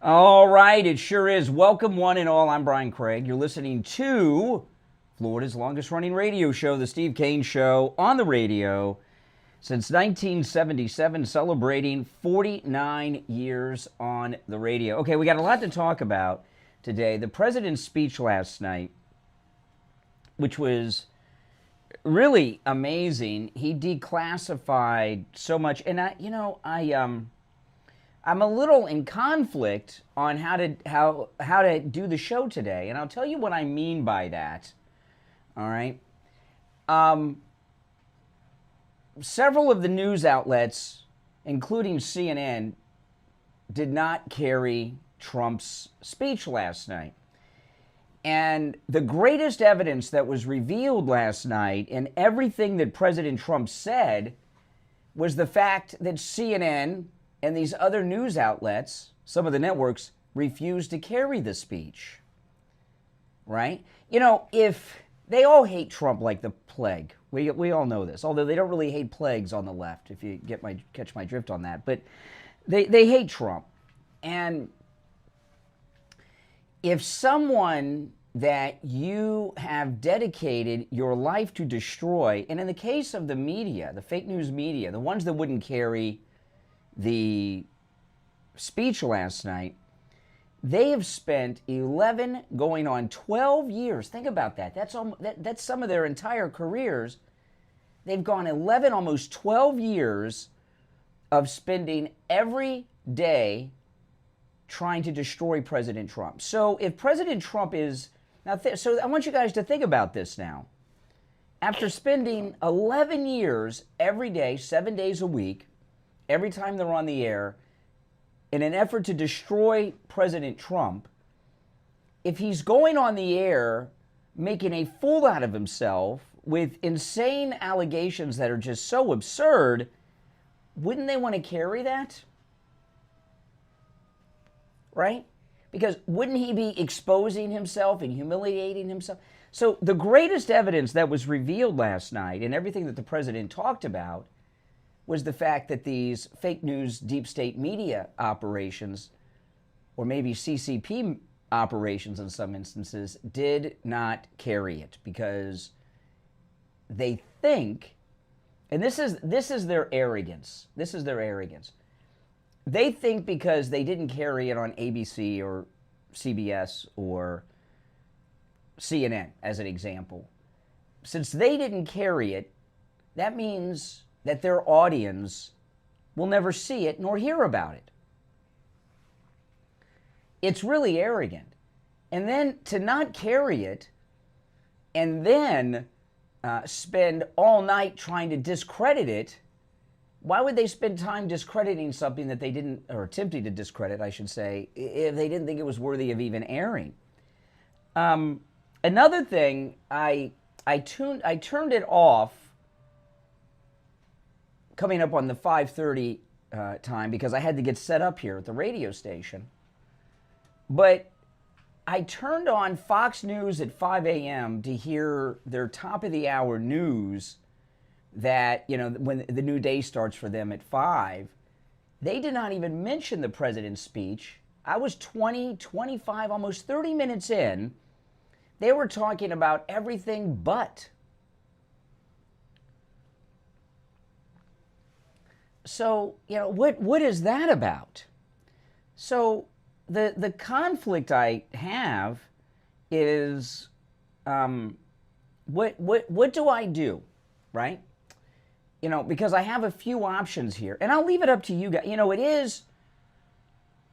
All right, it sure is. Welcome, one and all. I'm Brian Craig. You're listening to Florida's longest running radio show, The Steve Kane Show, on the radio since 1977, celebrating 49 years on the radio. Okay, we got a lot to talk about today. The president's speech last night, which was really amazing. He declassified so much, and I'm a little in conflict on how to do the show today, and I'll tell you what I mean by that. All right. Several of the news outlets, including CNN, did not carry Trump's speech last night. And the greatest evidence that was revealed last night in everything that President Trump said was the fact that CNN and these other news outlets, some of the networks, refused to carry the speech. Right? You know, if they all hate Trump like the plague. We all know this, although they don't really hate plagues on the left, if you catch my drift on that. But they hate Trump. And if someone that you have dedicated your life to destroy, and in the case of the media, the fake news media, the ones that wouldn't carry the speech last night, they have spent 11 going on 12 years. Think about that. That's some of their entire careers. They've gone 11, almost 12 years of spending every day trying to destroy President Trump. So if President Trump is now, so I want you guys to think about this now. After spending 11 years every day, 7 days a week, every time they're on the air, in an effort to destroy President Trump, if he's going on the air making a fool out of himself with insane allegations that are just so absurd, wouldn't they want to carry that? Right? Because wouldn't he be exposing himself and humiliating himself? So the greatest evidence that was revealed last night and everything that the president talked about was the fact that these fake news deep state media operations, or maybe CCP operations in some instances, did not carry it because they think, and this is their arrogance. This is their arrogance. They think because they didn't carry it on ABC or CBS or CNN, as an example, since they didn't carry it, that means that their audience will never see it nor hear about it. It's really arrogant. And then to not carry it and then spend all night trying to discredit it, why would they spend time discrediting something that they didn't, or attempting to discredit, I should say, if they didn't think it was worthy of even airing? Another thing, I turned it off coming up on the 5:30 time because I had to get set up here at the radio station. But I turned on Fox News at 5 a.m. to hear their top of the hour news that, you know, when the new day starts for them at 5, they did not even mention the president's speech. I was 20, 25, almost 30 minutes in. They were talking about everything but. So, you know, what is that about? So the conflict I have is what do I do, right? You know, because I have a few options here, and I'll leave it up to you guys. You know, it is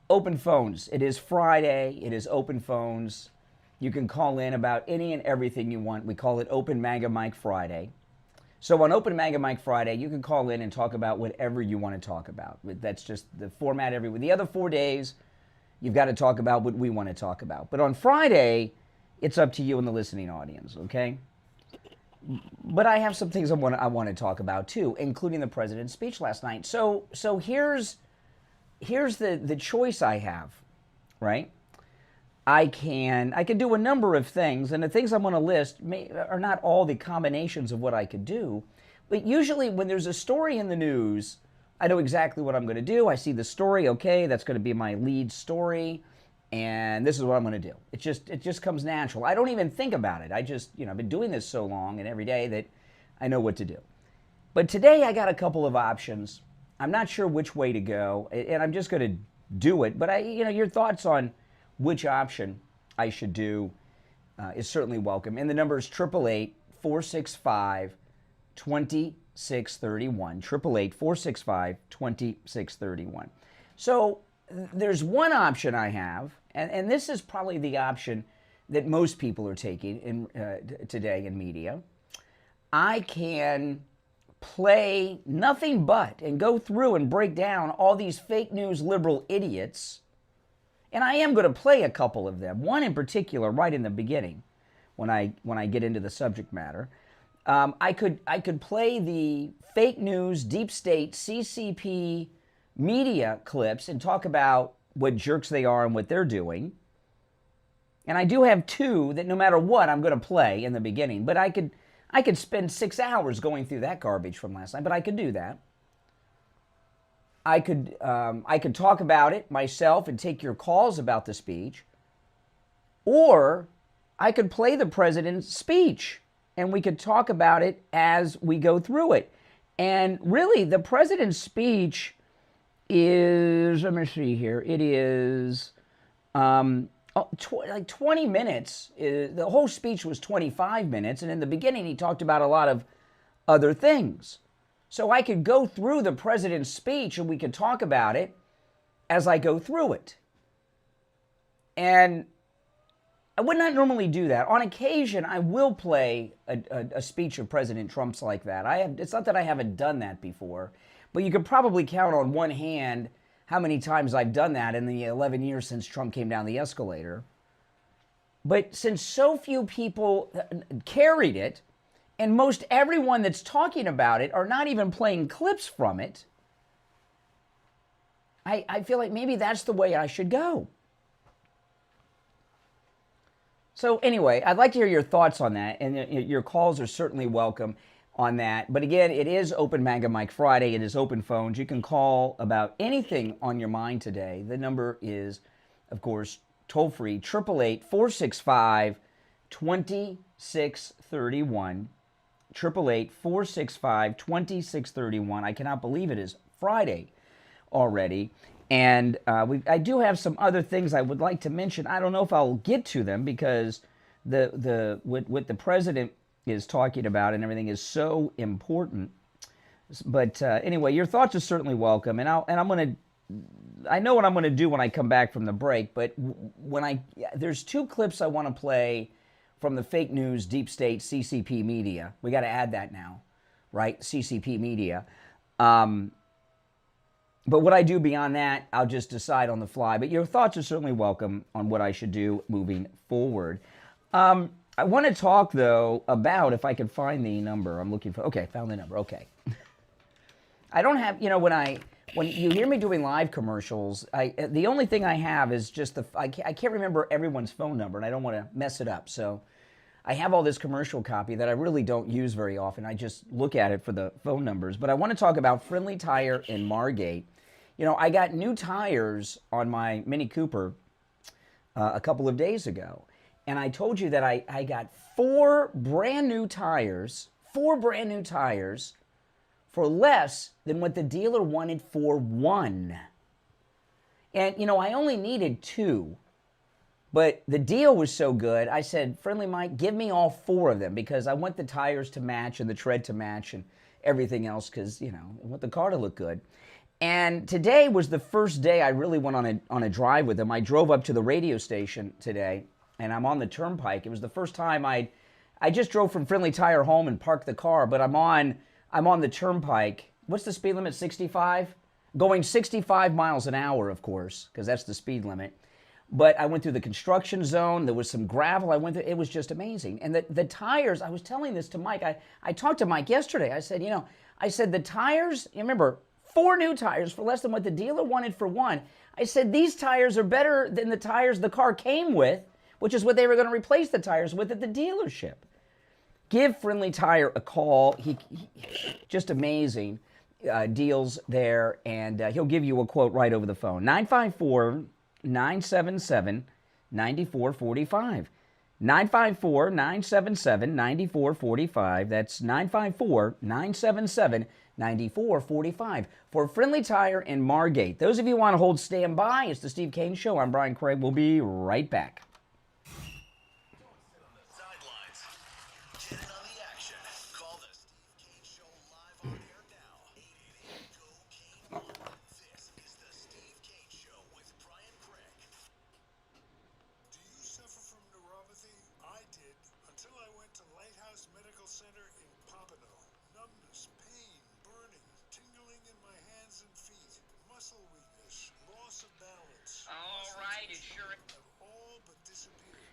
open phones. It is Friday. It is open phones. You can call in about any and everything you want. We call it Open MAGA Mike Friday. So on Open MAGA Mike Friday, you can call in and talk about whatever you want to talk about. That's just the format every week. The other 4 days, you've got to talk about what we want to talk about. But on Friday, it's up to you and the listening audience, okay? But I have some things I want to talk about too, including the president's speech last night. So here's the choice I have, right? I can do a number of things, and the things I'm going to list are not all the combinations of what I could do. But usually when there's a story in the news I know exactly what I'm going to do. I see the story. Okay, that's going to be my lead story, and this is what I'm going to do. It just comes natural. I don't even think about it. I just, I've been doing this so long and every day that I know what to do. But today I got a couple of options. I'm not sure which way to go, and I'm just going to do it. But your thoughts on which option I should do is certainly welcome. And the number is 888-465-2631. 888-465-2631. So there's one option I have, and this is probably the option that most people are taking today in media. I can play nothing but and go through and break down all these fake news liberal idiots, and I am going to play a couple of them. One in particular, right in the beginning, when I get into the subject matter. I could play the fake news, deep state, CCP media clips and talk about what jerks they are and what they're doing. And I do have two that no matter what I'm going to play in the beginning. But I could spend 6 hours going through that garbage from last night. But I could do that. I could talk about it myself and take your calls about the speech. Or I could play the president's speech and we could talk about it as we go through it. And really, the president's speech is, let me see here, it is like 20 minutes. The whole speech was 25 minutes, and in the beginning he talked about a lot of other things. So I could go through the president's speech and we could talk about it as I go through it. And I would not normally do that. On occasion, I will play a speech of President Trump's like that. It's not that I haven't done that before, but you could probably count on one hand how many times I've done that in the 11 years since Trump came down the escalator. But since so few people carried it, and most everyone that's talking about it are not even playing clips from it, I feel like maybe that's the way I should go. So anyway, I'd like to hear your thoughts on that, and your calls are certainly welcome on that. But again, it is Open MAGA Mike Friday. It is open phones. You can call about anything on your mind today. The number is, of course, toll-free, 888-465-2631, 888-465-2631. I cannot believe it is Friday already. And I do have some other things I would like to mention. I don't know if I'll get to them because what the president is talking about and everything is so important. But anyway, your thoughts are certainly welcome. And I know what I'm gonna do when I come back from the break. But there's two clips I want to play from the fake news, deep state, CCP media. We got to add that now, right? CCP media. But what I do beyond that, I'll just decide on the fly. But your thoughts are certainly welcome on what I should do moving forward. I want to talk, though, about, if I can find the number I'm looking for. Okay, found the number. Okay. I don't have, when you hear me doing live commercials, the only thing I have is just I can't remember everyone's phone number, and I don't want to mess it up. So I have all this commercial copy that I really don't use very often. I just look at it for the phone numbers. But I want to talk about Friendly Tire in Margate. I got new tires on my Mini Cooper a couple of days ago. And I told you that I got four brand new tires for less than what the dealer wanted for one. And, I only needed two. But the deal was so good, I said, Friendly Mike, give me all four of them because I want the tires to match and the tread to match and everything else because, I want the car to look good. And today was the first day I really went on a drive with them. I drove up to the radio station today, and I'm on the turnpike. It was the first time I just drove from Friendly Tire home and parked the car, but I'm on the turnpike. What's the speed limit, 65? Going 65 miles an hour, of course, because that's the speed limit. But I went through the construction zone. There was some gravel I went through. It was just amazing. And the tires, I was telling this to Mike. I talked to Mike yesterday. I said, the tires, remember, 4 new tires for less than what the dealer wanted for one. I said, these tires are better than the tires the car came with, which is what they were going to replace the tires with at the dealership. Give Friendly Tire a call. He just amazing. deals there, and he'll give you a quote right over the phone. 954-977-9445. 954-977-9445. That's 954-977-9445. For Friendly Tire in Margate. Those of you who want to hold standby, it's the Steve Kane Show. I'm Brian Craig. We'll be right back.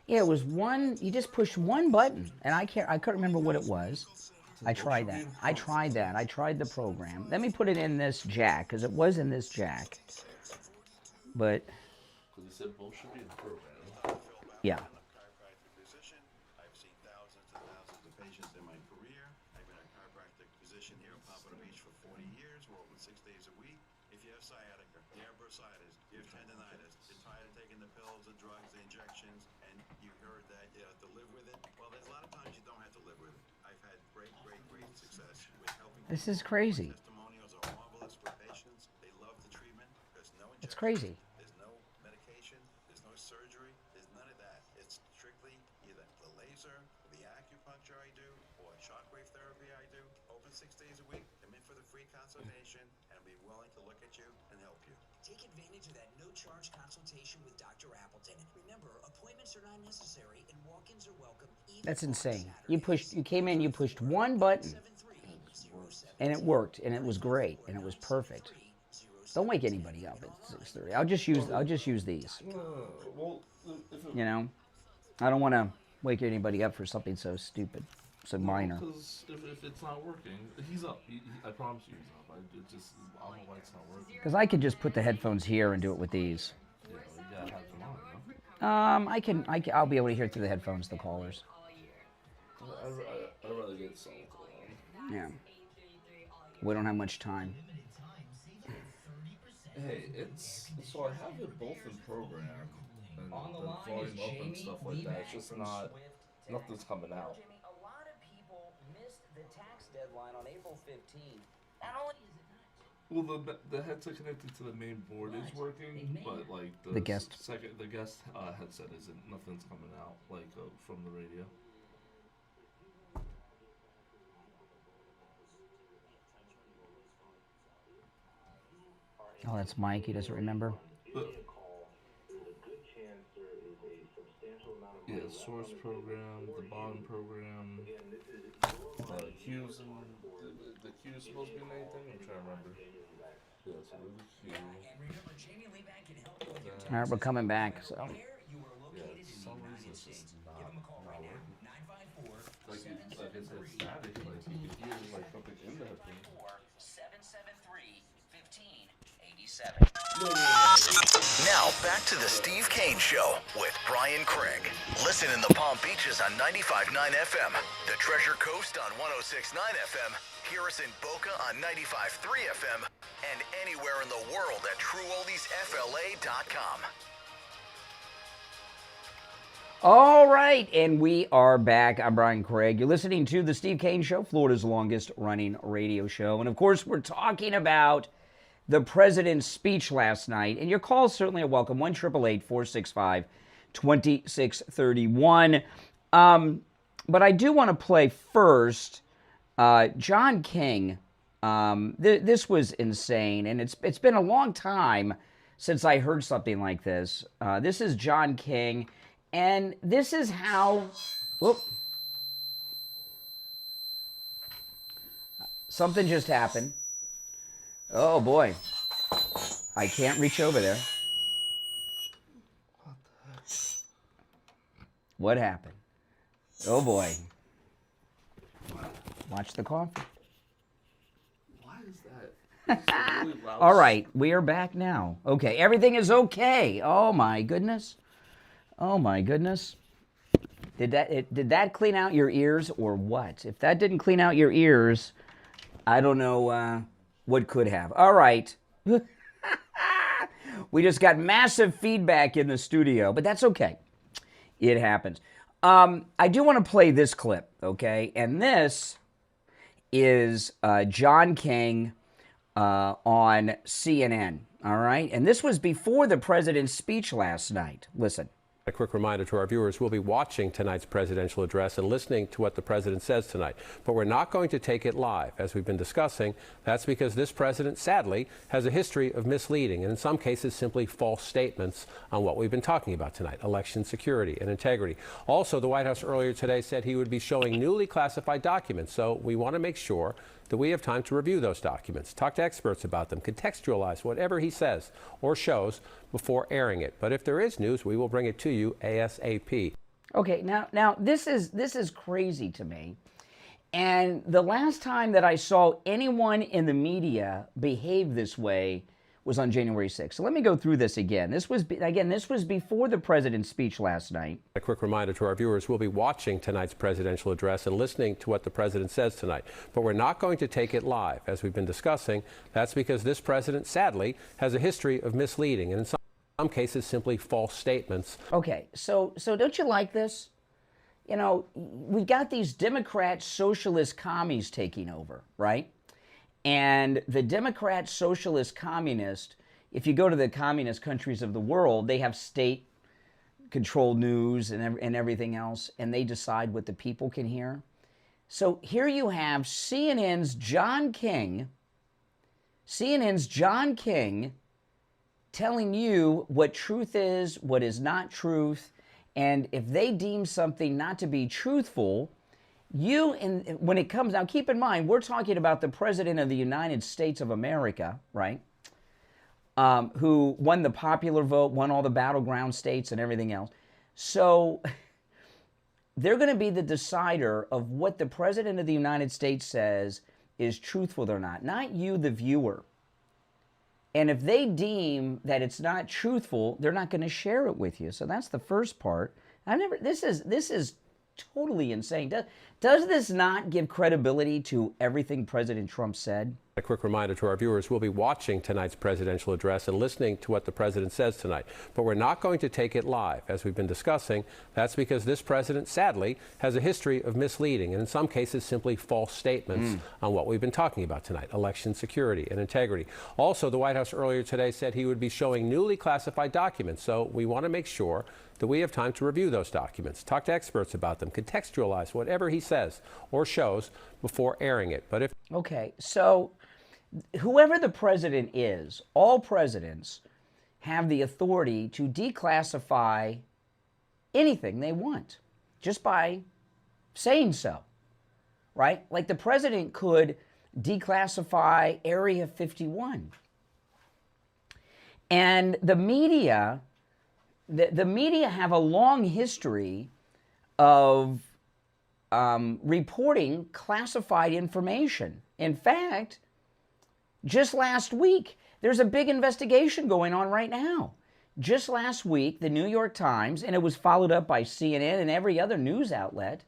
Yeah, it was one. You just pushed one button, and I couldn't remember what it was. I tried that. I tried the program. Let me put it in this jack, because it was in this jack. But because it said both should be in the program. Yeah. Chiropractic physician. I've seen thousands and thousands of patients in my career. I've been a chiropractic physician here in Pompano Beach for 40 years. We're open 6 days a week. If you have sciatica, you have bursitis, you have tendonitis, you're tired of taking the pills, the drugs, the injections, and you heard that you have to live with it, well, there's a lot of times you don't have to live with it. I've had great success with helping. This is crazy. Testimonials are marvelous for patients. They love the treatment. There's no injection. It's crazy. There's no medication. There's no surgery. There's none of that. It's strictly either the laser, the acupuncture I do, or shockwave therapy I do. Open 6 days a week. Come in for the free consultation, and I'll be willing to look at you and help you. Take advantage of that no-charge consultation with Dr. Appleton. Remember, appointments are not necessary, and walk-ins are welcome. That's insane. You came in, you pushed one button, and it worked, and it was great, and it was perfect. Don't wake anybody up at 6:30. I'll just use these. Well, You know, I don't want to wake anybody up for something so stupid, so minor. Because if it's not working, he's up. I promise you he's up. I don't know why it's not working. Because I could just put the headphones here and do it with these. Yeah, you gotta have them on, no? I'll be able to hear through the headphones, the callers. I'd rather get something on. Yeah. We don't have much time. Hey, so I have it both in program and volume up and stuff like that. It's just nothing's coming out. Jamie, a lot of people missed the tax deadline on April 15th. Not only is it not. Well, the headset connected to the main board is working, but like The guest headset isn't. Nothing's coming out like from the radio. Oh, that's Mike. He doesn't remember. Yeah, source program, the bond program, Q's and the Q's supposed to be anything? I'm trying to remember. Yeah, so there's the Q. Remember, Jamie Leebank can help you with your All right, we're coming back. So. where you are located For in some the reason United it's States. just Give them a call right now. 954 Like it's static, like you can hear like something in the headphones. 773 1587. Now back to the Steve Kane Show with Brian Craig. Listen in the Palm Beaches on 95.9 FM, the Treasure Coast on 106.9 FM, hear us in Boca on 95.3 FM, and anywhere in the world at TrueOldiesFLA.com. All right, and we are back. I'm Brian Craig. You're listening to the Steve Kane Show, Florida's longest running radio show. And of course, we're talking about the president's speech last night. And your calls certainly are welcome. 1-888-465-2631. But I do want to play first John King. This was insane, and it's been a long time since I heard something like this. This is John King, and this is how... Whoop. Something just happened. Oh, boy. I can't reach over there. What happened? Oh, boy. Watch the coffee. Why is that? It's really loud. All right, we are back now. Okay, everything is okay. Oh, my goodness. Oh, my goodness. Did that clean out your ears or what? If that didn't clean out your ears, I don't know what could have. All right. We just got massive feedback in the studio, but that's okay. It happens. I do want to play this clip, okay? And this is John King on CNN, all right? And this was before the president's speech last night. Listen. A quick reminder to our viewers, we'll be watching tonight's presidential address and listening to what the president says tonight. But we're not going to take it live, as we've been discussing. That's because this president, sadly, has a history of misleading and in some cases simply false statements on what we've been talking about tonight, election security and integrity. Also, the White House earlier today said he would be showing newly classified documents. So we want to make sure that we have time to review those documents, talk to experts about them, contextualize whatever he says or shows before airing it. But if there is news, we will bring it to you ASAP. Okay, now this is crazy to me. And the last time that I saw anyone in the media behave this way was on January 6th. So let me go through this again. This was before the president's speech last night. A quick reminder to our viewers, we'll be watching tonight's presidential address and listening to what the president says tonight. But we're not going to take it live, as we've been discussing. That's because this president, sadly, has a history of misleading and in some cases simply false statements. Okay, so don't you like this? You know, we've got these Democrat socialist commies taking over, right? And the Democrat, socialist, communist, if you go to the communist countries of the world, they have state-controlled news and everything else, and they decide what the people can hear. So here you have CNN's John King telling you what truth is, what is not truth, and if they deem something not to be truthful, when it comes, now keep in mind, we're talking about the President of the United States of America, right? Who won the popular vote, won all the battleground states and everything else. So they're going to be the decider of what the President of the United States says is truthful or not you, the viewer. And if they deem that it's not truthful, they're not going to share it with you. So that's the first part. This is totally insane. Does this not give credibility to everything President Trump said? A quick reminder to our viewers, we'll be watching tonight's presidential address and listening to what the president says tonight. But we're not going to take it live, as we've been discussing. That's because this president, sadly, has a history of misleading and in some cases simply false statements on what we've been talking about tonight, election security and integrity. Also, the White House earlier today said he would be showing newly classified documents. So we want to make sure that we have time to review those documents, talk to experts about them, contextualize whatever he says or shows before airing it. But if Okay, so whoever the president is, all presidents have the authority to declassify anything they want just by saying so, right? Like the president could declassify Area 51. And the media have a long history of reporting classified information. In fact, just last week, there's a big investigation going on right now. Just last week, the New York Times, and it was followed up by CNN and every other news outlet,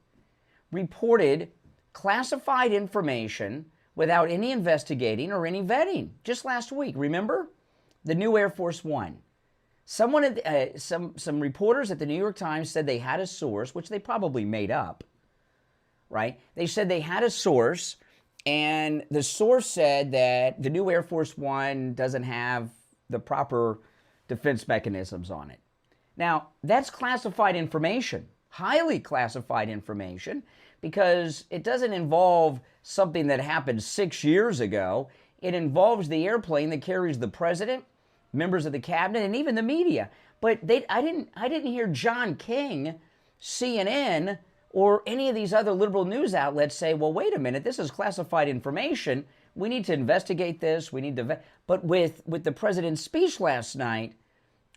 reported classified information without any investigating or any vetting. Just last week, remember? The new Air Force One. Some reporters at the New York Times said they had a source, which they probably made up, right? They said they had a source, and the source said that the new Air Force One doesn't have the proper defense mechanisms on it. Now, that's classified information, highly classified information, because it doesn't involve something that happened 6 years ago. It involves the airplane that carries the president, members of the cabinet, and even the media. But I didn't hear John King, CNN, or any of these other liberal news outlets say, well, wait a minute, this is classified information. We need to investigate this. We need to vet. But with the president's speech last night,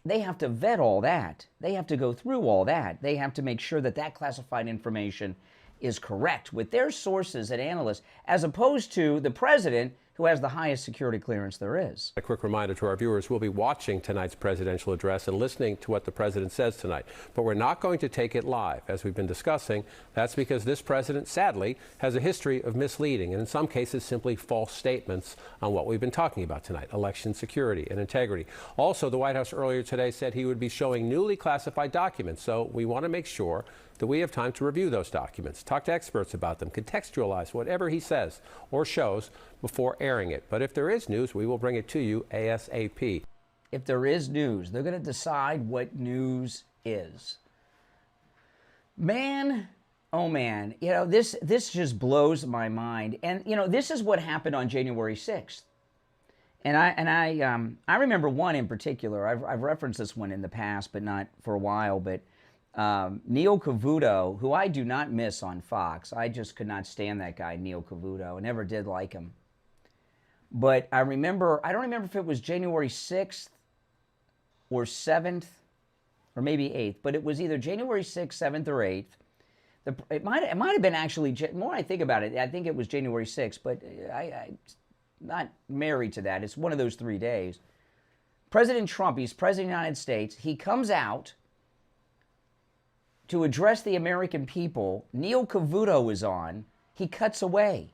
they have to vet all that. They have to go through all that. They have to make sure that that classified information is correct with their sources and analysts, as opposed to the president who has the highest security clearance there is. A quick reminder to our viewers, we'll be watching tonight's presidential address and listening to what the president says tonight. But we're not going to take it live, as we've been discussing. That's because this president, sadly, has a history of misleading and in some cases simply false statements on what we've been talking about tonight, election security and integrity. Also, the White House earlier today said he would be showing newly classified documents, so we want to make sure that we have time to review those documents, talk to experts about them, contextualize whatever he says or shows before airing it. But if there is news, we will bring it to you ASAP. If there is news, they're going to decide what news is. Man, oh man, this just blows my mind. And this is what happened on January 6th. And I remember one in particular. I've referenced this one in the past, but not for a while. But Neil Cavuto, who I do not miss on Fox. I just could not stand that guy, Neil Cavuto. I never did like him. But I don't remember if it was January 6th or 7th or maybe 8th, but it was either January 6th, 7th, or 8th. It might have been actually, more I think about it, I think it was January 6th, but I'm not married to that. It's one of those 3 days. President Trump, he's president of the United States. He comes out to address the American people. Neil Cavuto is on. He cuts away.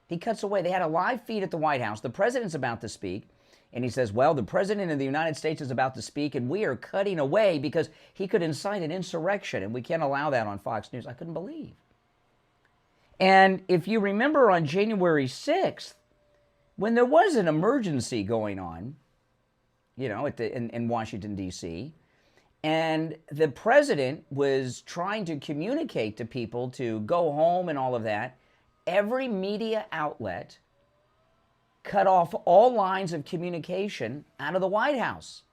He cuts away. They had a live feed at the White House. The president's about to speak. And he says, well, the president of the United States is about to speak, and we are cutting away because he could incite an insurrection, and we can't allow that on Fox News. I couldn't believe. And if you remember on January 6th, when there was an emergency going on, in Washington, D.C., and the president was trying to communicate to people to go home and all of that, every media outlet cut off all lines of communication out of the White House.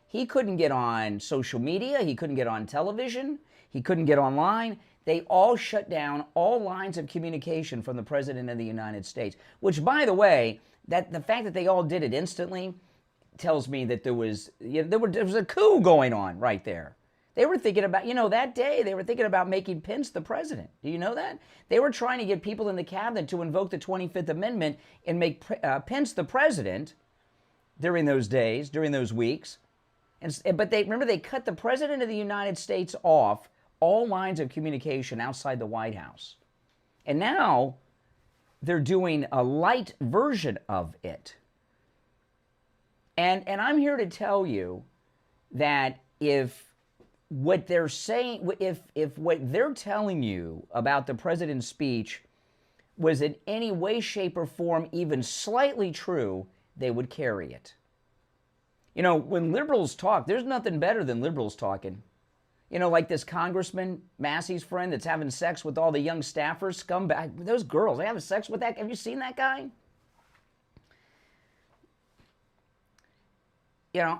He couldn't get on social media. He couldn't get on television. He couldn't get online. They all shut down all lines of communication from the president of the United States, which, by the way, that the fact that they all did it instantly tells me that there was a coup going on right there. They were thinking about, that day, they were thinking about making Pence the president. Do you know that? They were trying to get people in the cabinet to invoke the 25th Amendment and make Pence the president during those days, during those weeks. But they cut the president of the United States off all lines of communication outside the White House. And now they're doing a light version of it. And I'm here to tell you that if what they're saying, if what they're telling you about the president's speech was in any way, shape, or form even slightly true, they would carry it. When liberals talk, there's nothing better than liberals talking. Like this Congressman, Massey's friend, that's having sex with all the young staffers, scumbag. Those girls, they having sex with that. Have you seen that guy?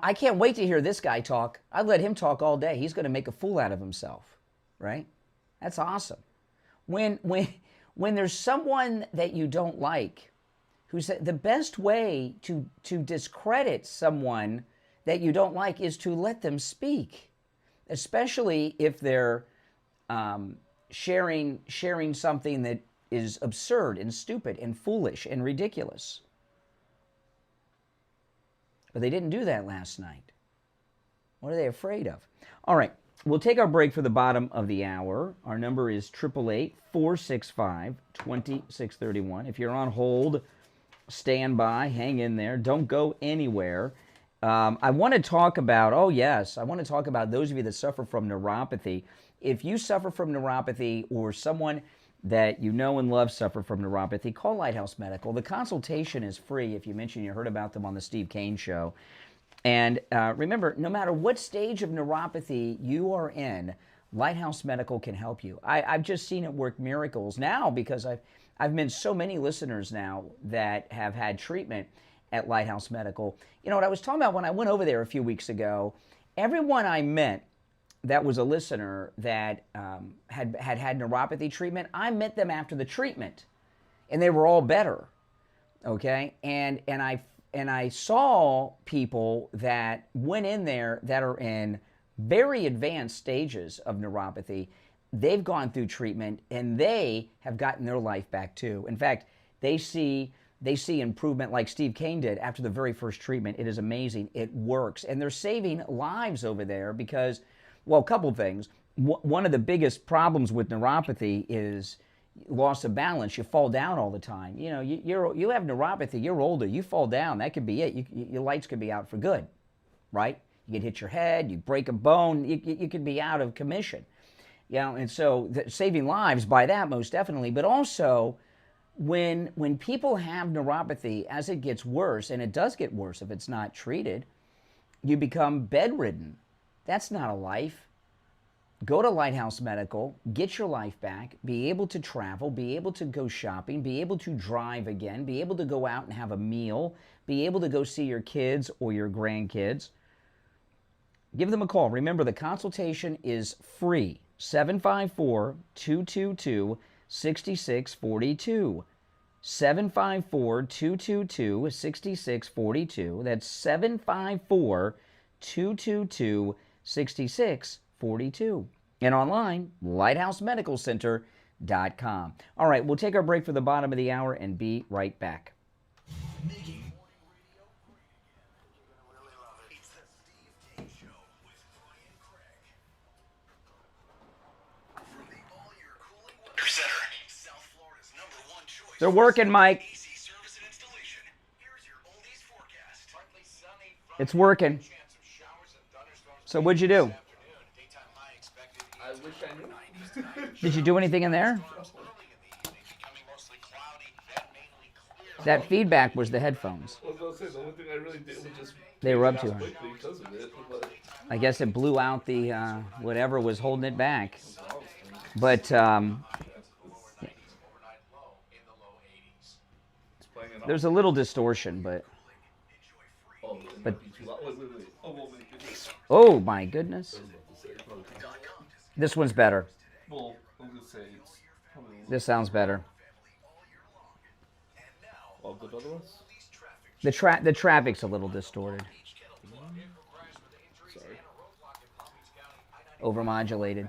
I can't wait to hear this guy talk. I'd let him talk all day. He's going to make a fool out of himself, right? That's awesome. When there's someone that you don't like, who said the best way to discredit someone that you don't like is to let them speak, especially if they're sharing something that is absurd and stupid and foolish and ridiculous. But they didn't do that last night. What are they afraid of? All right, we'll take our break for the bottom of the hour. Our number is 888-465-2631. If you're on hold, stand by, hang in there. Don't go anywhere. I want to talk about, I want to talk about those of you that suffer from neuropathy. If you suffer from neuropathy or someone that you know and love suffer from neuropathy, call Lighthouse Medical. The consultation is free if you mention you heard about them on the Steve Kane Show. And remember, no matter what stage of neuropathy you are in, Lighthouse Medical can help you. I've just seen it work miracles now because I've met so many listeners now that have had treatment at Lighthouse Medical. What I was talking about when I went over there a few weeks ago, everyone I met that was a listener that had neuropathy treatment, I met them after the treatment, and they were all better. Okay, and I saw people that went in there that are in very advanced stages of neuropathy. They've gone through treatment and they have gotten their life back too. In fact, they see they see improvement like Steve Kane did after the very first treatment. It is amazing. It works. And they're saving lives over there because, well, a couple things. One of the biggest problems with neuropathy is loss of balance. You fall down all the time. You know, you have neuropathy, you're older, you fall down, that could be it. Your lights could be out for good, right? You could hit your head, you break a bone, you could be out of commission. You know, and so saving lives by that, most definitely, but also when people have neuropathy, as it gets worse, and it does get worse if it's not treated, you become bedridden. That's not a life. Go to Lighthouse Medical, get your life back, be able to travel, be able to go shopping, be able to drive again, be able to go out and have a meal, be able to go see your kids or your grandkids. Give them a call. Remember, the consultation is free. 754-222-6642. 754-222-6642. That's 754-222-6642. And online, lighthousemedicalcenter.com. All right, we'll take our break for the bottom of the hour and be right back. They're working, Mike. It's working. So what'd you do? I wish I knew. Did you do anything in there? That feedback was the headphones. I was about to say, the only thing I really did was just... They were up to her. quickly because of it, but I guess it blew out the whatever was holding it back. But it's playing it there's a little distortion, but off. but- Wait. oh my goodness. This one's better. Well, I'm gonna say it's probably This sounds better. all good otherwise. The traffic's a little distorted. Sorry. Overmodulated.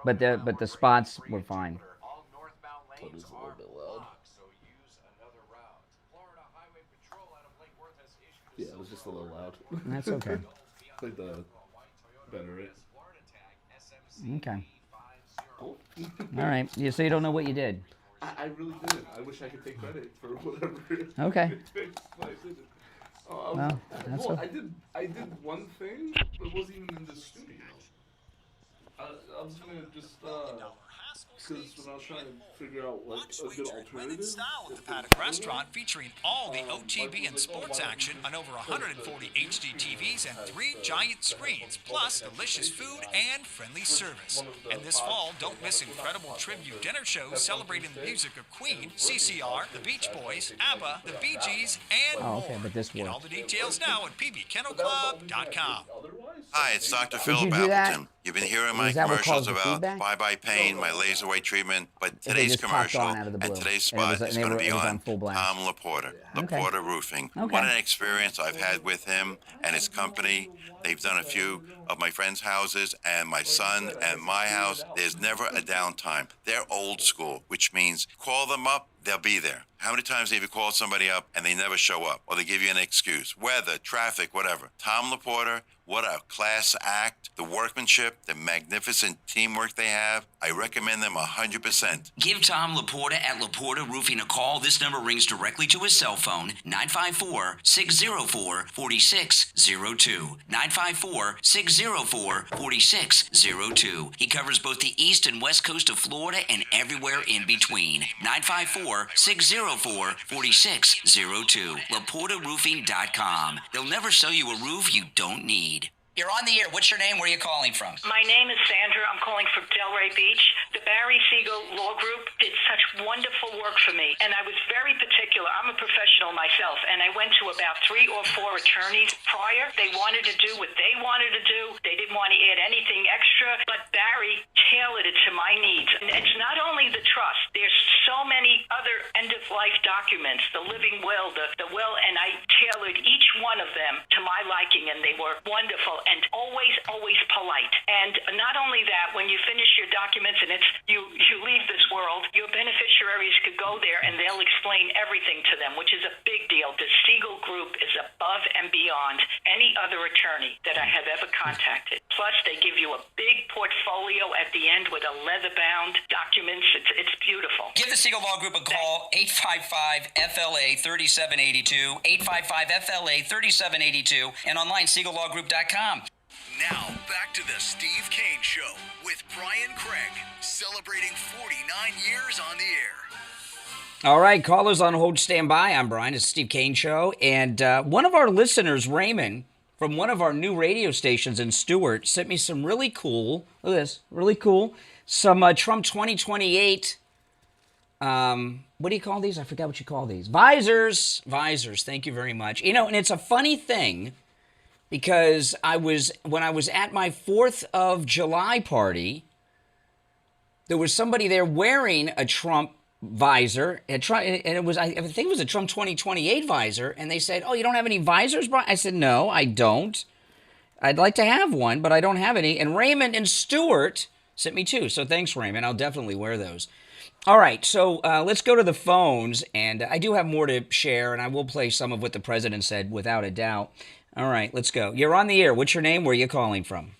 But the spots were fine. It was a little bit loud. Yeah, it was just a little loud. That's okay. Like the better it. Okay. Cool. All right. So you don't know what you did. I really didn't. I wish I could take credit for whatever. Okay. I didn't. Well, that's well, okay. I did one thing, but it wasn't even in the studio. I was gonna just because when I was trying to figure out like a good alternative. Style at the Paddock Restaurant, featuring all the OTB and sports action on over 140 HD TVs and 3 giant screens, plus delicious food and friendly service. And this fall, don't miss incredible tribute dinner shows celebrating the music of Queen, CCR, the Beach Boys, ABBA, the Bee Gees, and Oh, more. okay, but this Get all worked. the details now at pbkennelclub.com. Hi, it's Dr. Did Philip you do that? Appleton. You've been hearing my Was that what commercials caused the about feedback? bye-bye pain, my laser weight treatment, but They today's just popped commercial on out of the and blue. today's And it was- spot is and going to it be was on on full blast. Tom Laporta, Okay. Laporta Roofing. Okay. What an experience I've had with him and his company. They've done a few of my friends' houses and my son and my house. There's never a downtime. They're old school, which means call them up, they'll be there. How many times have you called somebody up and they never show up, or they give you an excuse? Weather, traffic, whatever. Tom Laporta, what a class act. The workmanship, the magnificent teamwork they have. I recommend them 100%. Give Tom Laporta at Laporta Roofing a call. This number rings directly to his cell phone, 954-604-4602. 954-604-4602. He covers both the east and west coast of Florida and everywhere in between. 954-604-4602. LaportaRoofing.com. They'll never sell you a roof you don't need. You're on the air. What's your name? Where are you calling from? My name is Sandra. I'm calling from Delray Beach. The Barry Siegel Law Group did such wonderful work for me, and I was very particular. I'm a professional myself, and I went to about 3 or 4 attorneys prior. They wanted to do what they wanted to do. They didn't want to add anything extra, but Barry tailored it to my needs. And it's not only the trust. There's so many other end-of-life documents, the living will, the will, and I tailored each one of them to my liking, and they were wonderful and always polite. And not only that, when you finish your documents and you leave this world, your beneficiary libraries could go there and they'll explain everything to them, which is a big deal. The Siegel Group is above and beyond any other attorney that I have ever contacted. Plus, they give you a big portfolio at the end with a leather-bound documents. It's beautiful. Give the Siegel Law Group a call, 855-FLA-3782, 855-FLA-3782, and online, SiegelLawGroup.com. Now, back to the Steve Kane Show with Brian Craig, celebrating 49 years on the air. All right, callers on hold, stand by. I'm Brian. It's the Steve Kane Show. And one of our listeners, Raymond, from one of our new radio stations in Stewart, sent me some really cool, look at this, really cool, some Trump 2028, what do you call these? I forgot what you call these. Visors. Visors, thank you very much. You know, and it's a funny thing, because when I was at my 4th of July party, there was somebody there wearing a Trump visor, and it was, I think it was a Trump 2028 visor, and they said, "Oh, you don't have any visors, Brian?" I said, "No, I don't. I'd like to have one, but I don't have any." And Raymond and Stuart sent me 2, so thanks, Raymond. I'll definitely wear those. All right, so let's go to the phones, and I do have more to share, and I will play some of what the president said, without a doubt. All right, let's go. You're on the air. What's your name? Where are you calling from?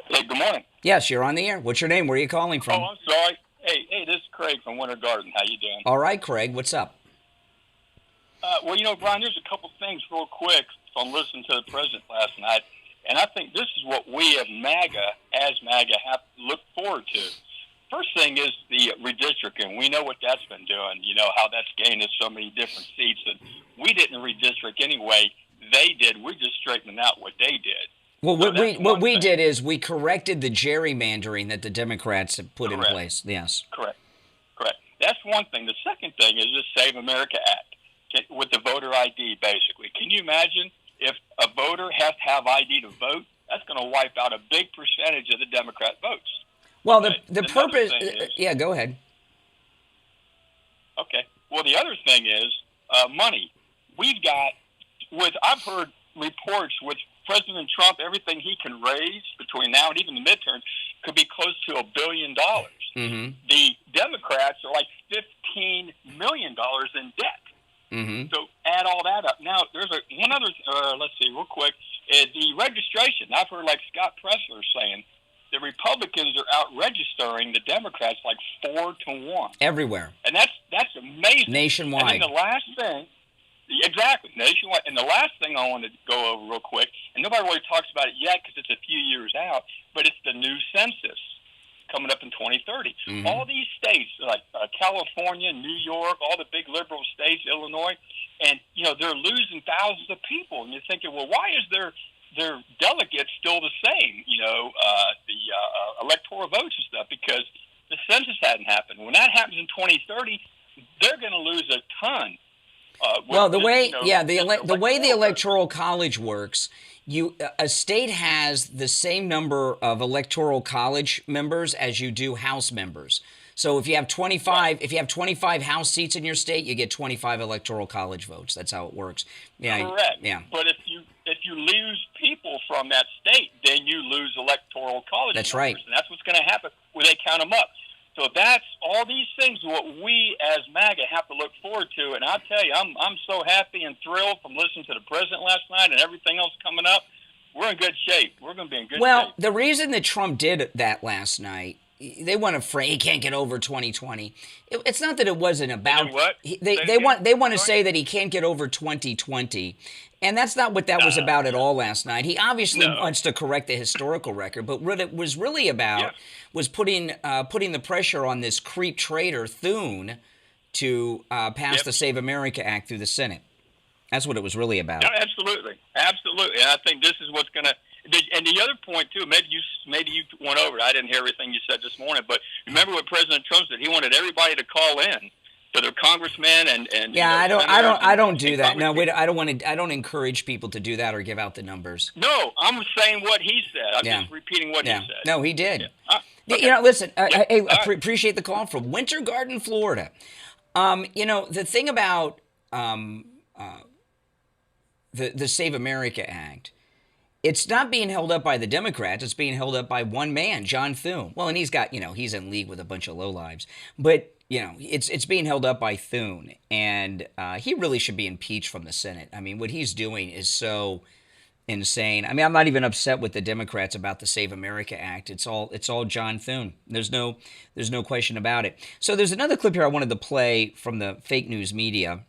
Hey, good morning. Yes, you're on the air. What's your name? Where are you calling from? Oh, I'm sorry. Hey, this is Craig from Winter Garden. How you doing? All right, Craig. What's up? Well, you know, Brian, there's a couple things real quick from listening to the president last night, and I think this is what we as MAGA have to look forward to. First thing is the redistricting. We know what that's been doing, you know, how that's gained us so many different seats. And we didn't redistrict anyway. They did. We're just straightening out what they did. Well, So what we did is we corrected the gerrymandering that the Democrats have put in Correct. place. Yes. Correct. That's one thing. The second thing is the Save America Act with the voter ID, basically. Can you imagine if a voter has to have ID to vote? That's going to wipe out a big percentage of the Democrat votes. Well, Okay. the Another purpose. thing is- Yeah, go ahead. Okay. Well, the other thing is money. I've heard reports with President Trump, everything he can raise between now and even the midterms could be close to $1 billion. Mm-hmm. The Democrats are like $15 million in debt. Mm-hmm. So add all that up. Now, there's one other, let's see, real quick, the registration. I've heard like Scott Pressler saying the Republicans are out registering the Democrats like 4-1. Everywhere. And that's amazing. Nationwide. And then the last thing, exactly, nationwide. And the last thing I wanted to go over real quick, and nobody really talks about it yet because it's a few years out, but it's the new census coming up in 2030. Mm-hmm. All these states, like California, New York, all the big liberal states, Illinois, and, you know, they're losing thousands of people. And you're thinking, well, why is their delegates still the same, you know, the electoral votes and stuff? Because the census hadn't happened. When that happens in 2030, they're going to lose a ton. Well, the way, you know, the way the Electoral College works, a state has the same number of Electoral College members as you do House members. So if you have 25, if you have 25 House seats in your state, you get 25 Electoral College votes. That's how it works. Yeah. Correct. Yeah. But if you lose people from that state, then you lose Electoral College That's members, right. and that's what's going to happen when they count them up. So that's all these things what we as MAGA have to look forward to. And I'll tell you, I'm so happy and thrilled from listening to the president last night and everything else coming up. We're in good shape. We're going to be in good shape. Well, the reason that Trump did that last night, they want to frame he can't get over 2020. It's not that it wasn't about what? They want to say that he can't get over 2020. And that's not what that was about at all last night. He obviously wants to correct the historical record, but what it was really about was putting the pressure on this creep traitor Thune to pass the Save America Act through the Senate. That's what it was really about. Yeah, absolutely. And I think this is what's going to. And the other point too, maybe you went over it. I didn't hear everything you said this morning, but remember what President Trump said? He wanted everybody to call in. So their congressmen and yeah, you know, I don't do that. No, wait, I don't encourage people to do that or give out the numbers. No, I'm saying what he said. I'm just repeating what he said. No, he did. Yeah. Okay. You know, listen. Hey, appreciate the call from Winter Garden, Florida. You know, the thing about the Save America Act, it's not being held up by the Democrats. It's being held up by one man, John Thune. Well, and he's got, he's in league with a bunch of lowlives. But, it's being held up by Thune. And he really should be impeached from the Senate. I mean, what he's doing is so insane. I mean, I'm not even upset with the Democrats about the Save America Act. It's all John Thune. There's no question about it. So there's another clip here I wanted to play from the fake news media.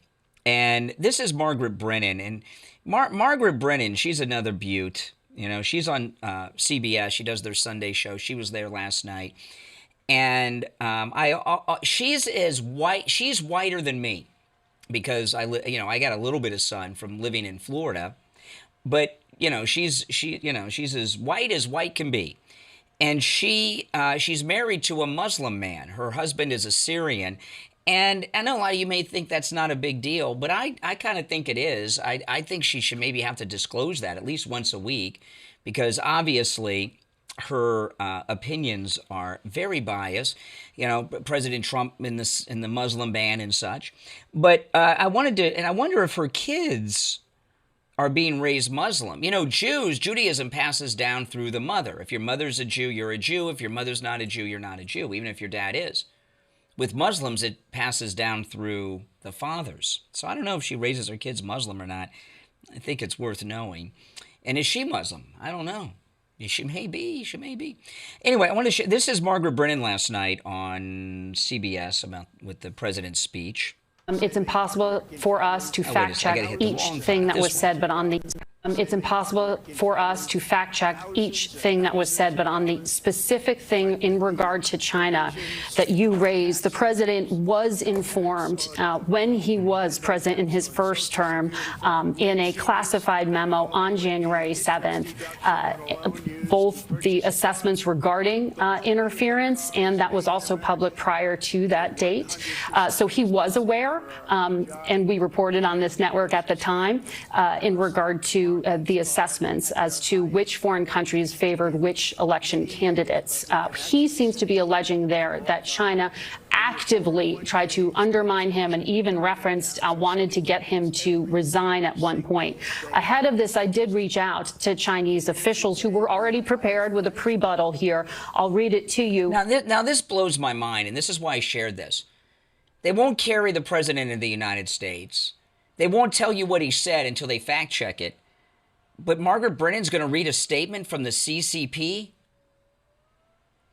And this is Margaret Brennan. And Margaret Brennan, she's another beaut. She's on CBS. She does their Sunday show. She was there last night. And she's as white. She's whiter than me because I got a little bit of sun from living in Florida. But she's as white can be. And she's married to a Muslim man. Her husband is a Syrian. And I know a lot of you may think that's not a big deal, but I kind of think it is. I think she should maybe have to disclose that at least once a week, because obviously her opinions are very biased. President Trump in the Muslim ban and such. But I wonder if her kids are being raised Muslim. Judaism passes down through the mother. If your mother's a Jew, you're a Jew. If your mother's not a Jew, you're not a Jew, even if your dad is. With Muslims, it passes down through the fathers. So I don't know if she raises her kids Muslim or not. I think it's worth knowing. And is she Muslim? I don't know. She may be. She may be. Anyway, I want to share. This is Margaret Brennan last night on CBS with the president's speech. It's impossible for us to fact check each thing that was said, but on the it's impossible for us to fact check each thing that was said, but on the specific thing in regard to China that you raised, the president was informed when he was president in his first term in a classified memo on January 7th, both the assessments regarding interference, and that was also public prior to that date. So he was aware, and we reported on this network at the time in regard to the assessments as to which foreign countries favored which election candidates. He seems to be alleging there that China actively tried to undermine him and even referenced wanted to get him to resign at one point. Ahead of this, I did reach out to Chinese officials who were already prepared with a prebuttal here. I'll read it to you. Now this blows my mind, and this is why I shared this. They won't carry the president of the United States. They won't tell you what he said until they fact check it. But Margaret Brennan's going to read a statement from the CCP?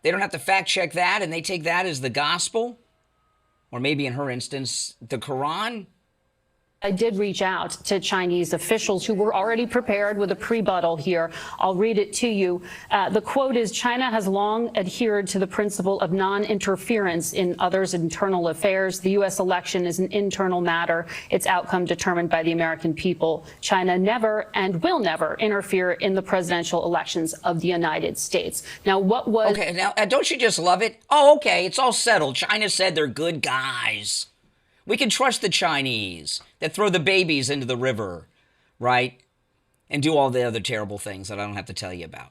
They don't have to fact check that, and they take that as the gospel? Or maybe in her instance, the Quran? I did reach out to Chinese officials who were already prepared with a prebuttal here. I'll read it to you. The quote is, China has long adhered to the principle of non-interference in others' internal affairs. The U.S. election is an internal matter, its outcome determined by the American people. China never and will never interfere in the presidential elections of the United States. Now, what was... Okay, now, don't you just love it? Oh, okay, it's all settled. China said they're good guys. We can trust the Chinese that throw the babies into the river, right? And do all the other terrible things that I don't have to tell you about.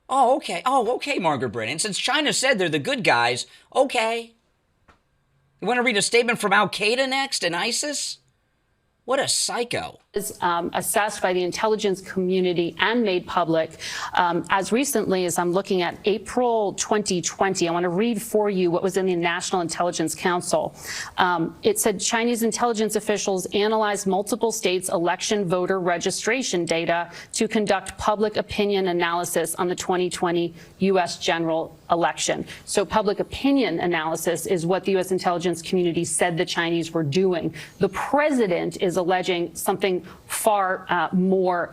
Oh, okay, Margaret Brennan. Since China said they're the good guys, okay. You want to read a statement from Al-Qaeda next and ISIS? What a psycho. Is assessed by the intelligence community and made public as recently as I'm looking at April 2020. I want to read for you what was in the National Intelligence Council. It said Chinese intelligence officials analyzed multiple states' election voter registration data to conduct public opinion analysis on the 2020 U.S. general election. So public opinion analysis is what the U.S. intelligence community said the Chinese were doing. The president is alleging something far more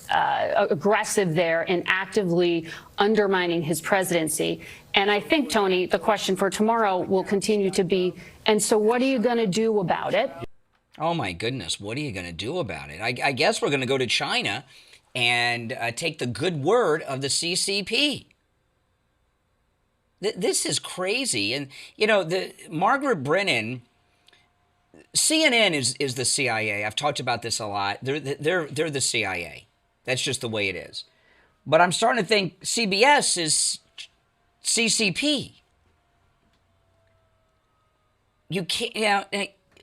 aggressive there in actively undermining his presidency. And I think, Tony, the question for tomorrow will continue to be, and so what are you going to do about it? Oh, my goodness. What are you going to do about it? I guess we're going to go to China and take the good word of the CCP. This is crazy. And, Margaret Brennan... CNN is the CIA. I've talked about this a lot. They're the CIA. That's just the way it is. But I'm starting to think CBS is CCP. You can't.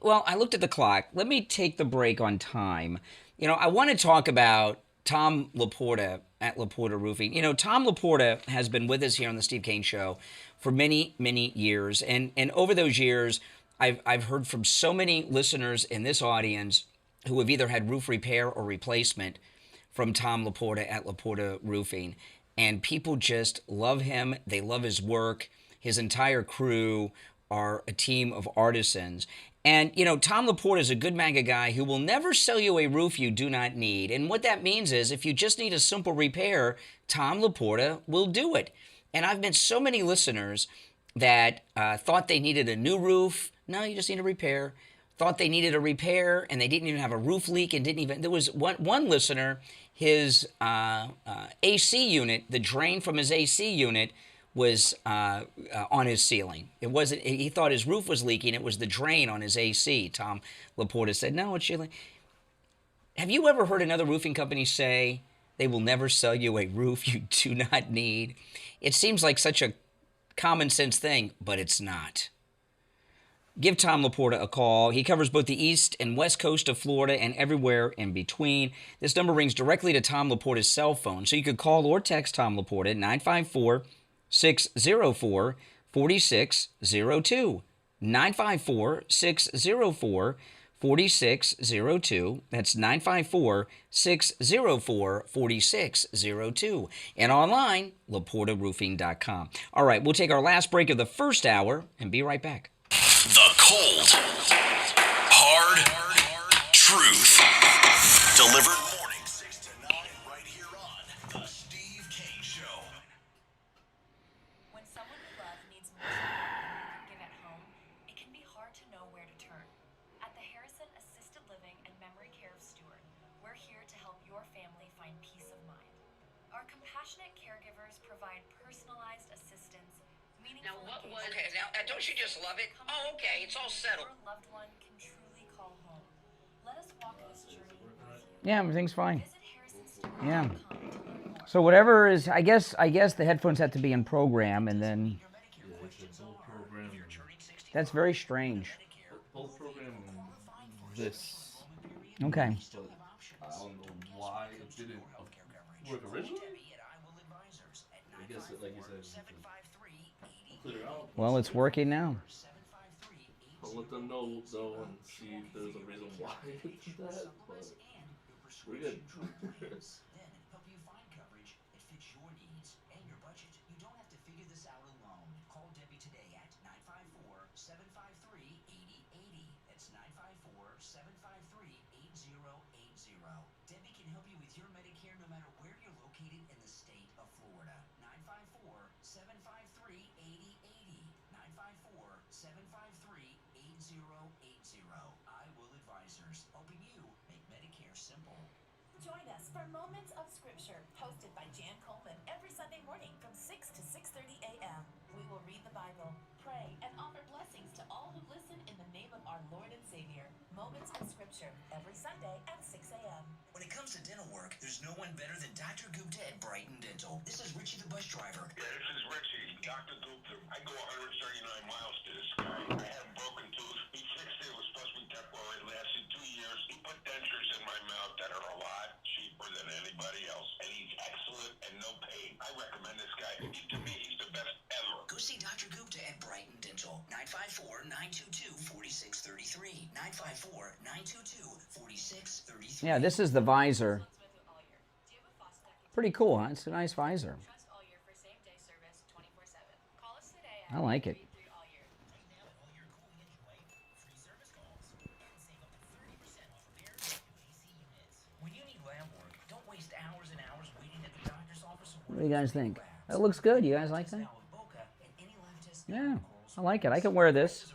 Well, I looked at the clock. Let me take the break on time. I want to talk about Tom Laporta at Laporta Roofing. You know, Tom Laporta has been with us here on the Steve Kane Show for many, many years. And over those years, I've heard from so many listeners in this audience who have either had roof repair or replacement from Tom Laporta at Laporta Roofing. And people just love him. They love his work. His entire crew are a team of artisans. And, you know, Tom Laporta is a good MAGA guy who will never sell you a roof you do not need. And what that means is if you just need a simple repair, Tom Laporta will do it. And I've met so many listeners that thought they needed a new roof. No, you just need a repair. Thought they needed a repair and they didn't even have a roof leak and didn't even, there was one listener, his AC unit, the drain from his AC unit was on his ceiling. It wasn't, he thought his roof was leaking. It was the drain on his AC. Tom Laporta said, no, it's your. Have you ever heard another roofing company say they will never sell you a roof you do not need? It seems like such a common sense thing, but it's not. Give Tom Laporta a call. He covers both the east and west coast of Florida and everywhere in between. This number rings directly to Tom Laporta's cell phone, so you could call or text Tom Laporta at 954-604-4602. 954-604-4602. That's 954-604-4602. And online, LaportaRoofing.com. All right, we'll take our last break of the first hour and be right back. The cold, hard truth. Delivered morning 6 to 9 right here on The Steve Kane Show. When someone you love needs more support than you can give at home, it can be hard to know where to turn. At the Harrison Assisted Living and Memory Care of Stewart, we're here to help your family find peace of mind. Our compassionate caregivers provide personalized assistance. Now, what was... Okay, now, don't you just love it? Oh, okay, it's all settled. Your loved one can truly call home. Let us walk this journey with you. Yeah, everything's fine. Visit harrisonstewart.com Yeah. to learn more. So whatever is, I guess the headphones have to be in program, and then Program. that's very strange. Both program this. Okay. But I don't know why it didn't work originally. I guess it, like you said, clear it out. Well, it's working now. I'll let them know though and see if there's a reason why it did that. But we're good. Then help you find coverage that fits your needs and your budget. You don't have to figure this out alone. Call Debbie today at 954-753-8080. That's 954-753-8080. Debbie can help you with your Medicare no matter where you're located in the state of Florida. 954-753-8080. 954-753-8080. I Will Advisors, helping you make Medicare simple. Join us for Moments of Scripture, hosted by Jan Coleman every Sunday morning from 6 to 6:30 a.m. We will read the Bible, pray, and offer blessings to all who listen in the name of our Lord and Savior. Moments of Scripture every Sunday at 6 a.m. When it comes to dental work, there's no one better than Dr. Gupta at Brighton Dental. This is Richie the bus driver. Yeah, this is Richie, Dr. Gupta. I go 139 miles to this guy. I had a broken tooth. He fixed it. It was supposed to be temporary. It lasted 2 years. He put dentures in my mouth that are a lot cheaper than anybody else. And he's excellent and no pain. I recommend this guy. To me, he's the best ever. Go see Dr. Gupta at Brighton Dental. 954-922-4633. 954-922-4633. Yeah, this is the visor. Pretty cool, huh? It's a nice visor. I like it. When you need lab work, don't waste hours and hours waiting at the doctor's office. What do you guys think? That looks good. You guys like that? Yeah, I like it. I can wear this.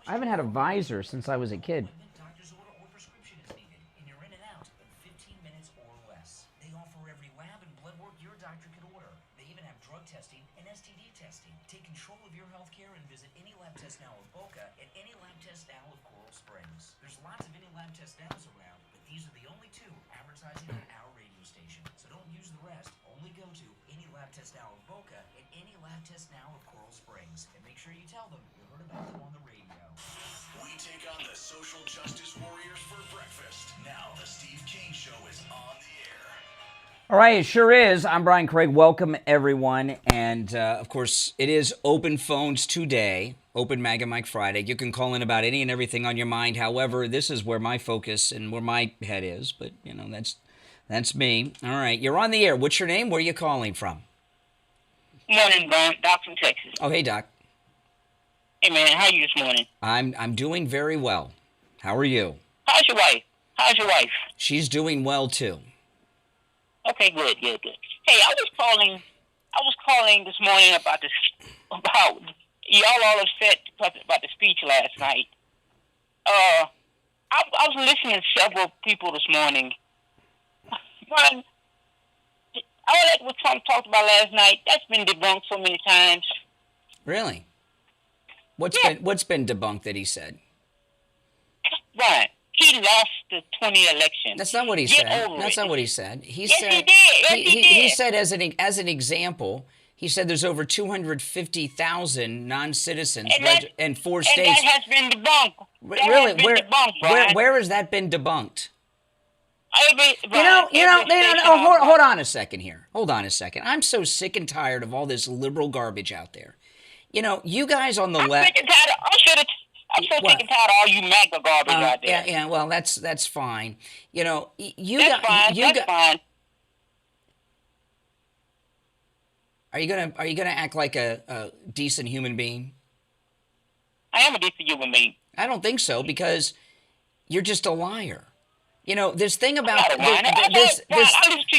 I haven't had a visor since I was a kid. Doctor's order or prescription is needed, and you're in and out in 15 minutes or less. They offer every lab and blood work your doctor could order. They even have drug testing and STD testing. Take control of your health care and visit Any Lab Test Now of Boca and Any Lab Test Now of Coral Springs. There's lots of Any Lab Test Nows around, but these are the only two advertising on our radio station. So don't use the rest. Only go to Any Lab Test Now of Boca and Any Lab Test Now of Coral Springs. And make sure you tell them you heard about them on the radio. We take on the social justice warriors for breakfast. Now the Steve Kane Show is on the air. All right, it sure is. I'm Brian Craig. Welcome, everyone. And, of course, it is open phones today, Open MAGA Mike Friday. You can call in about any and everything on your mind. However, this is where my focus and where my head is. But, you know, that's me. All right, you're on the air. What's your name? Where are you calling from? Morning, Brian. Doc from Texas. Oh, hey, Doc. Hey, man. How are you this morning? I'm doing very well. How are you? How's your wife? She's doing well, too. Okay, good. Hey, I was calling this morning about y'all all upset about the speech last night. I was listening to several people this morning. Brian, all that what Trump talked about last night, that's been debunked so many times. Really? What's been debunked that he said? Brian, he lost the 20 election. That's not what he said. That's not what he said. He said he did. He said as an example, he said there's over 250,000 non-citizens in 4 states. And that has been debunked. Where has that been debunked? Hold on a second here. Hold on a second. I'm so sick and tired of all this liberal garbage out there. You know, you guys on the left. I'm so sick and tired of all you MAGA garbage out there. Yeah. Well, that's fine. You know, That's fine. Are you gonna act like a decent human being? I am a decent human being. I don't think so, because you're just a liar. You know, this thing about I listened to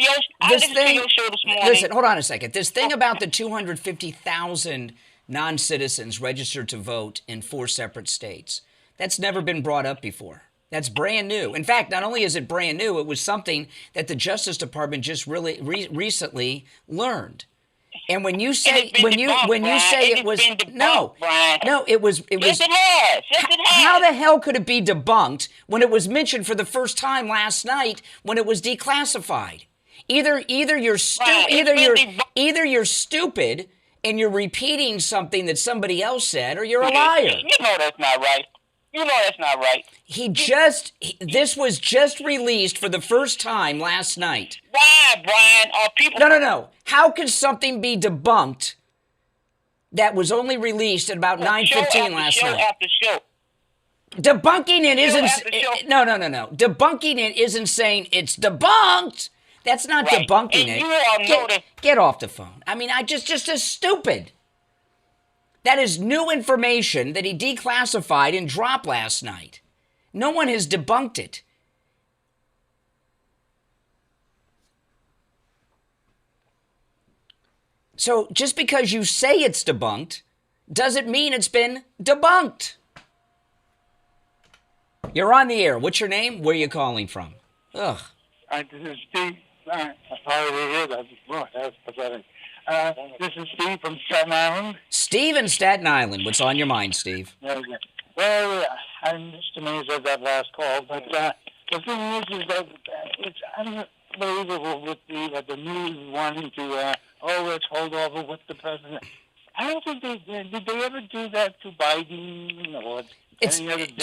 your show this morning. Listen, hold on a second. This thing about the 250,000 non-citizens registered to vote in 4 separate states, that's never been brought up before. That's brand new. In fact, not only is it brand new, it was something that the Justice Department just really recently learned. And when you say it was Yes, it has. How the hell could it be debunked when it was mentioned for the first time last night when it was declassified? Either you're stupid and you're repeating something that somebody else said, or you're a liar. You know that's not right. This was just released for the first time last night. Why, Brian? Are people... No. How can something be debunked that was only released at about 9:15 last night? After show. Debunking it isn't... No. Debunking it isn't saying it's debunked. That's not debunking it. Get off the phone. I mean, just as stupid. That is new information that he declassified and dropped last night. No one has debunked it. So just because you say it's debunked doesn't mean it's been debunked. You're on the air. What's your name? Where are you calling from? Ugh. This is Steve. That's pathetic. This is Steve from Staten Island. Steve in Staten Island. What's on your mind, Steve? Well, I'm just amazed at that last call. But the thing is that it's unbelievable with the news wanting to, let's hold over with the president. I don't think did they ever do that to Biden or any other Democrat?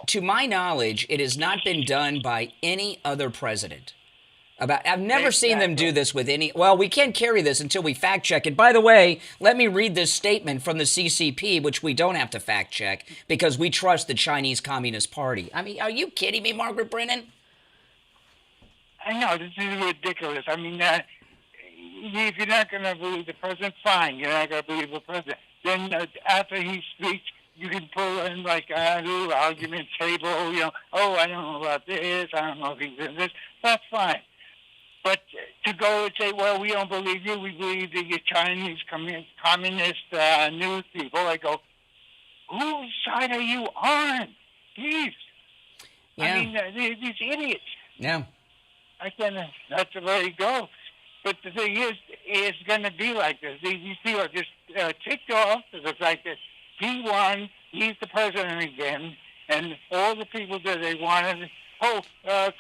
To my knowledge, it has not been done by any other president. I've never seen them do this with any... Well, we can't carry this until we fact check it. By the way, let me read this statement from the CCP, which we don't have to fact check because we trust the Chinese Communist Party. I mean, are you kidding me, Margaret Brennan? I know, this is ridiculous. I mean, if you're not going to believe the president, fine. You're not going to believe the president. Then after he speaks, you can pull in like a little argument table, I don't know about this, I don't know if he did this. That's fine. But to go and say, well, we don't believe you, we believe the Chinese communist news people, I go, whose side are you on? Please. Yeah. I mean, these idiots. Yeah. That's the way you go. But the thing is, it's going to be like this. These people are just ticked off to the fact that he won, he's the president again, and all the people that they wanted...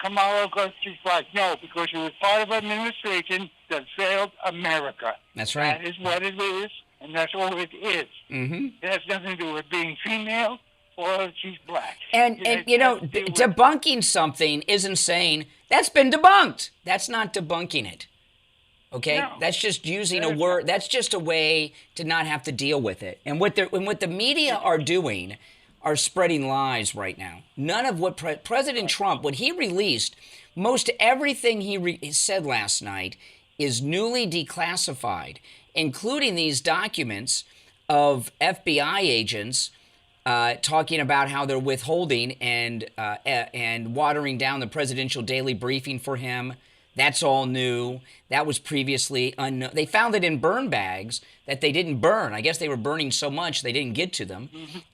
Kamala goes too far. No, because she was part of an administration that failed America. That's right. That is what it is, and that's all it is. Mm-hmm. It has nothing to do with being female or she's black. And you know, debunking something isn't saying that's been debunked. That's not debunking it. Okay, No. that's just using a word. That's just a way to not have to deal with it. And what the media are doing are spreading lies right now. None of what President Trump, what he released, most everything he said last night is newly declassified, including these documents of FBI agents talking about how they're withholding and watering down the presidential daily briefing for him. That's all new. That was previously unknown. They found it in burn bags that they didn't burn. I guess they were burning so much they didn't get to them.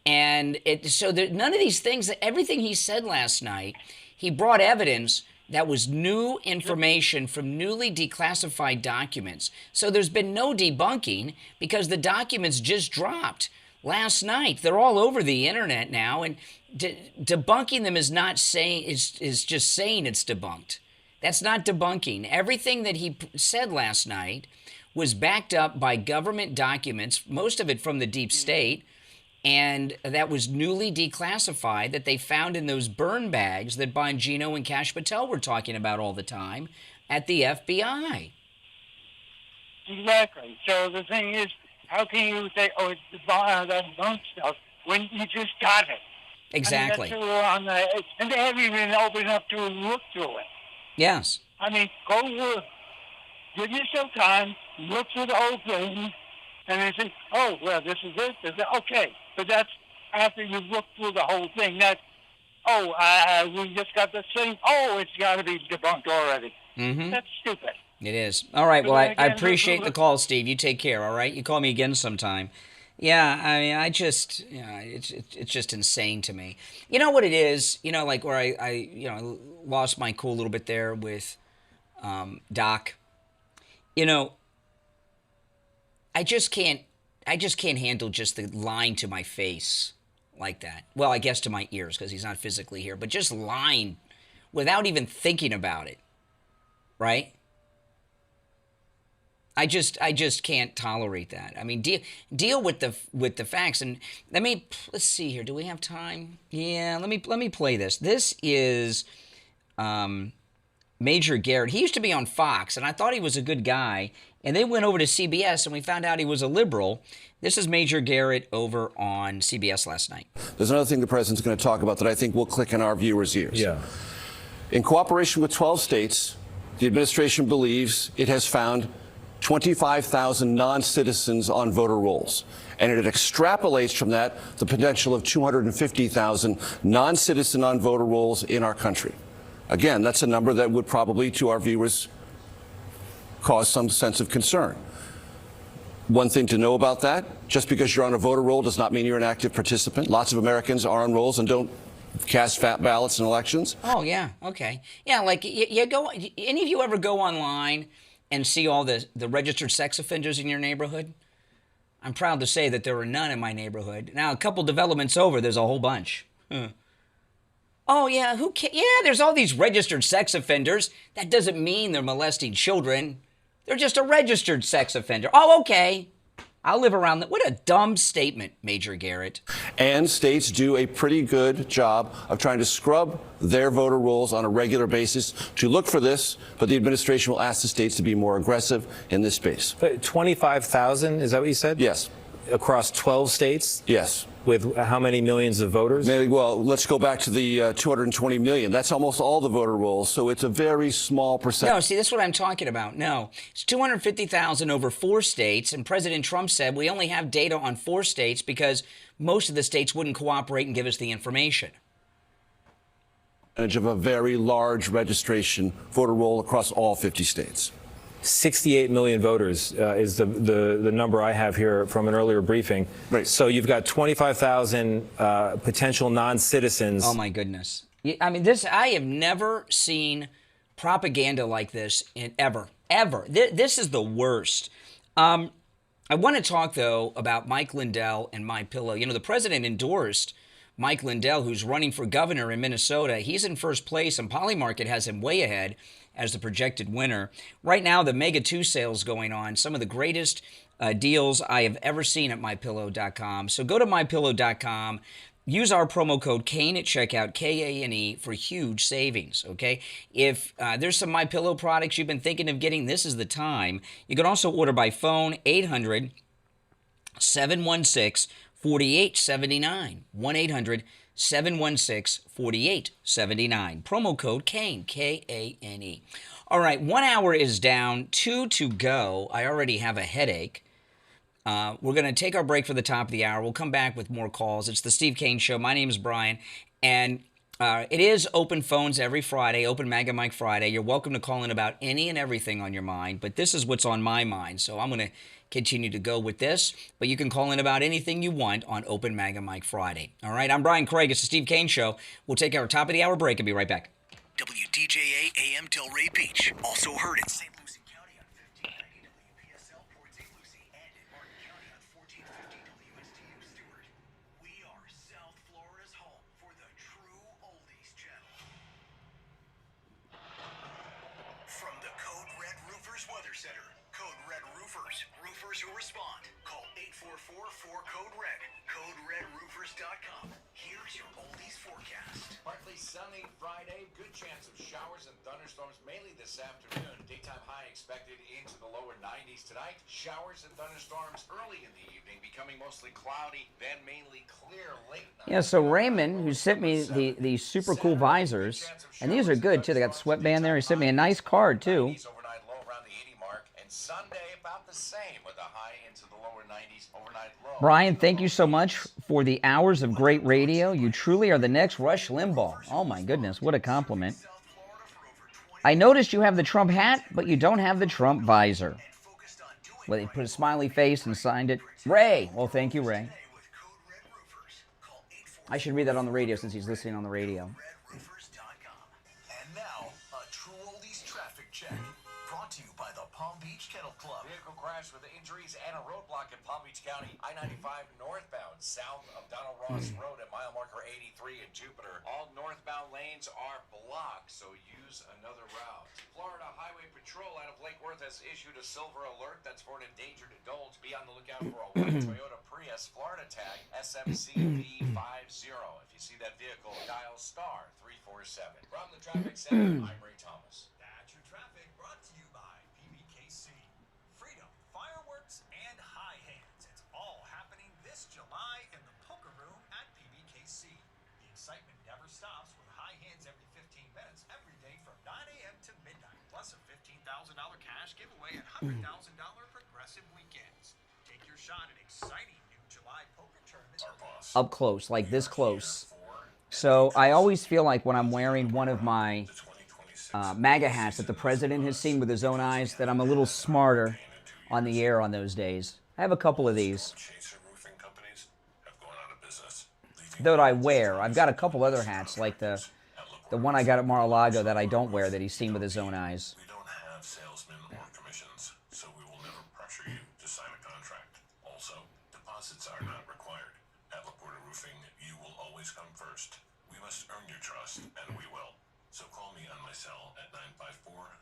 And none of these things, everything he said last night, he brought evidence that was new information from newly declassified documents. So there's been no debunking because the documents just dropped last night. They're all over the internet now, and debunking them is not saying is just saying it's debunked. That's not debunking. Everything that he said last night was backed up by government documents, most of it from the deep state, and that was newly declassified that they found in those burn bags that Bongino and Kash Patel were talking about all the time at the FBI. Exactly. So the thing is, how can you say, oh, it's that bunk stuff, when you just got it? Exactly. I mean, and they haven't even opened up to look through it. Yes. I mean, go look. Give yourself time, look through the whole thing, and then say, oh, well, this is it. Okay. But that's after you look through the whole thing. That's, we just got this thing. Oh, it's got to be debunked already. Mm-hmm. That's stupid. It is. All right. Well, I appreciate the call, Steve. You take care, all right? You call me again sometime. Yeah, I mean, it's just insane to me. You know what it is? You know, like where I lost my cool a little bit there with Doc. You know, I just can't handle just the lying to my face like that. Well, I guess to my ears because he's not physically here, but just lying without even thinking about it, right? I just can't tolerate that. I mean, deal with the facts. And let's see here. Do we have time? Yeah, let me play this. This is Major Garrett. He used to be on Fox, and I thought he was a good guy. And they went over to CBS, and we found out he was a liberal. This is Major Garrett over on CBS last night. There's another thing the president's going to talk about that I think will click in our viewers' ears. Yeah. In cooperation with 12 states, the administration believes it has found 25,000 non-citizens on voter rolls. And it extrapolates from that the potential of 250,000 non-citizen on voter rolls in our country. Again, that's a number that would probably, to our viewers, cause some sense of concern. One thing to know about that, just because you're on a voter roll does not mean you're an active participant. Lots of Americans are on rolls and don't cast fat ballots in elections. Oh, yeah, okay. Yeah, like you go, any of you ever go online and see all the registered sex offenders in your neighborhood? I'm proud to say that there are none in my neighborhood. Now, a couple developments over, there's a whole bunch. Oh, yeah, yeah, there's all these registered sex offenders. That doesn't mean they're molesting children. They're just a registered sex offender. Oh, okay. I'll live around that. What a dumb statement, Major Garrett. And states do a pretty good job of trying to scrub their voter rolls on a regular basis to look for this, but the administration will ask the states to be more aggressive in this space. 25,000, is that what you said? Yes. Across 12 states? Yes. With how many millions of voters? Well, let's go back to the 220 million. That's almost all the voter rolls, so it's a very small percentage. No, see, that's what I'm talking about. No, it's 250,000 over 4 states, and President Trump said we only have data on 4 states because most of the states wouldn't cooperate and give us the information. Of a very large registration voter roll across all 50 states. 68 million voters is the number I have here from an earlier briefing. Right. So you've got 25,000 potential non-citizens. Oh, my goodness. I mean, I have never seen propaganda like this ever. This is the worst. I want to talk, though, about Mike Lindell and MyPillow. You know, the president endorsed Mike Lindell, who's running for governor in Minnesota. He's in first place, and Polymarket has him way ahead as the projected winner. Right now, the Mega 2 sales going on, some of the greatest deals I have ever seen at MyPillow.com. So go to MyPillow.com. use our promo code Kane at checkout, Kane, for huge savings, okay? If there's some MyPillow products you've been thinking of getting, this is the time. You can also order by phone, 800-716-4879, 1-800-716-4879. Promo code Kane, Kane. All right, 1 hour is down, 2 to go. I already have a headache. We're going to take our break for the top of the hour. We'll come back with more calls. It's the Steve Kane Show. My name is Brian, and it is open phones every Friday, Open Mega Mike Friday. You're welcome to call in about any and everything on your mind, but this is what's on my mind, so I'm going to continue to go with this, but you can call in about anything you want on Open Mega Mike Friday. All right, I'm Brian Craig. It's the Steve Kane Show. We'll take our top of the hour break and be right back. WDJA AM Delray Beach, also heard in St. Lucie County on 1590 WPSL Port St. Lucie and in Martin County on 1450 WSTU Stewart. We are South Florida's home for the true oldies channel. From the Code Red Roofers Weather Center, Code Red Roofers, roofers who respond. Call 844-4-CODE-RED, CodeRedRoofers.com. Here's your oldies forecast. Partly sunny Friday, good chance of showers and thunderstorms mainly this afternoon. Daytime high expected into the lower 90s tonight. Showers and thunderstorms early in the evening, becoming mostly cloudy, then mainly clear late night. Yeah, so Raymond, who sent me these super cool visors, and these are good too. They got the sweatband there. He sent me a nice card too. Overnight low around the 80 mark, and Sunday about the same with a high into the lower 90s. Overnight low. Brian, thank you so much for the hours of great radio. You truly are the next Rush Limbaugh. Oh my goodness, what a compliment. I noticed you have the Trump hat, but you don't have the Trump visor. Well, they put a smiley face and signed it. Ray. Well, thank you, Ray. I should read that on the radio since he's listening on the radio. And now, a true oldies traffic check. Brought to you by the Palm Beach Kennel Club. Vehicle crash with injuries and a roadblock in Palm Beach County. I-95 northbound, south of Donald Ross Road at mile marker 83 in Jupiter. All northbound lanes are blocked, so use another route. Florida Highway Patrol out of Lake Worth has issued a silver alert that's for an endangered adult. Be on the lookout for a white Toyota Prius, Florida tag SMCV50. If you see that vehicle, dial star 347. From the traffic center, I'm Ray Thomas. That's your traffic brought to you by PBKC. Freedom, fireworks, and high hands. It's all happening this July in the poker room at PBKC. The excitement never stops with high hands every 15 minutes, every day from 9 a.m. to midnight. Plus a $15,000 cash giveaway and $100,000 progressive weekends. Take your shot at exciting new July poker tournaments. Up close, like this close. So I always feel like when I'm wearing one of my MAGA hats that the president has seen with his own eyes, that I'm a little smarter on the air on those days. I have a couple of these that I wear. I've got a couple other hats, like the one I got at Mar-a-Lago that I don't wear, that he's seen with his own eyes. We don't have salesmen or commissions, so we will never pressure you to sign a contract. Also, deposits are not required. At LaPorta Roofing, you will always come first. We must earn your trust, and we will. So call me on my cell at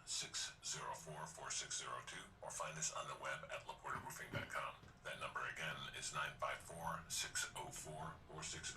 954-604-4602 or find us on the web at laportaroofing.com. That number again is 954-604-4602,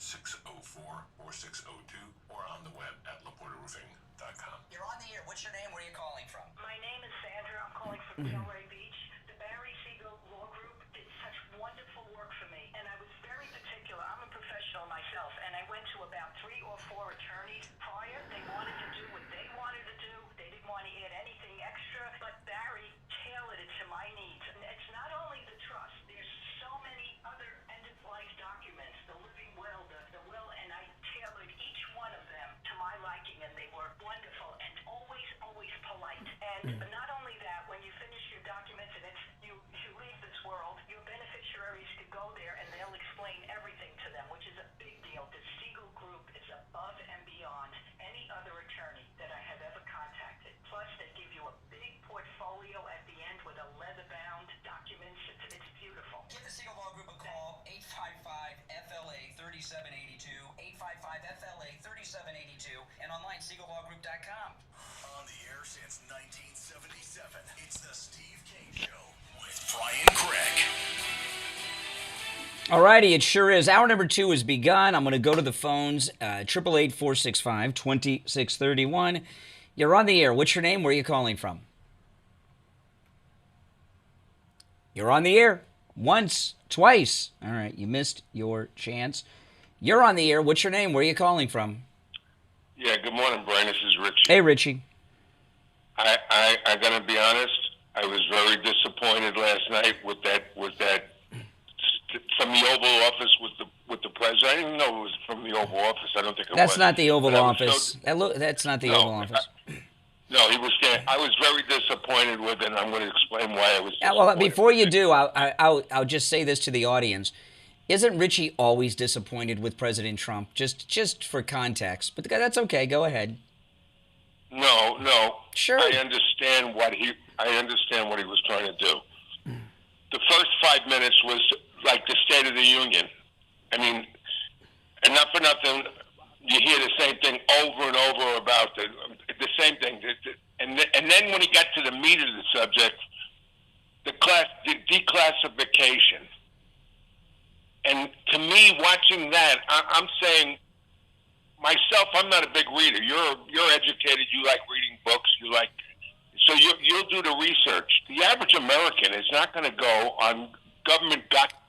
954-604-4602, or on the web at laportaroofing.com. You're on the air. What's your name? Where are you calling from? My name is Sandra. I'm calling from Delray Beach. The Barry Siegel Law Group did such wonderful work for me, and I was very particular. I'm a professional myself, and I went to about 3 or 4 attorneys prior. They wanted to do what they wanted to do. They didn't want to add anything extra, but Barry tailored it to my needs. And it's not only the trust. There's so many other end-of-life documents, the living will, the will, and I tailored each one of them to my liking, and they were wonderful and always, always polite. And not only that, when you finish your documents and you leave this world, your beneficiaries could go there and they'll explain everything to them, which is a big deal. The Siegel Group is above and beyond any other attorney that I have ever contacted. Plus, they give you a big portfolio at the end with a leather-bound documents. It's beautiful. Give the Siegel Law Group a call, 855-FLA-3782, 855-FLA-3782, and online, SiegelLawGroup.com. On the air since 1977, it's the Steve Kane Show with Brian Craig. All righty, it sure is. Hour number 2 has begun. I'm going to go to the phones, 888-465-2631. You're on the air. What's your name? Where are you calling from? You're on the air. Once, twice. All right, you missed your chance. You're on the air. What's your name? Where are you calling from? Yeah, good morning, Brian. This is Richie. Hey, Richie. I gotta be honest. I was very disappointed last night with that from the Oval Office with the president. I didn't know it was from the Oval Office. I don't think it was. That's not the Oval But I was Office. That's not the Oval Office. No, he was standing. I was very disappointed with it, and I'm going to explain why I was disappointed. Well, before you do, I'll just say this to the audience. Isn't Richie always disappointed with President Trump? Just for context. But that's okay. Go ahead. No. Sure. I understand what he was trying to do. The first 5 minutes was like the State of the Union. I mean, and not for nothing, you hear the same thing over and over about the same thing. And then when he got to the meat of the subject, the declassification. And to me, watching that, I'm saying, myself, I'm not a big reader. You're educated. You like reading books. So you'll do the research. The average American is not going to go on government.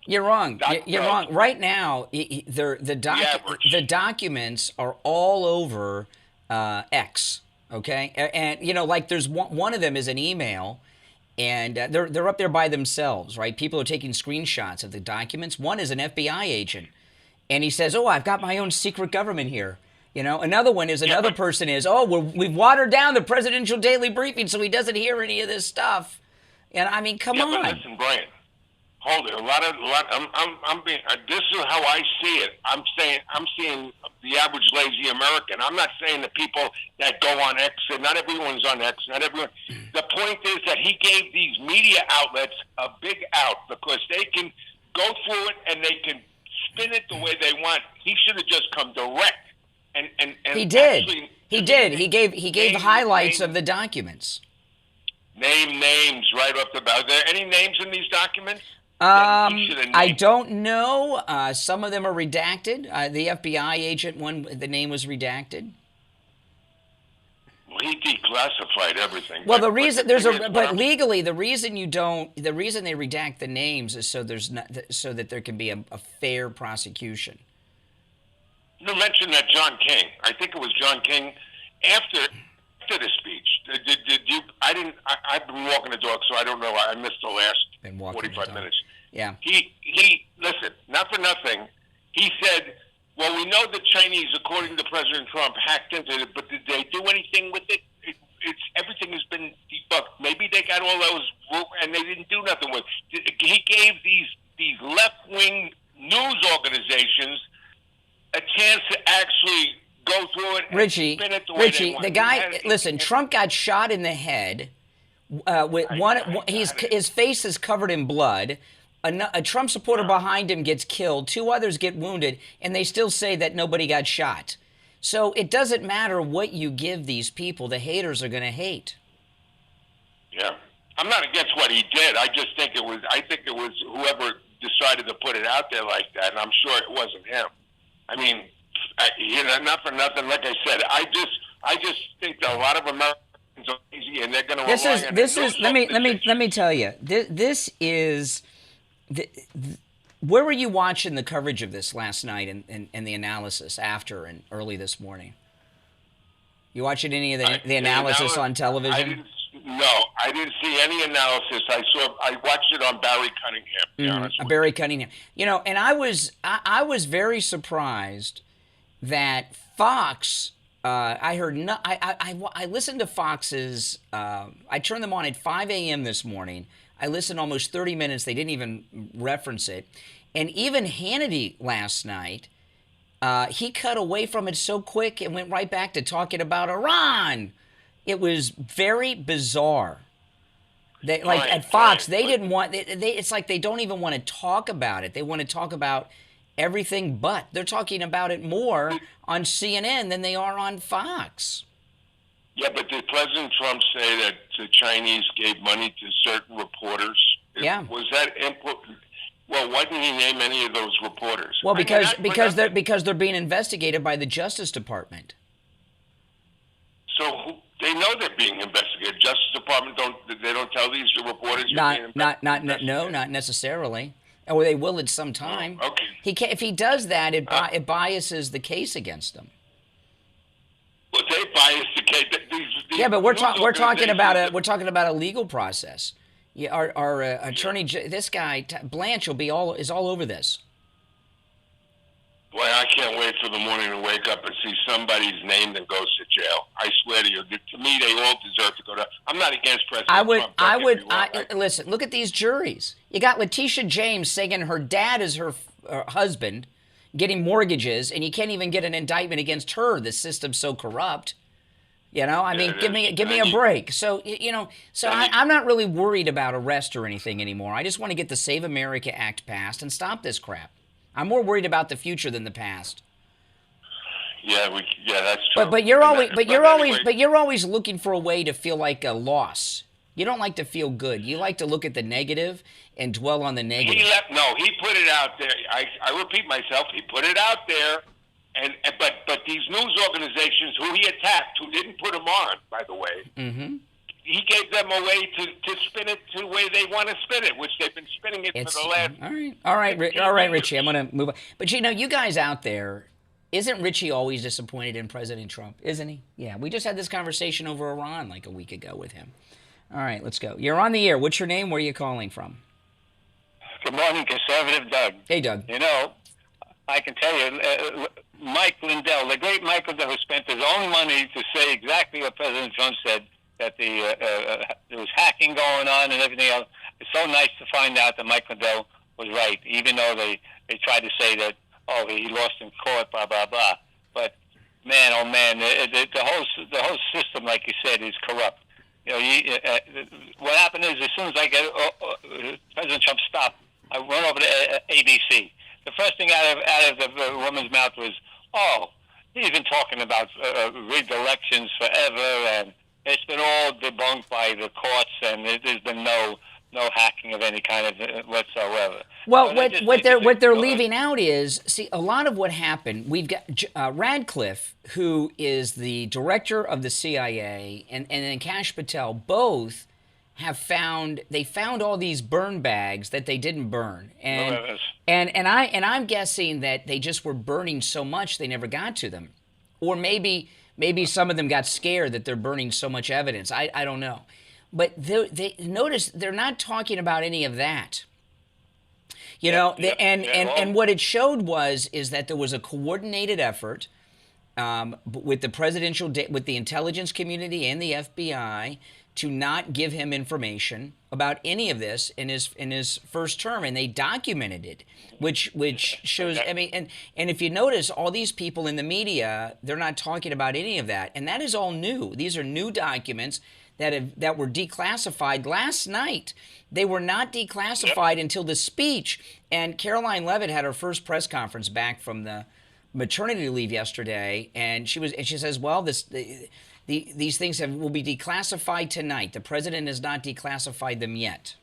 You're wrong. You're wrong. Right now, the documents are all over X. Okay, and like there's one of them is an email. And they're up there by themselves, right? People are taking screenshots of the documents. One is an FBI agent, and he says, "Oh, I've got my own secret government here." Another one is another person is, "Oh, we've watered down the presidential daily briefing so he doesn't hear any of this stuff." And I mean, come on. But listen, Brian, hold it. I'm being. This is how I see it. I'm seeing the average lazy American. I'm not saying the people that go on X, and not everyone's on X. Not everyone. The point is that he gave these media outlets a big out because they can go through it and they can spin it the way they want. He should have just come direct. And he did. Actually, he did. He gave highlights of the documents. Name names right off the bat. Are there any names in these documents? I don't know. Some of them are redacted. The FBI agent one, the name was redacted. Well, he declassified everything. Well, but legally, the reason they redact the names is so that there can be a fair prosecution. You mentioned that John King. I think it was John King after the speech. Did you? I didn't. I've been walking the dog, so I don't know. I missed the last 45 minutes. Yeah. He listen. Not for nothing. He said, "Well, we know the Chinese, according to President Trump, hacked into it, but did they do anything with it? Everything has been debunked. Maybe they got all those, and they didn't do nothing with it." He gave these left-wing news organizations a chance to actually go through it. Richie, the guy. Listen, Trump got shot in the head. His face is covered in blood. A Trump supporter behind him gets killed. 2 others get wounded, and they still say that nobody got shot. So it doesn't matter what you give these people. The haters are going to hate. Yeah, I'm not against what he did. I just think it was. I think it was whoever decided to put it out there like that, and I'm sure it wasn't him. I mean, not for nothing. Like I said, I just think that a lot of Americans are easy, and they're going to. Let me tell you. This is. Where were you watching the coverage of this last night and the analysis after and early this morning? You watching any of the analysis on television? I didn't see any analysis. I watched it on Barry Cunningham. To be honest with Barry Cunningham. And I was very surprised that Fox. I listened to Fox's. I turned them on at 5 a.m. this morning. I listened almost 30 minutes. They didn't even reference it. And even Hannity last night, he cut away from it so quick and went right back to talking about Iran. It was very bizarre. At Fox, they didn't want. It's like they don't even want to talk about it. They want to talk about everything but. They're talking about it more on CNN than they are on Fox. Yeah, but did President Trump say that the Chinese gave money to certain reporters? Yeah. Was that Well, why didn't he name any of those reporters? Well, I mean, because they're being investigated by the Justice Department. They know they're being investigated. Justice Department don't tell these reporters Not necessarily. Or they will at some time. Oh, okay. If he does that, it biases the case against them. Well, they bias the case. Yeah, but we're talking about a legal process. Yeah, our attorney, this guy Blanche, is all over this. Boy, I can't wait for the morning to wake up and see somebody's named and goes to jail. I swear to you, to me, they all deserve to go to. I'm not against President Trump. Listen. Look at these juries. You got Letitia James saying her dad is her husband, getting mortgages, and you can't even get an indictment against her. The system's so corrupt. You know, I mean, give me a break. So I'm not really worried about arrest or anything anymore. I just want to get the Save America Act passed and stop this crap. I'm more worried about the future than the past. Yeah, that's true. But you're always looking for a way to feel like a loss. You don't like to feel good. You like to look at the negative and dwell on the negative. He put it out there. I repeat myself. He put it out there, but these news organizations who he attacked, who didn't put him on, by the way. Mm-hmm. He gave them a way to spin it to the way they want to spin it, which they've been spinning it for the last. All right, Richie. I'm going to move on. But you guys out there, isn't Richie always disappointed in President Trump? Isn't he? Yeah, we just had this conversation over Iran like a week ago with him. All right, let's go. You're on the air. What's your name? Where are you calling from? Good morning, Conservative Doug. Hey, Doug. You know, I can tell you, Mike Lindell, the great Mike Lindell, who spent his own money to say exactly what President Trump said, that there was hacking going on and everything else. It's so nice to find out that Mike Lindell was right, even though they tried to say that, oh, he lost in court, blah, blah, blah. But, man, oh, man, the whole system, like you said, is corrupt. You know, what happened is, as soon as I get President Trump stopped, I run over to ABC. The first thing out of the woman's mouth was, oh, he's been talking about rigged elections forever, and it's been all debunked by the courts, and there's been no hacking of any kind of whatsoever. Well, what they're leaving out is, see, a lot of what happened. We've got Radcliffe, who is the director of the CIA, and then Kash Patel, both found all these burn bags that they didn't burn, and I'm guessing that they just were burning so much they never got to them, or maybe some of them got scared that they're burning so much evidence. I don't know. But they notice they're not talking about any of that. You know, and what it showed is that there was a coordinated effort with with the intelligence community and the FBI to not give him information about any of this in his first term, and they documented it, which shows. I mean, and if you notice, all these people in the media, they're not talking about any of that, and that is all new. These are new documents that were declassified last night. They were not declassified until the speech. And Caroline Leavitt had her first press conference back from the maternity leave yesterday, and she says, well, these things will be declassified tonight. The president has not declassified them yet.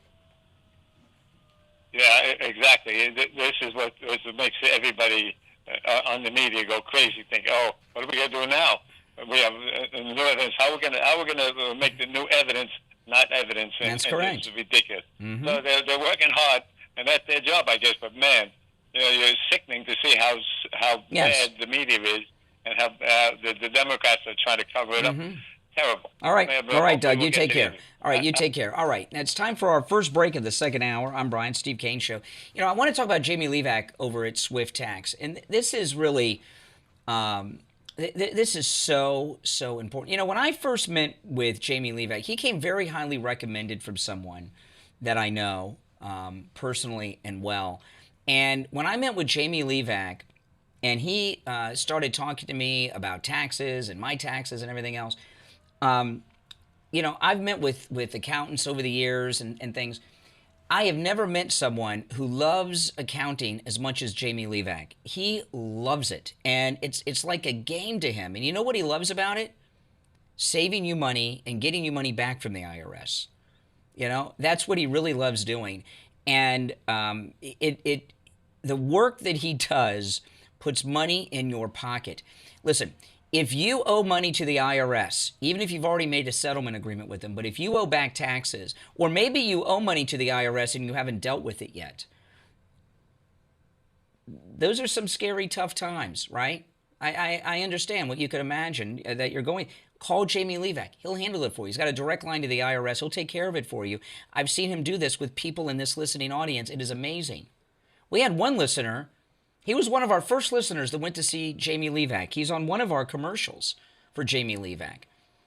Yeah, exactly. This is what makes everybody on the media go crazy. Think, oh, what are we going to do now? We have new evidence. How are we going to make the new evidence not evidence? That's correct. It's ridiculous. Mm-hmm. So they're working hard, and that's their job, I guess. But man, you're sickening to see how bad the media is, and how the Democrats are trying to cover it up. Terrible. All right, Doug. You take care. All right, you take care. All right, now it's time for our first break of the second hour. I'm Brian, Steve Kane Show. You know, I want to talk about Jamie Levac over at Swift Tax, and this is really. This is so important. You know, when I first met with Jamie Levac, he came very highly recommended from someone that I know personally and well. And when I met with Jamie Levac, and he started talking to me about taxes and my taxes and everything else, you know, I've met with accountants over the years and things. I have never met someone who loves accounting as much as Jamie Levac. He loves it, and it's like a game to him. And you know what he loves about it? Saving you money and getting you money back from the IRS. You know, that's what he really loves doing. And the work that he does puts money in your pocket. Listen, if you owe money to the IRS, even if you've already made a settlement agreement with them, but if you owe back taxes, or maybe you owe money to the IRS and you haven't dealt with it yet, those are some scary, tough times, right? I understand what you could imagine that you're going. Call Jamie Levac. He'll handle it for you. He's got a direct line to the IRS. He'll take care of it for you. I've seen him do this with people in this listening audience. It is amazing. We had one listener. He was one of our first listeners that went to see Jamie Levac. He's on one of our commercials for Jamie Levac.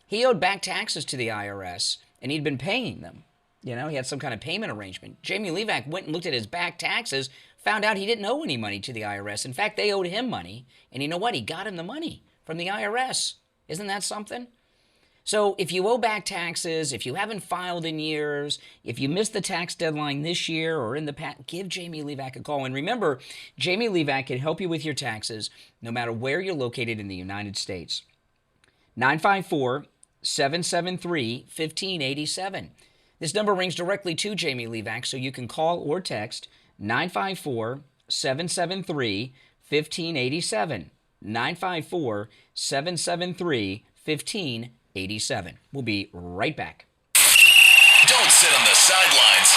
He owed back taxes to the IRS, and he'd been paying them. You know, he had some kind of payment arrangement. Jamie Levac went and looked at his back taxes, found out he didn't owe any money to the IRS. In fact, they owed him money. And you know what? He got him the money from the IRS. Isn't that something? So if you owe back taxes, if you haven't filed in years, if you missed the tax deadline this year or in the past, give Jamie Levac a call. And remember, Jamie Levac can help you with your taxes no matter where you're located in the United States. 954-773-1587. This number rings directly to Jamie Levac, so you can call or text 954-773-1587. 954-773-1587. We'll be right back. Don't sit on the sidelines.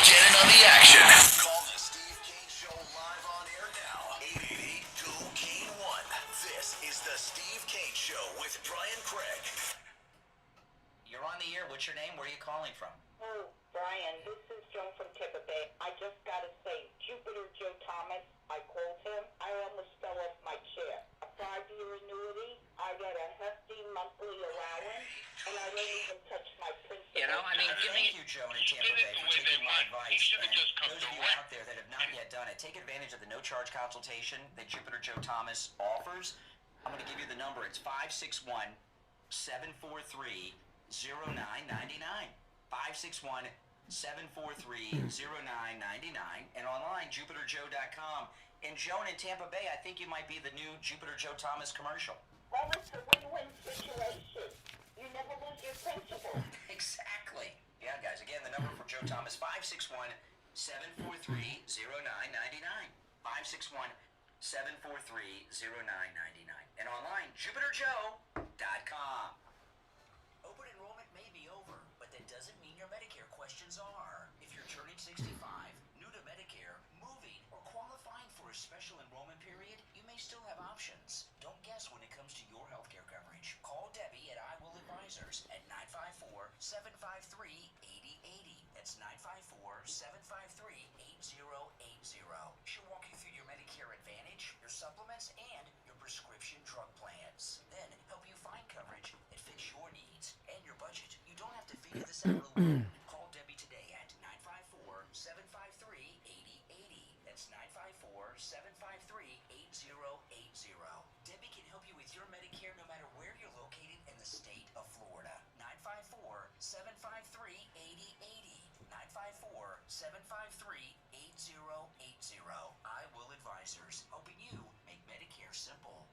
Get in on the action. Call the Steve Kane Show live on air now. 888-GO-KANE-1. This is the Steve Kane Show with Brian Craig. You're on the air. What's your name? Where are you calling from? Oh, Brian, this is Joan from Tampa Bay. I just got to say, Jupiter Joe Thomas, I called him. I almost fell off my chair. A 5-year annuity, I get a hefty monthly allowance, and I don't even touch my principal. You know, I mean, thank you, Joan in Tampa Bay, for taking my advice. And those of you out there that have not yet done it, take advantage of the no-charge consultation that Jupiter Joe Thomas offers. I'm going to give you the number. It's 561-743-0999. 561-743-0999, and online, jupiterjoe.com. And Joan in Tampa Bay, I think you might be the new Jupiter Joe Thomas commercial. Well, it's a win-win situation. You never lose your principal. Exactly. Yeah, guys, again, the number for Joe Thomas, 561-743-0999. 561-743-0999. And online, jupiterjoe.com. Open enrollment may be over, but that doesn't mean your Medicare questions are. If you're turning 65, new to Medicare, moving, or qualifying for a special enrollment period, you may still have options. Don't guess when it comes to your healthcare coverage. Call Debbie at I Will Advisors at 954-753-8080. That's 954-753-8080. She'll walk you through your Medicare Advantage, your supplements, and your prescription drug plans. Then help you find coverage that fits your needs and your budget. You don't have to figure this out alone. Call Debbie today at 954-753-8080. That's 954-753-8080. Debbie can help you with your Medicare no matter where you're located in the state of Florida. 954-753-8080. 954-753-8080. I Will Advisors, helping you make Medicare simple.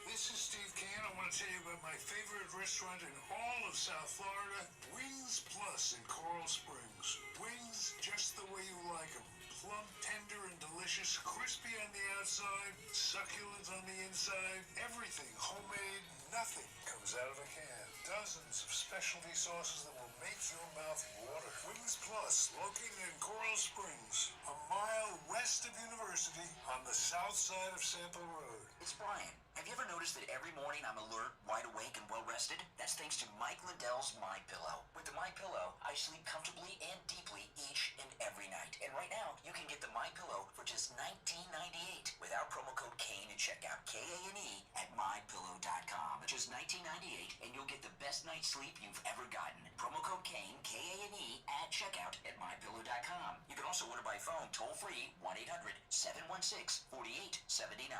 This is Steve Kane. I want to tell you about my favorite restaurant in all of South Florida, Wings Plus in Coral Springs. Wings just the way you like them. Plump, tender, and delicious, crispy on the outside, succulent on the inside. Everything homemade, nothing comes out of a can. Dozens of specialty sauces that will make your mouth water. Wings Plus, located in Coral Springs, a mile west of University on the south side of Sample Road. It's Brian. Have you ever noticed that every morning I'm alert, wide awake, and well-rested? That's thanks to Mike Lindell's My Pillow. With the My Pillow, I sleep comfortably and deeply each and every night. And right now, you can get the My Pillow for just $19.98 with our promo code KANE at checkout, KANE, at mypillow.com. It's just $19.98, and you'll get the best night's sleep you've ever gotten. Promo code KANE, KANE, at checkout at mypillow.com. You can also order by phone, toll-free, 1-800-716-4879.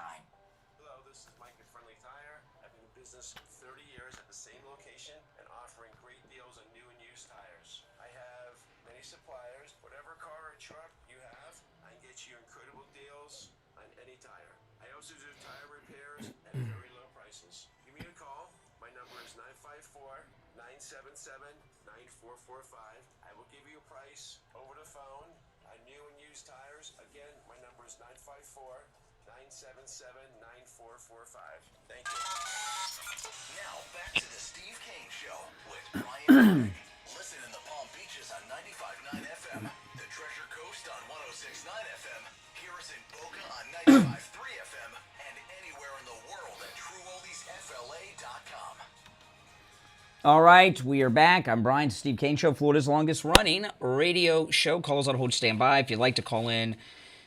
Hello, this is Mike at Friendly Tire. I've been in business 30 years at the same location and offering great deals on new and used tires. I have many suppliers. Whatever car or truck you have, I can get you incredible deals on any tire. I also do tire repairs at very low prices. Give me a call. My number is 954-977-9445. I will give you a price over the phone. used tires. Again, my number is 954-977-9445. Thank you. Now back to the Steve Kane Show with Brian Craig. Listen in the Palm Beaches on 95.9 FM, the Treasure Coast on 106.9 FM, hear us in Boca on 95.3 FM, and anywhere in the world at TrueOldiesFLA.com. All right, we are back. I'm Brian, Steve Kane Show, Florida's longest running radio show. Calls on hold, stand by. If you'd like to call in,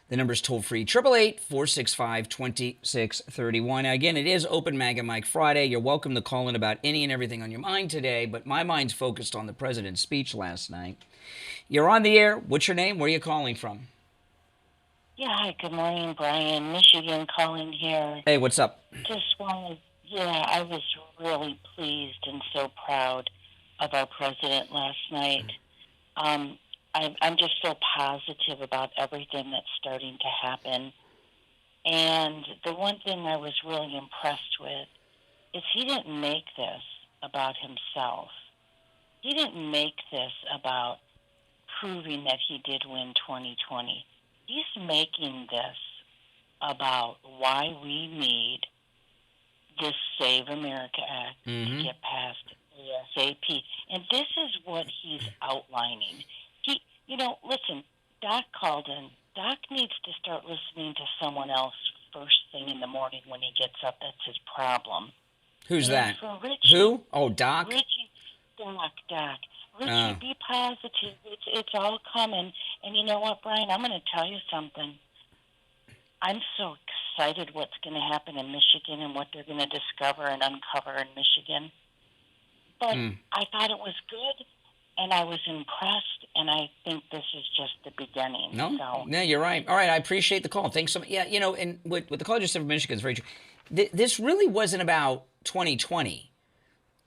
the number's toll free, 888-465-2631. Now, again, it is Open MAGA Mike Friday. You're welcome to call in about any and everything on your mind today, but my mind's focused on the president's speech last night. You're on the air. What's your name? Where are you calling from? Yeah, hi, good morning, Brian. Michigan calling here. Hey, what's up? Just wanted, I was really pleased and so proud of our president last night. I'm just so positive about everything that's starting to happen. And the one thing I was really impressed with is he didn't make this about himself. He didn't make this about proving that he did win 2020. He's making this about why we need this Save America Act to get passed ASAP. And this is what he's outlining. Listen, Doc called in. Doc needs to start listening to someone else first thing in the morning when he gets up. That's his problem. Who's And that? for Richie, Who? Oh, Doc? Richie, Doc. Richie, be positive. It's all coming. And you know what, Brian? I'm going to tell you something. I'm so excited what's going to happen in Michigan and what they're going to discover and uncover in Michigan. But I thought it was good, and I was impressed, and I think this is just the beginning. No, you're right. All right, I appreciate the call. Thanks so much. Yeah, and what the caller just said from Michigan is very true. This really wasn't about 2020.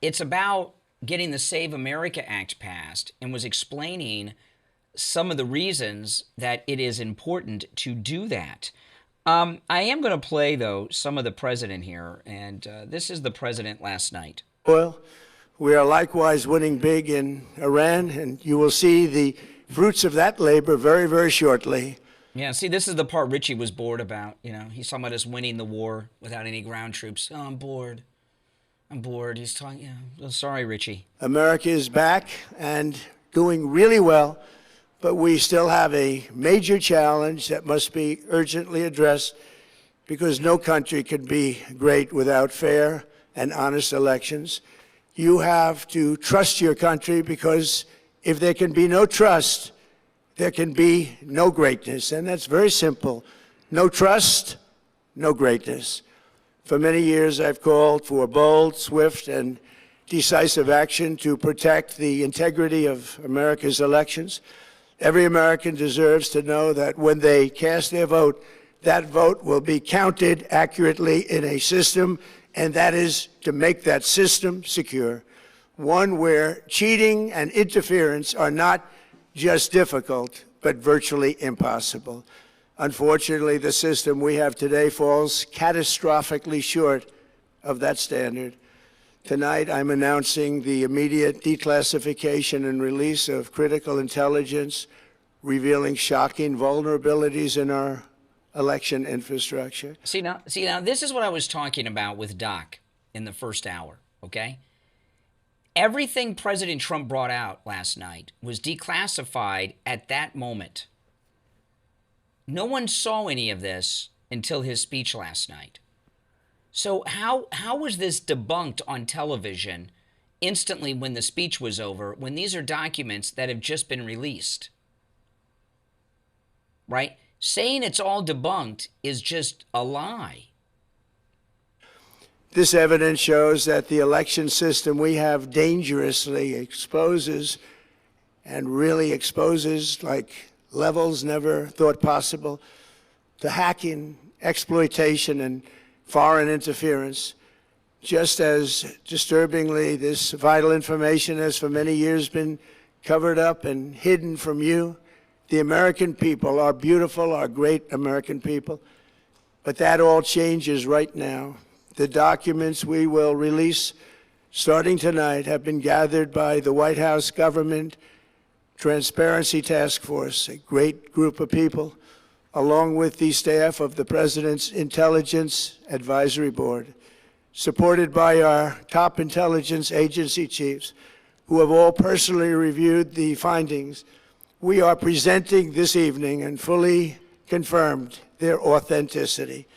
It's about getting the Save America Act passed, and was explaining some of the reasons that it is important to do that. I am going to play, though, some of the president here, and this is the president last night. Well, we are likewise winning big in Iran, and you will see the fruits of that labor very, very shortly. Yeah, see, this is the part Richie was bored about. He's talking about us winning the war without any ground troops. Oh, I'm bored. He's talking, sorry, Richie. America is back and doing really well, but we still have a major challenge that must be urgently addressed, because no country can be great without fair and honest elections. You have to trust your country, because if there can be no trust, there can be no greatness. And that's very simple. No trust, no greatness. For many years, I've called for bold, swift, and decisive action to protect the integrity of America's elections. Every American deserves to know that when they cast their vote, that vote will be counted accurately in a system, and that is to make that system secure, one where cheating and interference are not just difficult, but virtually impossible. Unfortunately, the system we have today falls catastrophically short of that standard. Tonight, I'm announcing the immediate declassification and release of critical intelligence, revealing shocking vulnerabilities in our election infrastructure. See now, this is what I was talking about with Doc in the first hour, okay? Everything President Trump brought out last night was declassified at that moment. No one saw any of this until his speech last night. So how was this debunked on television instantly when the speech was over, when these are documents that have just been released? Right? Saying it's all debunked is just a lie. This evidence shows that the election system we have dangerously exposes, and really exposes like levels never thought possible, to hacking, exploitation, and foreign interference. Just as disturbingly, this vital information has for many years been covered up and hidden from you, the American people, our beautiful, our great American people. But that all changes right now. The documents we will release starting tonight have been gathered by the White House government, Transparency Task Force, a great group of people, along with the staff of the President's Intelligence Advisory Board, supported by our top intelligence agency chiefs, who have all personally reviewed the findings, we are presenting this evening and fully confirmed their authenticity.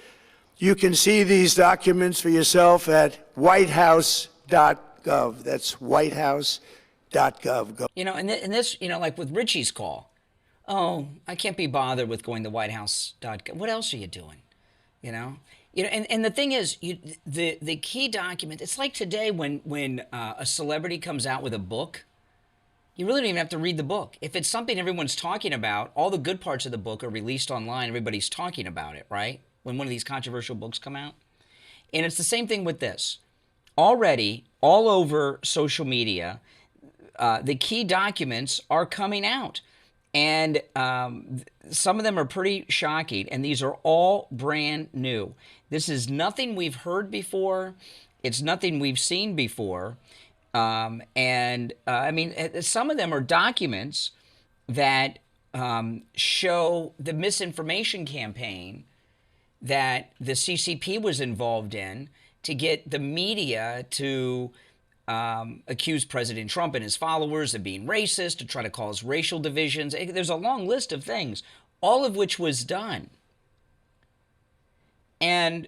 You can see these documents for yourself at whitehouse.gov. That's whitehouse.gov. You know, and this, you know, like with Richie's call, oh, I can't be bothered with going to whitehouse.gov. What else are you doing? You know, and the thing is, the key document. It's like today when a celebrity comes out with a book, you really don't even have to read the book. If it's something everyone's talking about, all the good parts of the book are released online. Everybody's talking about it, right? When one of these controversial books come out, and it's the same thing with this. Already, all over social media, the key documents are coming out. And some of them are pretty shocking, and these are all brand new. This is nothing we've heard before. It's nothing we've seen before. I mean, some of them are documents that show the misinformation campaign that the CCP was involved in to get the media to accuse President Trump and his followers of being racist, to try to cause racial divisions. There's a long list of things, all of which was done. And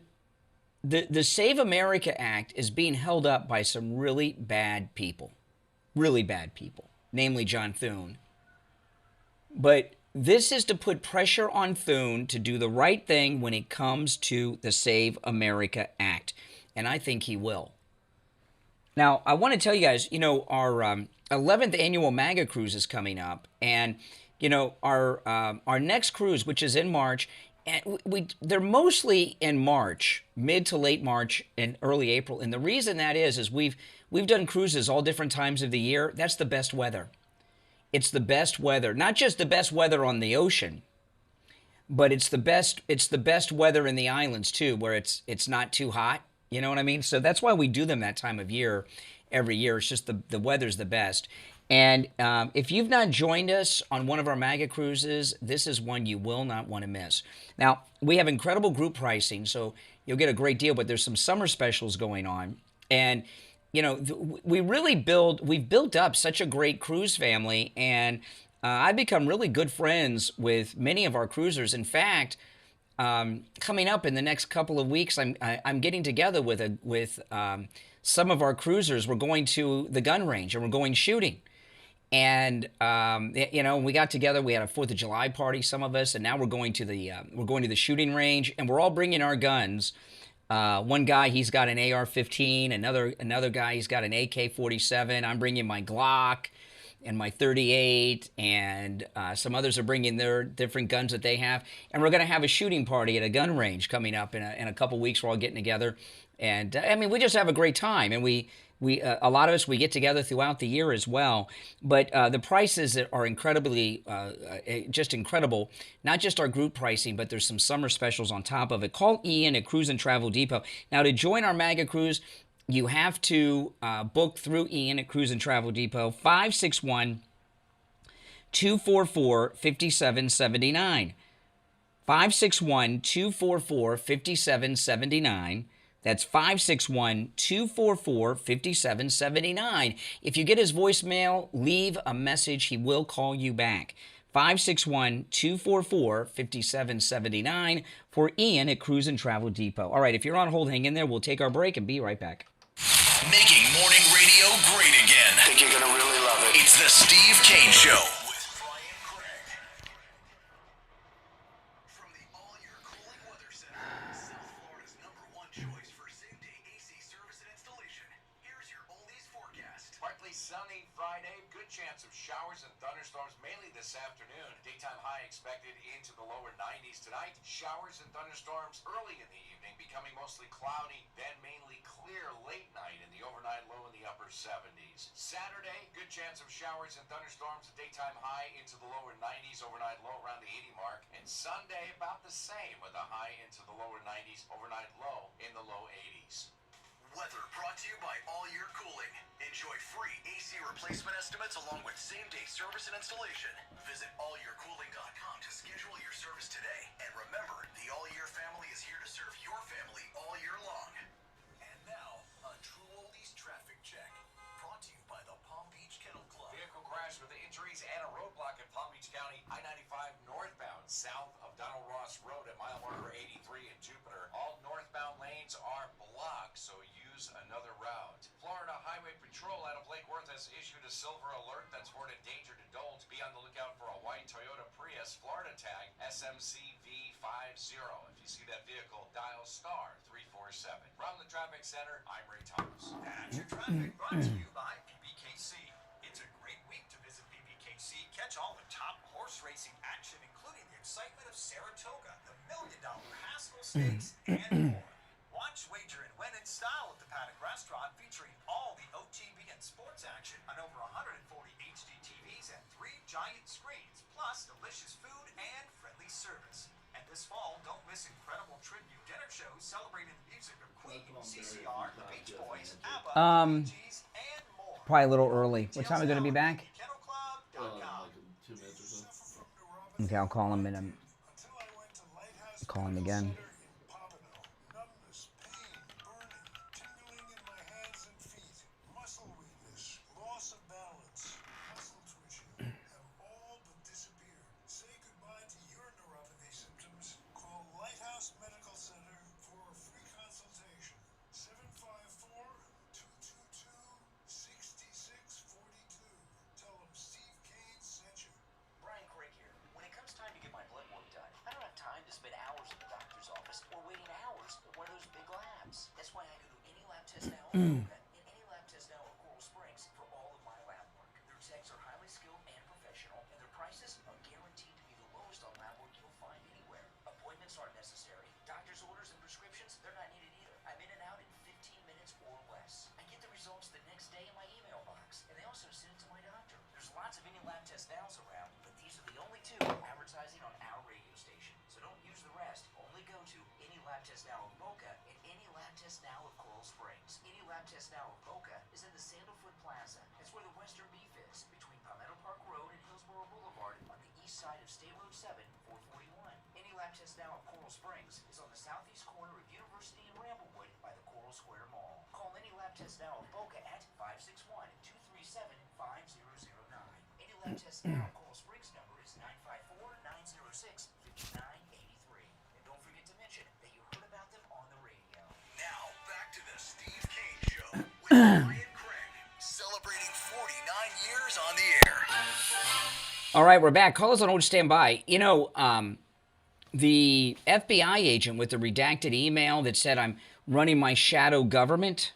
the Save America Act is being held up by some really bad people, namely John Thune. But this is to put pressure on Thune to do the right thing when it comes to the Save America Act. And I think he will. Now, I want to tell you guys, you know, our 11th annual MAGA cruise is coming up. And, you know, our next cruise, which is in March, and they're mostly in March, mid to late March and early April. And the reason that is we've done cruises all different times of the year. That's the best weather. It's the best weather, not just the best weather on the ocean, but it's the best weather in the islands too, where it's not too hot. You know what I mean? So that's why we do them that time of year every year. It's just the weather's the best. And if you've not joined us on one of our MAGA cruises, this is one you will not want to miss. Now, we have incredible group pricing, so you'll get a great deal, but there's some summer specials going on. And, you know, we've built up such a great cruise family, and I've become really good friends with many of our cruisers. In fact, coming up in the next couple of weeks, I'm getting together with some of our cruisers. We're going to the gun range and we're going shooting. And you know, we got together. We had a 4th of July party, some of us, and now we're going to the shooting range, and we're all bringing our guns. One guy, he's got an AR-15. Another guy, he's got an AK-47. I'm bringing my Glock and my 38, and some others are bringing their different guns that they have. And we're going to have a shooting party at a gun range coming up in a couple weeks. We're all getting together, and I mean, we just have a great time. And we a lot of us, we get together throughout the year as well. But the prices are incredibly, just incredible. Not just our group pricing, but there's some summer specials on top of it. Call Ian at Cruise and Travel Depot. Now, to join our MAGA cruise, you have to book through Ian at Cruise and Travel Depot, 561-244-5779. 561-244-5779. That's 561-244-5779. If you get his voicemail, leave a message. He will call you back. 561-244-5779 for Ian at Cruise and Travel Depot. All right, if you're on hold, hang in there. We'll take our break and be right back. Making morning radio great again. I think you're going to really love it. It's the Steve Kane Show. Sunny Friday, good chance of showers and thunderstorms mainly this afternoon. Daytime high expected into the lower 90s tonight. Showers and thunderstorms early in the evening, becoming mostly cloudy, then mainly clear late night in the overnight low in the upper 70s. Saturday, good chance of showers and thunderstorms, daytime high into the lower 90s, overnight low around the 80 mark. And Sunday about the same with a high into the lower 90s, overnight low in the low 80s. Weather brought to you by All Year Cooling. Enjoy free AC see replacement estimates along with same-day service and installation. Visit allyearcooling.com to schedule your service today. And remember, the All Year family is here to serve your family all year long. And now, a True Oldies traffic check. Brought to you by the Palm Beach Kennel Club. Vehicle crash with injuries and a roadblock in Palm Beach County. I-95 northbound, south of Donald Ross Road at mile marker 83 in Jupiter. All northbound lanes are blocked, so use another route. Florida Highway Patrol out of Lake Worth has issued a silver alert that's for endangered adults. Be on the lookout for a white Toyota Prius Florida tag SMCV50. If you see that vehicle, dial star 347. From the traffic center, I'm Ray Thomas. That's your traffic brought to you by PBKC. It's a great week to visit PBKC. Catch all the top horse racing action, including the excitement of Saratoga, the $1 million Haskell Stakes, and more. Watch, wager, and win in style at the Paddock Restaurant, featuring all the OTB and sports action on over 140 HD TVs and 3 giant screens, plus delicious food and friendly service. And this fall, don't miss incredible tribute dinner shows celebrating the music of Queen, CCR, the Beach Boys, ABBA, the Bee Gees, and more. Probably a little early. What time are we going to be back? Like in 2 minutes or so. Okay, I'll call him and call him again. Muscle weakness, loss of balance, muscle twitching have all but disappeared. Say goodbye to your neuropathy symptoms. Call Lighthouse Medical Center for a free consultation. 754-222-6642. Tell them Steve Kane sent you. Brian Craig here. When it comes time to get my blood work done, I don't have time to spend hours in the doctor's office or waiting hours at one of those big labs. That's why I go to Any Lab Test Now in Any Lab Test Now of Coral Springs for all of my lab work. Their techs are highly skilled and professional, and their prices are guaranteed to be the lowest on lab work you'll find anywhere. Appointments aren't necessary. Doctor's orders and prescriptions, they're not needed either. I'm in and out in 15 minutes or less. I get the results the next day in my email box, and they also send it to my doctor. There's lots of Any Lab Test Nows around, but these are the only 2 advertising on our radio station. So don't use the rest. Only go to Any Lab Test Now of Boca and Any Lab Test Now of Coral Springs. Any Lab Test Now of Boca is in the Sandalfoot Plaza. It's where the Western Beef is, between Palmetto Park Road and Hillsborough Boulevard on the east side of State Road 7, 441. Any Lab Test Now of Coral Springs is on the southeast corner of University and Ramblewood by the Coral Square Mall. Call Any Lab Test Now of Boca at 561-237-5009. Any Lab Test Now of Coral Springs number is 954-906-5983. And don't forget to mention that you heard about them on the radio. Now, back to the Steve Kane Show with Brian Craig, celebrating 49 years on the air. All right, we're back. Call us on hold, stand by. You know, the FBI agent with the redacted email that said I'm running my shadow government,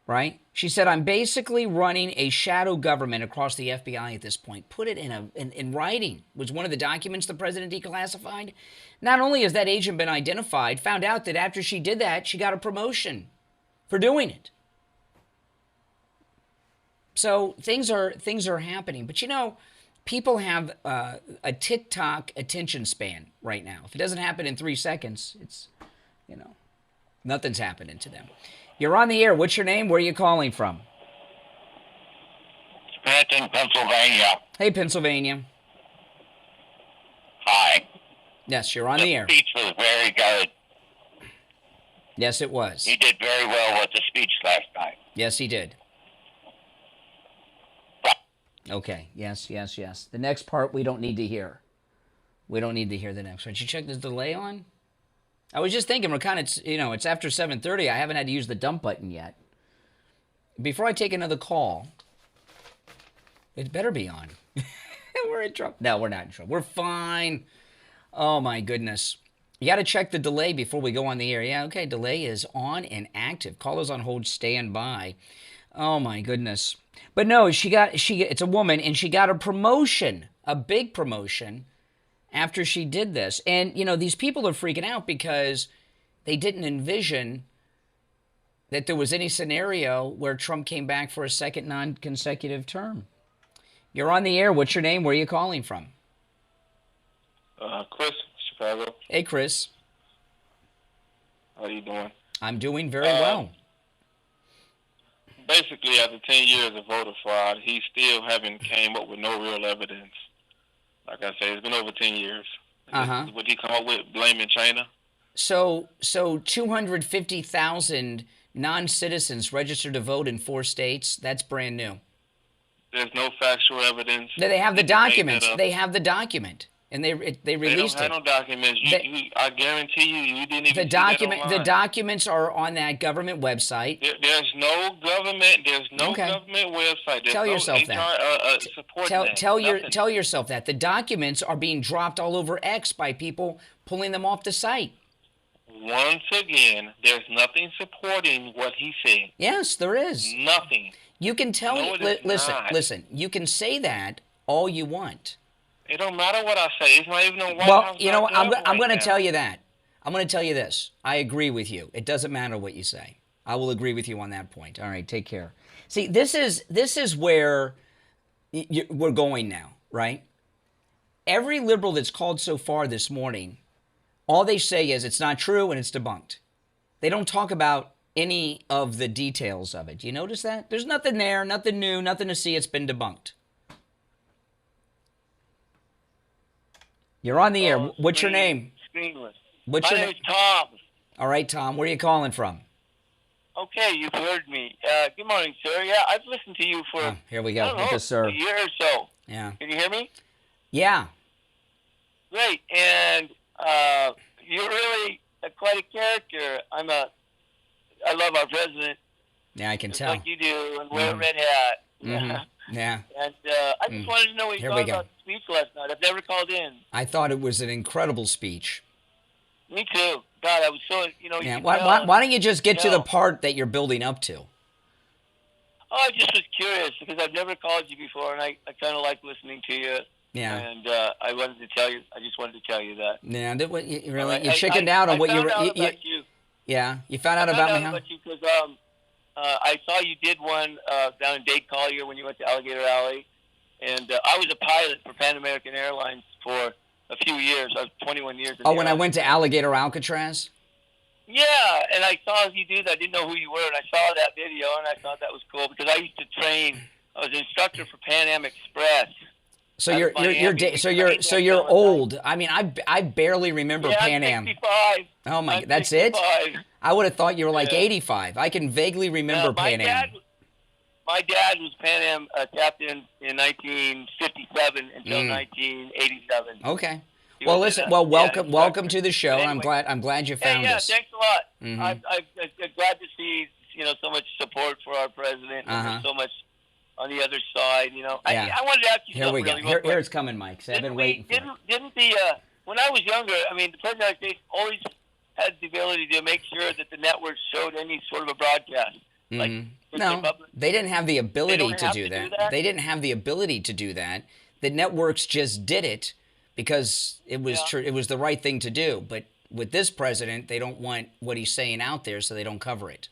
right? She said I'm basically running a shadow government across the FBI at this point. Put it in writing. Was one of the documents the president declassified. Not only has that agent been identified, found out that after she did that, she got a promotion for doing it. So things are happening. But you know, people have a TikTok attention span right now. If it doesn't happen in 3 seconds, it's, you know, nothing's happening to them. You're on the air. What's your name? Where are you calling from? Scranton, Pennsylvania. Hey, Pennsylvania. Hi. Yes, you're on the air. The speech was very good. Yes, it was. He did very well with the speech last night. Yes, he did. Okay, yes. The next part we don't need to hear. We don't need to hear the next one. Did you check the delay on? I was just thinking, we're kind of, you know, it's after 7:30. I haven't had to use the dump button yet. Before I take another call, it better be on. We're in trouble. No, we're not in trouble. We're fine. Oh, my goodness. You got to check the delay before we go on the air. Yeah, okay, delay is on and active. Callers on hold, stand by. Oh, my goodness. But no, it's a woman, and she got a promotion, a big promotion, after she did this. And, you know, these people are freaking out because they didn't envision that there was any scenario where Trump came back for a second non-consecutive term. You're on the air. What's your name? Where are you calling from? Chris, Chicago. Hey, Chris. How you doing? I'm doing very well. basically after 10 years of voter fraud, he still haven't came up with no real evidence. Like I say, it's been over 10 years. What he come up with, blaming China? So 250,000 non-citizens registered to vote in 4 states. That's brand new. There's no factual evidence. They have the documents. They have the document, and they released They don't have no documents. I guarantee you didn't even the see document. that The online. documents are on that government website. There's no government. There's no government website. There's Tell no yourself HR, that. supporting that. Tell yourself that the documents are being dropped all over X by people pulling them off the site. Once again, there's nothing supporting what he said. Yes, there is. Nothing. You can tell. No, it is not. Listen. You can say that all you want. It don't matter what I say. It's not even on White Well, House. you know what? I'm right going to now. tell you that. I'm going to tell you this. I agree with you. It doesn't matter what you say. I will agree with you on that point. All right, take care. See, this is where we're going now, right? Every liberal that's called so far this morning, all they say is it's not true and it's debunked. They don't talk about any of the details of it. Do you notice that? There's nothing there, nothing new, nothing to see. It's been debunked. You're on the air. What's your name? Screenless. What's your My name is Tom. All right, Tom. Where are you calling from? Okay, you've heard me. Good morning, sir. Yeah, I've listened to you for Here we I go. don't With know, the sir. a year or so. Yeah. Can you hear me? Yeah. Great. And you're really quite a character. I love our president. Yeah, I can just tell. like you do, and wear a red hat. Yeah. And I just wanted to know what you Here we thought go. about the speech last night. I've never called in. I thought it was an incredible speech. Me too. God, I was so, Yeah. you Why tell- don't you just get to the Yeah. part that you're building up to? Oh, I just was curious because I've never called you before, and I kind of like listening to you. Yeah. And I wanted to tell you. I just wanted to tell you that. Yeah. You really All right. you chickened out on what you found were. out You, about you. yeah. You found out I about found me, out huh? about you because I saw you did one down in Dade Collier when you went to Alligator Alley, and I was a pilot for Pan American Airlines for a few years. I was 21 years. In Oh, the when I Air went to Alligator Alcatraz. Yeah, and I saw you do that. I didn't know who you were, and I saw that video, and I thought that was cool because I used to train. I was an instructor for Pan Am Express. So Out you're of Miami. you're old. I mean, I barely remember Yeah, Pan I'm Am. 65. Oh my, I'm that's it. 65. I would have thought you were like 85. I can vaguely remember Pan Am. My dad was Pan Am captain in 1957 until 1987. Okay. He Well, was listen. in a- Well, yeah, welcome to the show. Anyway. I'm glad you found yeah, us. thanks a lot. Mhm. I'm glad to see so much support for our president. And Uh-huh. there's so much on the other side. Yeah. I wanted to ask you Here we something go. really Here it's coming, Mike. So I've been waiting for it. Didn't the when I was younger, I mean, the president of the United States always had the ability to make sure that the networks showed any sort of a broadcast. Like, No, they didn't have the ability don't to have do to do that. that? They didn't have the ability to do that. The networks just did it because it was it was the right thing to do. But with this president, they don't want what he's saying out there, so they don't cover it.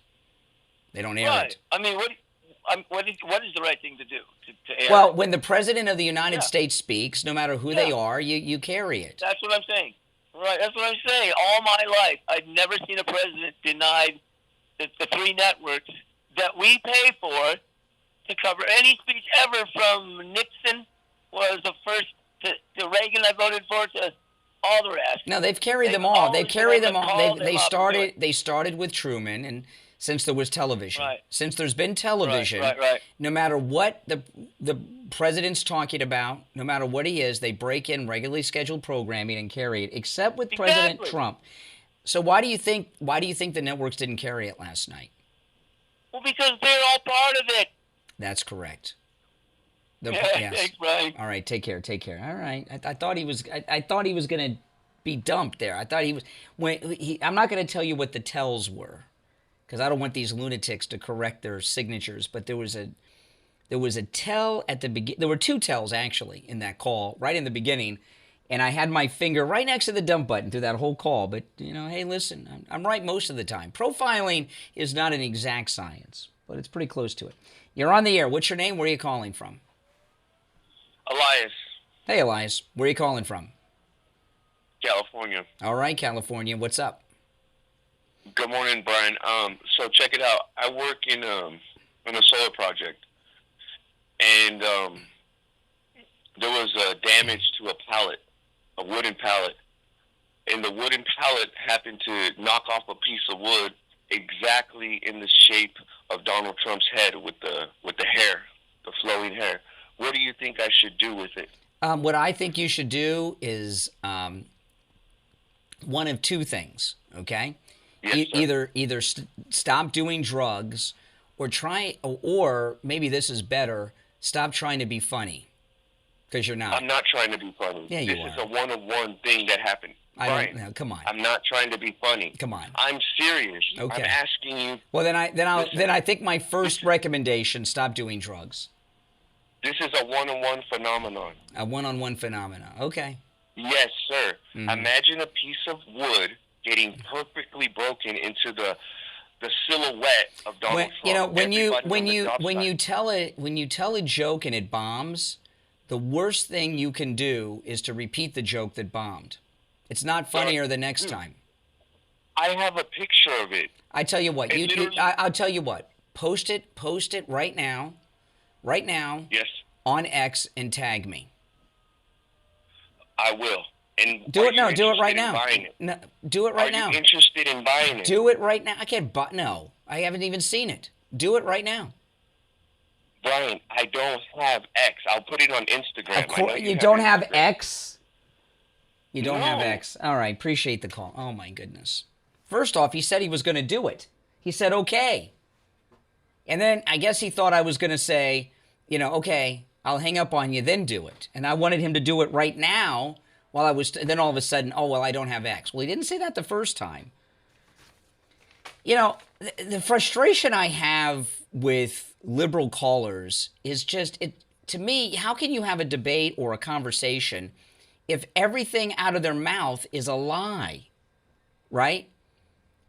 They don't air Right. it. I mean, what is the right thing to do to air? Well, when the president of the United States speaks, no matter who they are, you carry it. That's what I'm saying. Right. That's what I'm saying. All my life, I've never seen a president denied the 3 networks that we pay for to cover any speech ever, from Nixon was the first to Reagan I voted for, to all the rest. No, they've carried them all. They've carried them all. They started with Truman, and since there was television, since there's been television, Right. no matter what the president's talking about, no matter what he is, they break in regularly scheduled programming and carry it, except with President Trump. So why do you think the networks didn't carry it last night? Well, because they're all part of it. That's correct. Thanks, Brian. All right, take care. All right. I thought he was going to be dumped there. I thought he was. I'm not going to tell you what the tells were, because I don't want these lunatics to correct their signatures. But there was a tell at the begin. There were 2 tells actually in that call right in the beginning, and I had my finger right next to the dump button through that whole call. But hey, listen, I'm right most of the time. Profiling is not an exact science, but it's pretty close to it. You're on the air. What's your name? Where are you calling from? Elias, Hey, Elias. Where are you calling from? California. All right, California. What's up? Good morning, Brian. So check it out. I work in on a solar project, and there was damage to a pallet, a wooden pallet, and the wooden pallet happened to knock off a piece of wood exactly in the shape of Donald Trump's head with the hair, the flowing hair. What do you think I should do with it? What I think you should do is one of two things, okay? Yes, Either stop doing drugs or maybe this is better, stop trying to be funny, because you're not. I'm not trying to be funny. Yeah, you This are. is a one-on-one thing that happened. I Brian, don't know. Come on. I'm not trying to be funny. Come on. I'm serious. Okay. I'm asking you. Well, then I think my first recommendation: stop doing drugs. This is a one-on-one phenomenon. A one-on-one phenomena. Okay. Yes, sir. Mhm. Imagine a piece of wood getting perfectly broken into the silhouette of Donald Trump. When you Everybody on the tell a joke and it bombs, the worst thing you can do is to repeat the joke that bombed. It's not funnier the next time. I have a picture of it. I tell you what, I'll tell you what. Post it right now. Yes. On X and tag me. I will. And Do it are you do it right interested in now. buying it? No, do it right now. Are you interested in buying it? Do it right now. I can't no. I haven't even seen it. Do it right now. Brian, I don't have X. I'll put it on Instagram. Of course, you don't have X? You don't have X. All right, appreciate the call. Oh, my goodness. First off, he said he was going to do it. He said, okay. And then I guess he thought I was going to say, okay, I'll hang up on you, then do it. And I wanted him to do it right now while I was, then all of a sudden, oh, well, I don't have X. Well, he didn't say that the first time. The frustration I have with liberal callers is just, to me, how can you have a debate or a conversation if everything out of their mouth is a lie, right?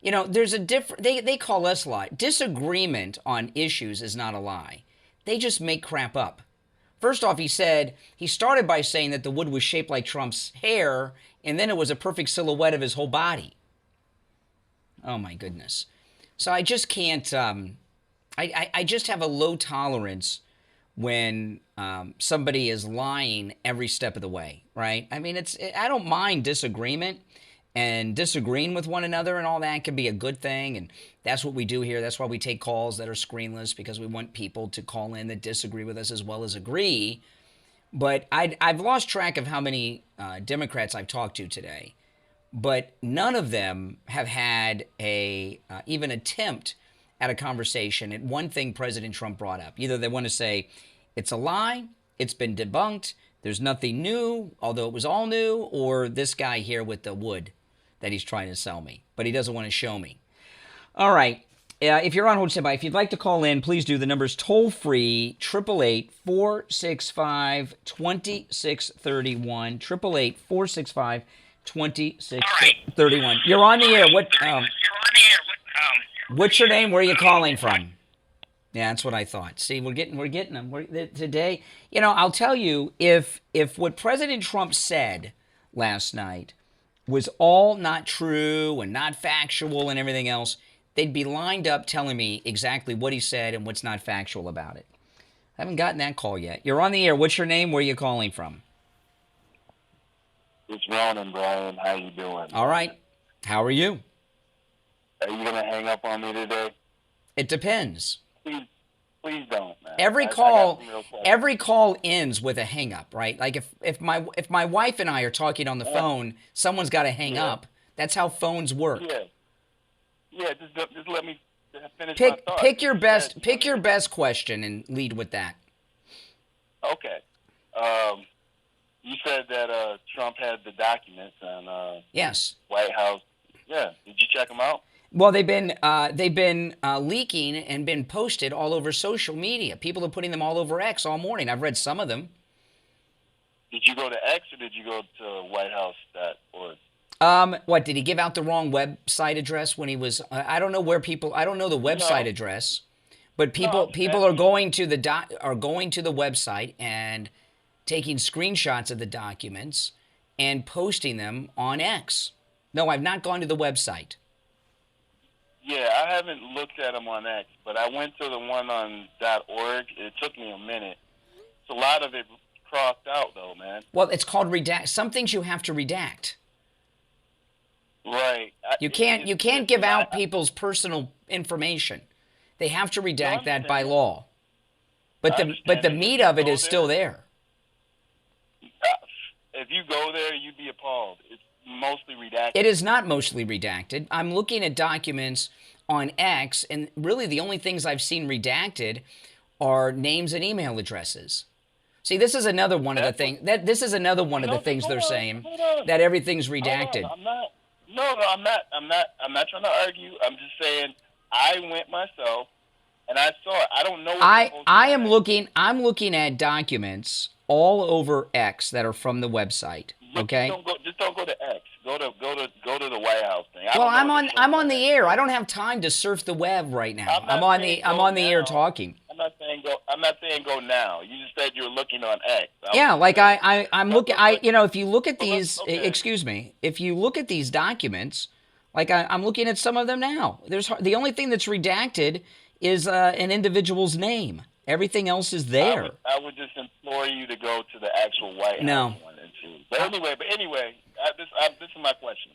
There's a different, they call us lie. Disagreement on issues is not a lie. They just make crap up. First off, he started by saying that the wood was shaped like Trump's hair, and then it was a perfect silhouette of his whole body. Oh, my goodness. So I just can't, I just have a low tolerance when somebody is lying every step of the way, right? I mean, I don't mind disagreement, and disagreeing with one another and all that can be a good thing, and that's what we do here. That's why we take calls that are screenless, because we want people to call in that disagree with us as well as agree. But I've lost track of how many Democrats I've talked to today, but none of them have had even attempt at a conversation at one thing President Trump brought up. Either they want to say, it's a lie, it's been debunked, there's nothing new, although it was all new, or this guy here with the wood that he's trying to sell me, but he doesn't want to show me. All right. If you're on hold standby, if you'd like to call in, please do. The number's toll-free, 888-465-2631, 888-465-2631. You're on the air. What's your name? Where are you calling from? Yeah, that's what I thought. See, we're getting them. Today, I'll tell you, if what President Trump said last night was all not true and not factual and everything else, they'd be lined up telling me exactly what he said and what's not factual about it. I haven't gotten that call yet. You're on the air. What's your name? Where are you calling from? It's Ronan, Brian. How you doing? All right. How are you? Are you going to hang up on me today? It depends. Please don't, man. Every call ends with a hang up, right? Like if my wife and I are talking on the phone, someone's got to hang up. That's how phones work. Yeah. Just let me finish my thought. Pick your best question and lead with that. Okay. You said that Trump had the documents and yes, White House. Yeah. Did you check them out? Well, they've been leaking and been posted all over social media. People are putting them all over X all morning. I've read some of them. Did you go to X or did you go to whitehouse.org? What, did he give out the wrong website address when he was? I don't know where people. I don't know the website address, but people are going to the website and taking screenshots of the documents and posting them on X. No, I've not gone to the website. Yeah, I haven't looked at them on X, but I went to the one on .org. It took me a minute. It's a lot of it crossed out, though, man. Well, it's called redact. Some things you have to redact. Right. You can't give out people's personal information. They have to redact that by law. But the meat of it is still there. If you go there, you'd be appalled. It's mostly redacted. It is not mostly redacted. I'm looking at documents on X, and really the only things I've seen redacted are names and email addresses. See, this is another one of the things this is another one of the things they're saying, that everything's redacted. I'm not trying to argue. I'm just saying I went myself and I saw it. I don't know what I'm looking at documents all over X that are from the website. Okay. Just don't go to X. Go to the White House thing. Well, I'm on the air. I don't have time to surf the web right now. I'm on the air talking. I'm not saying go now. You just said you're looking on X. Yeah, like I'm looking. If you look at these, excuse me, if you look at these documents, like I'm looking at some of them now. The only thing that's redacted is an individual's name. Everything else is there. I would just implore you to go to the actual White House one and see. But anyway, this is my question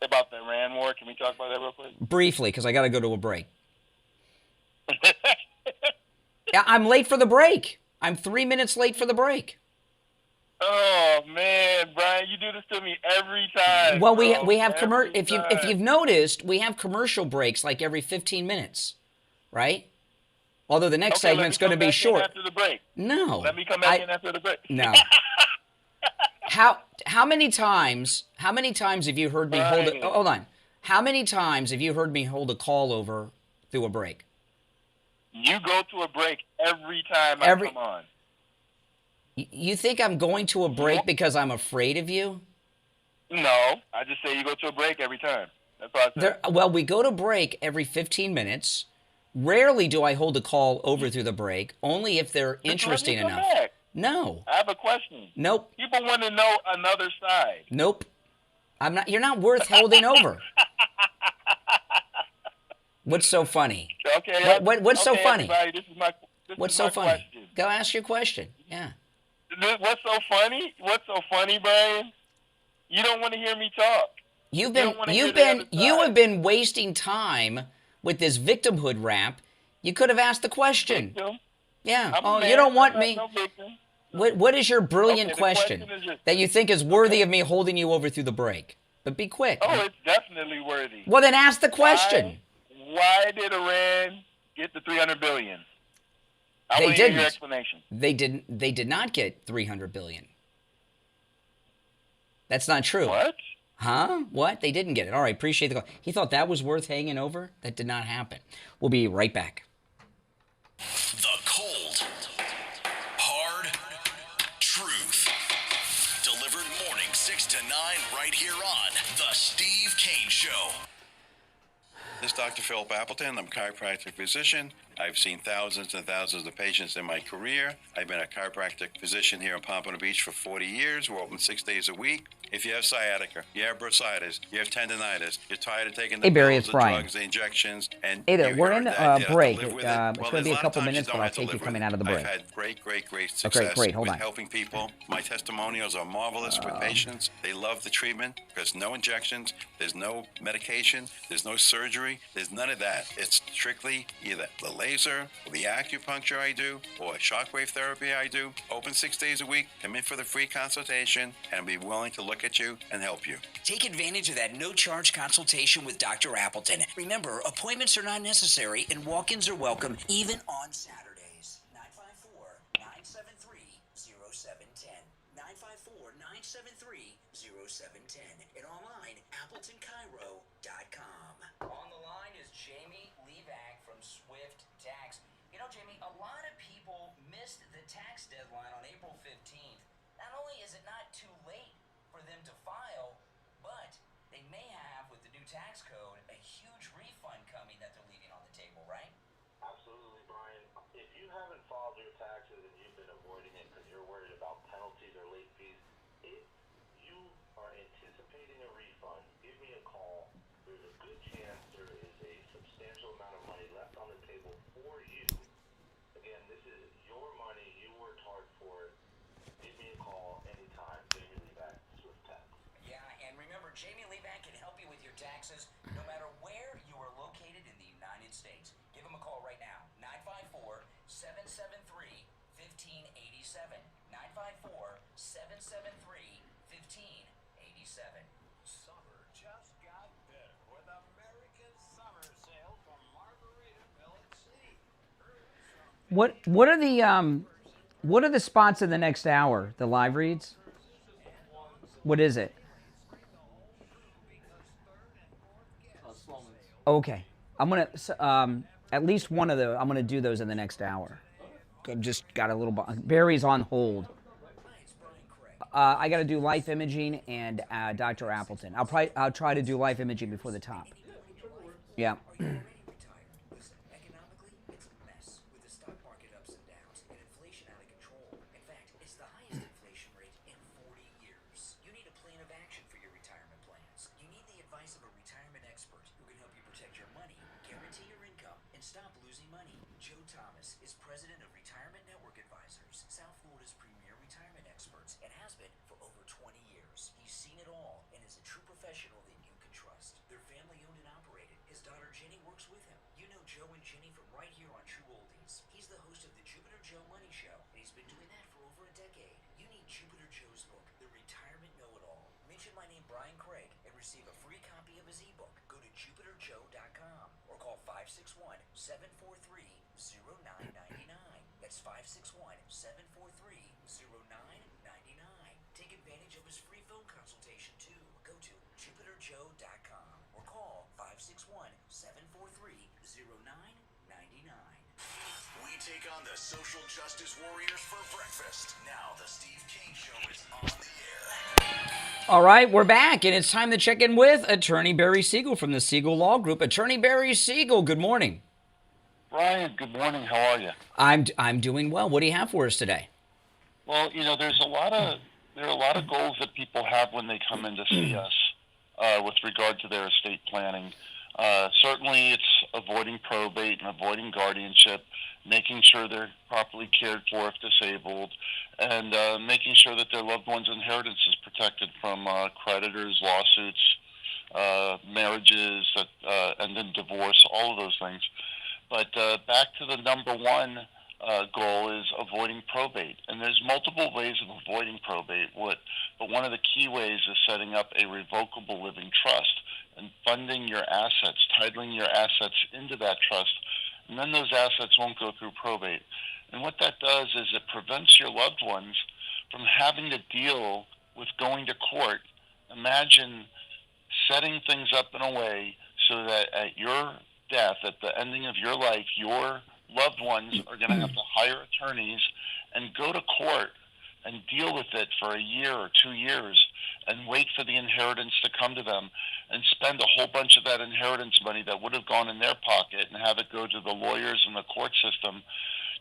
about the Iran war. Can we talk about that real quick? Briefly, because I got to go to a break. Yeah, I'm late for the break. I'm 3 minutes late for the break. Oh man, Brian, you do this to me every time. Well, we have if you've noticed, we have commercial breaks like every 15 minutes, right? Although the next segment's going to be short. After the break. No. Let me come back in after the break. No. How many times have you heard me hold it? Hold on. How many times have you heard me hold a call over through a break? You go to a break every time I come on. You think I'm going to a break because I'm afraid of you? No, I just say you go to a break every time. That's what I said. Well, we go to break every 15 minutes. Rarely do I hold a call over through the break, only if they're interesting enough. Back. No. I have a question. Nope. People want to know another side. Nope. I'm not. You're not worth holding over. What's so funny? Okay. What's so funny? What's so funny? Question. Go ask your question. Yeah. What's so funny? What's so funny, Brian? You don't want to hear me talk. You have been wasting time with this victimhood rap. You could have asked the question. Victim? Yeah. You don't want me. No victim. What is your brilliant question that you think is worthy of me holding you over through the break? But be quick. Oh, it's definitely worthy. Well, then ask the question. Why did Iran get the $300 billion? I want to hear your explanation. They did not get $300 billion. That's not true. What? Huh? What? They didn't get it. All right, appreciate the call. He thought that was worth hanging over? That did not happen. We'll be right back. The cold, hard truth. Delivered morning 6 to 9 right here on The Steve Kane Show. This is Dr. Philip Appleton. I'm a chiropractic physician. I've seen thousands and thousands of patients in my career. I've been a chiropractic physician here in Pompano Beach for 40 years. We're open 6 days a week. If you have sciatica, you have bursitis, you have tendonitis, you're tired of taking the pills, the drugs, the injections, and hey there, we're in a break. It's going to be a couple minutes, but I'll take you coming out of the break. I've had great success Hold with on. helping people. My testimonials are marvelous with patients. They love the treatment because no injections, there's no medication, there's no surgery, there's none of that. It's strictly either the laser, or the acupuncture I do, or shockwave therapy I do. Open 6 days a week. Come in for the free consultation and be willing to look at you and help you. Take advantage of that no-charge consultation with Dr. Appleton. Remember, appointments are not necessary and walk-ins are welcome even on Saturdays. 954-973-0710. 954-973-0710. And online, AppletonCairo.com. On the line is Jamie Levac from Swift Tax. You know, Jamie, a lot of people missed the tax deadline on April 15th. Not only is it not too late for them to file, but they may have, with the new tax code, a huge refund coming that they're leaving on the table, right? Absolutely, Brian. If you haven't filed your taxes and you've been avoiding it because you're worried about penalties or late fees, if you are anticipating a refund, give me a call. There's a good chance Jamie Levac can help you with your taxes no matter where you are located in the United States. Give him a call right now, 954-773-1587. 954-773-1587. Summer just got better with American Summer Sale from Margaritaville at Sea. What are the spots in the next hour? The live reads? What is it? Okay. I'm going to, at least one of the, I'm going to do those in the next hour. I've just got a little, Barry's on hold. I got to do life imaging and Dr. Appleton. I'll try to do life imaging before the top. Yeah. Economically, it's a mess with the stock market ups and downs and inflation out of control. In fact, it's the highest inflation rate in 40 years. You need a plan of action for your retirement plans. You need the advice of a retirement expert who can help you protect your money, guarantee your income, and stop losing money. Joe Thomas is president of Retirement Network Advisors, South Florida's premier retirement experts, and has been for over 20 years. He's seen it all and is a true professional that you can trust. They're family owned and operated. His daughter Jenny works with him. You know Joe and Jenny from right here on True Oldies. He's the host of the Jupiter Joe Money Show, and he's been doing that for over a decade. You need Jupiter Joe's book, The Retirement Know-It-All. Mention my name, Brian Craig, and receive a free copy of his ebook. Go to jupiterjoe.com or call 561-743-0999. That's 561-743-0999. Take advantage of his free phone consultation too. Go to jupiterjoe.com or call 561-743-0999. We take on the social justice warriors for breakfast. Now the Steve Kane Show is on the air. All right, we're back, and it's time to check in with Attorney Barry Siegel from the Siegel Law Group. Attorney Barry Siegel, good morning. Brian, good morning. How are you? I'm doing well. What do you have for us today? Well, there are a lot of goals that people have when they come in to see us with regard to their estate planning. Certainly, it's avoiding probate and avoiding guardianship, making sure they're properly cared for if disabled, and making sure that their loved one's inheritance is protected from creditors, lawsuits, marriages, and then divorce, all of those things. But back to the number one goal is avoiding probate. And there's multiple ways of avoiding probate, but one of the key ways is setting up a revocable living trust and funding your assets, titling your assets into that trust, and then those assets won't go through probate. And what that does is it prevents your loved ones from having to deal with going to court. Imagine setting things up in a way so that at your death, at the ending of your life, your loved ones are going to have to hire attorneys and go to court and deal with it for a year or 2 years and wait for the inheritance to come to them and spend a whole bunch of that inheritance money that would have gone in their pocket and have it go to the lawyers and the court system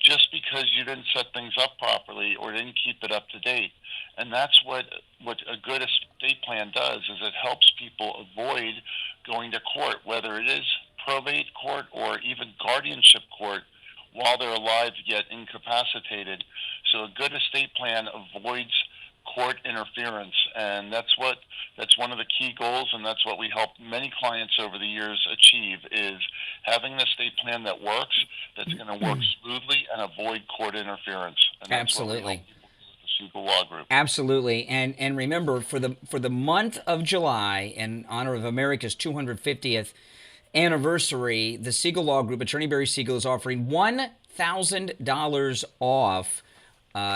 just because you didn't set things up properly or didn't keep it up to date. And that's what a good estate plan does, is it helps people avoid going to court, whether it is probate court or even guardianship court while they're alive yet incapacitated. So a good estate plan avoids court interference, and that's one of the key goals, and that's what we help many clients over the years achieve, is having an estate plan that works, that's going to work smoothly and avoid court interference. And that's Absolutely. What we help people do with the Siegel Law Group. Absolutely, and remember, for the month of July, in honor of America's 250th anniversary, the Siegel Law Group, Attorney Barry Siegel, is offering $1,000 off.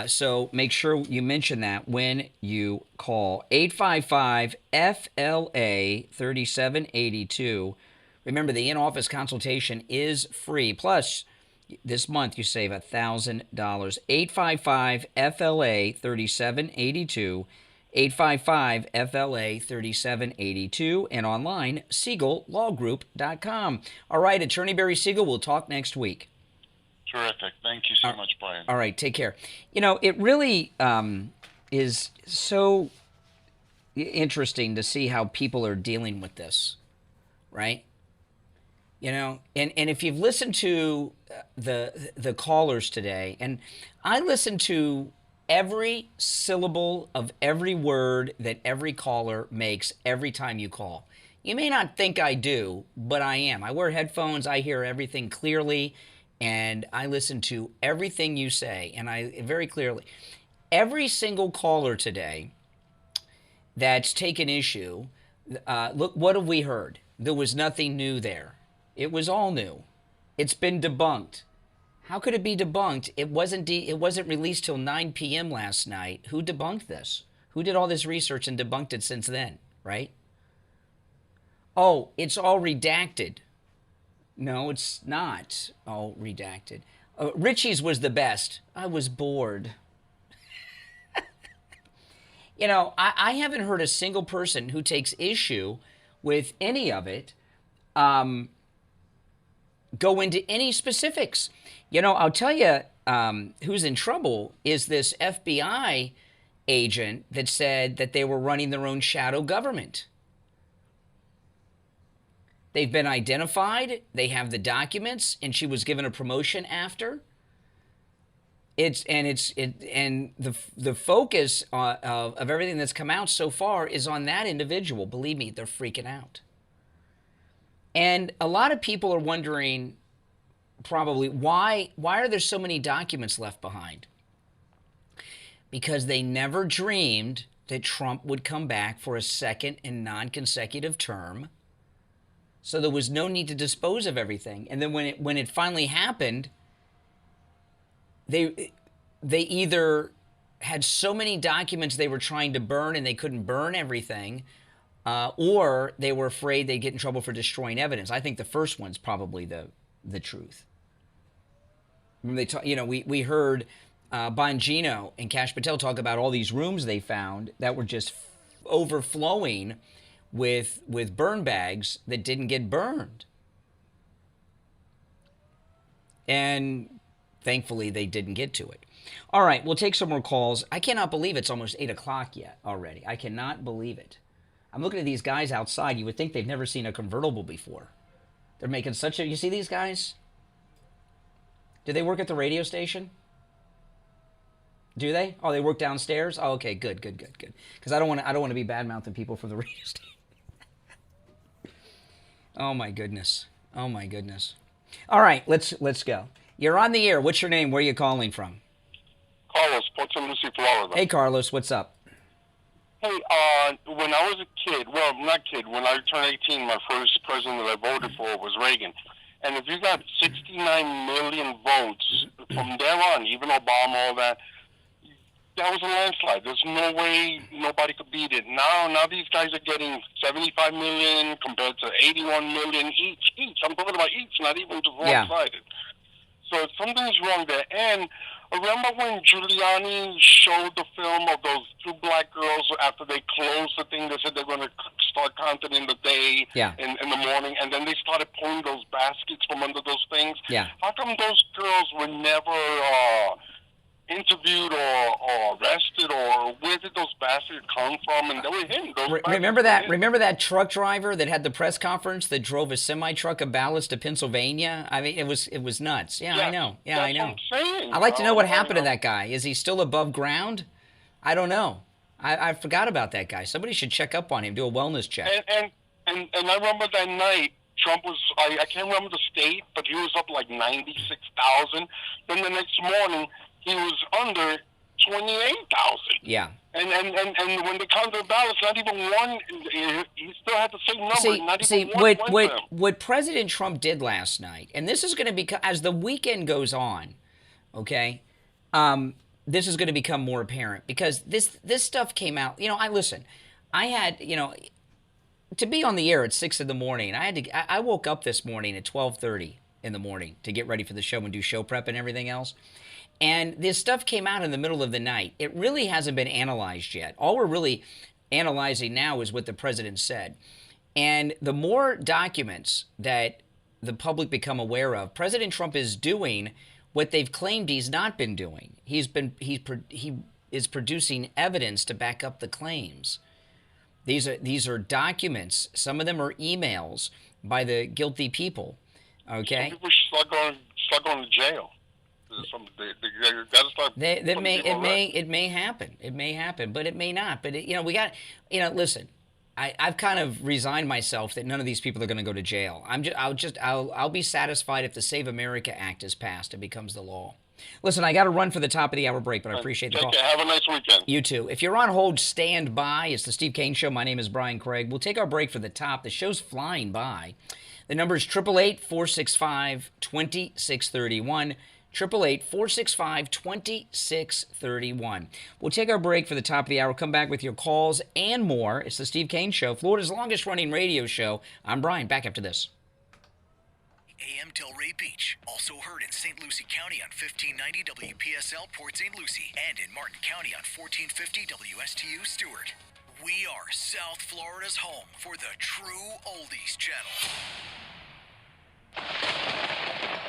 So make sure you mention that when you call 855-FLA-3782. Remember, the in-office consultation is free. Plus, this month you save $1,000. 855-FLA-3782. 855-FLA-3782, and online, SiegelLawGroup.com. All right, Attorney Barry Siegel, we'll talk next week. Terrific. Thank you so much, Brian. All right, take care. It really is so interesting to see how people are dealing with this, right? And if you've listened to the callers today, and I listened to every syllable of every word that every caller makes every time you call. You may not think I do, but I am. I wear headphones. I hear everything clearly, and I listen to everything you say, and I very clearly. Every single caller today that's taken issue, look, what have we heard? There was nothing new there. It was all new. It's been debunked. How could it be debunked? It wasn't released till 9 p.m. last night. Who debunked this? Who did all this research and debunked it since then, right? Oh, it's all redacted. No, it's not all redacted. Richie's was the best. I was bored. You know, I haven't heard a single person who takes issue with any of it go into any specifics. You know, I'll tell you who's in trouble is this FBI agent that said that they were running their own shadow government. They've been identified. They have the documents, and she was given a promotion after. And the focus of everything that's come out so far is on that individual. Believe me, they're freaking out. And a lot of people are wondering, probably, why are there so many documents left behind? Because they never dreamed that Trump would come back for a second and non-consecutive term. So there was no need to dispose of everything. And then when it finally happened, they either had so many documents they were trying to burn and they couldn't burn everything, or they were afraid they'd get in trouble for destroying evidence. I think the first one's probably the truth. When they talk, you know, we heard Bongino and Kash Patel talk about all these rooms they found that were just overflowing with burn bags that didn't get burned. And thankfully, they didn't get to it. All right, we'll take some more calls. I cannot believe it's almost 8 o'clock yet already. I cannot believe it. I'm looking at these guys outside. You would think they've never seen a convertible before. They're making such a... You see these guys? Do they work at the radio station? Do they? Oh, they work downstairs? Oh, okay, good. Because I don't want to be bad-mouthing people for the radio station. Oh, my goodness. All right, let's go. You're on the air. What's your name? Where are you calling from? Carlos, Port St. Lucie, Florida. Hey, Carlos. What's up? Hey, when I was a kid, well, not kid, when I turned 18, my first president that I voted for was Reagan. And if you got 69 million votes from there on, even Obama, all that, that was a landslide. There's no way nobody could beat it. Now these guys are getting 75 million compared to 81 million each. I'm talking about each, not even just one-sided. So something's wrong there. And remember when Giuliani showed the film of those two black girls after they closed the thing? They said they're going to start counting in the day, in the morning, and then they started pulling those baskets from under those things. Yeah. How come those girls were never interviewed or arrested, or where did those baskets come from? And they were him. Remember that truck driver that had the press conference that drove a semi-truck of ballots to Pennsylvania? I mean, it was nuts. Yeah, I know. Yeah, I know. What I'm saying, I'd like to know what happened to that guy. Is he still above ground? I don't know. I forgot about that guy. Somebody should check up on him, do a wellness check. And I remember that night, Trump was, I can't remember the state, but he was up like 96,000. Then the next morning, he was under 28,000. Yeah. And when they counted the ballots, not even one, he still had the same number. What President Trump did last night, and this is going to become, as the weekend goes on, okay, this is going to become more apparent because this stuff came out. You know, I had, you know, to be on the air at 6 in the morning, I woke up this morning at 12:30 in the morning to get ready for the show and do show prep and everything else. And this stuff came out in the middle of the night. It really hasn't been analyzed yet. All we're really analyzing now is what the president said. And the more documents that the public become aware of, President Trump is doing what they've claimed he's not been doing. He is producing evidence to back up the claims. These are documents. Some of them are emails by the guilty people. Okay. Some people start going to jail. They got to start. It may happen. It may happen, but it may not. But we got. Listen. I've kind of resigned myself that none of these people are going to go to jail. I'll be satisfied if the Save America Act is passed and becomes the law. Listen, I got to run for the top of the hour break, but I appreciate the call. Okay, have a nice weekend. You too. If you're on hold, stand by. It's the Steve Kane Show. My name is Brian Craig. We'll take our break for the top. The show's flying by. The number is 888-465-2631. 888-465-2631. We'll take our break for the top of the hour. Come back with your calls and more. It's the Steve Kane Show, Florida's longest-running radio show. I'm Brian. Back after this. AM Delray Beach, also heard in St. Lucie County on 1590 WPSL Port St. Lucie and in Martin County on 1450 WSTU Stewart. We are South Florida's home for the true oldies channel.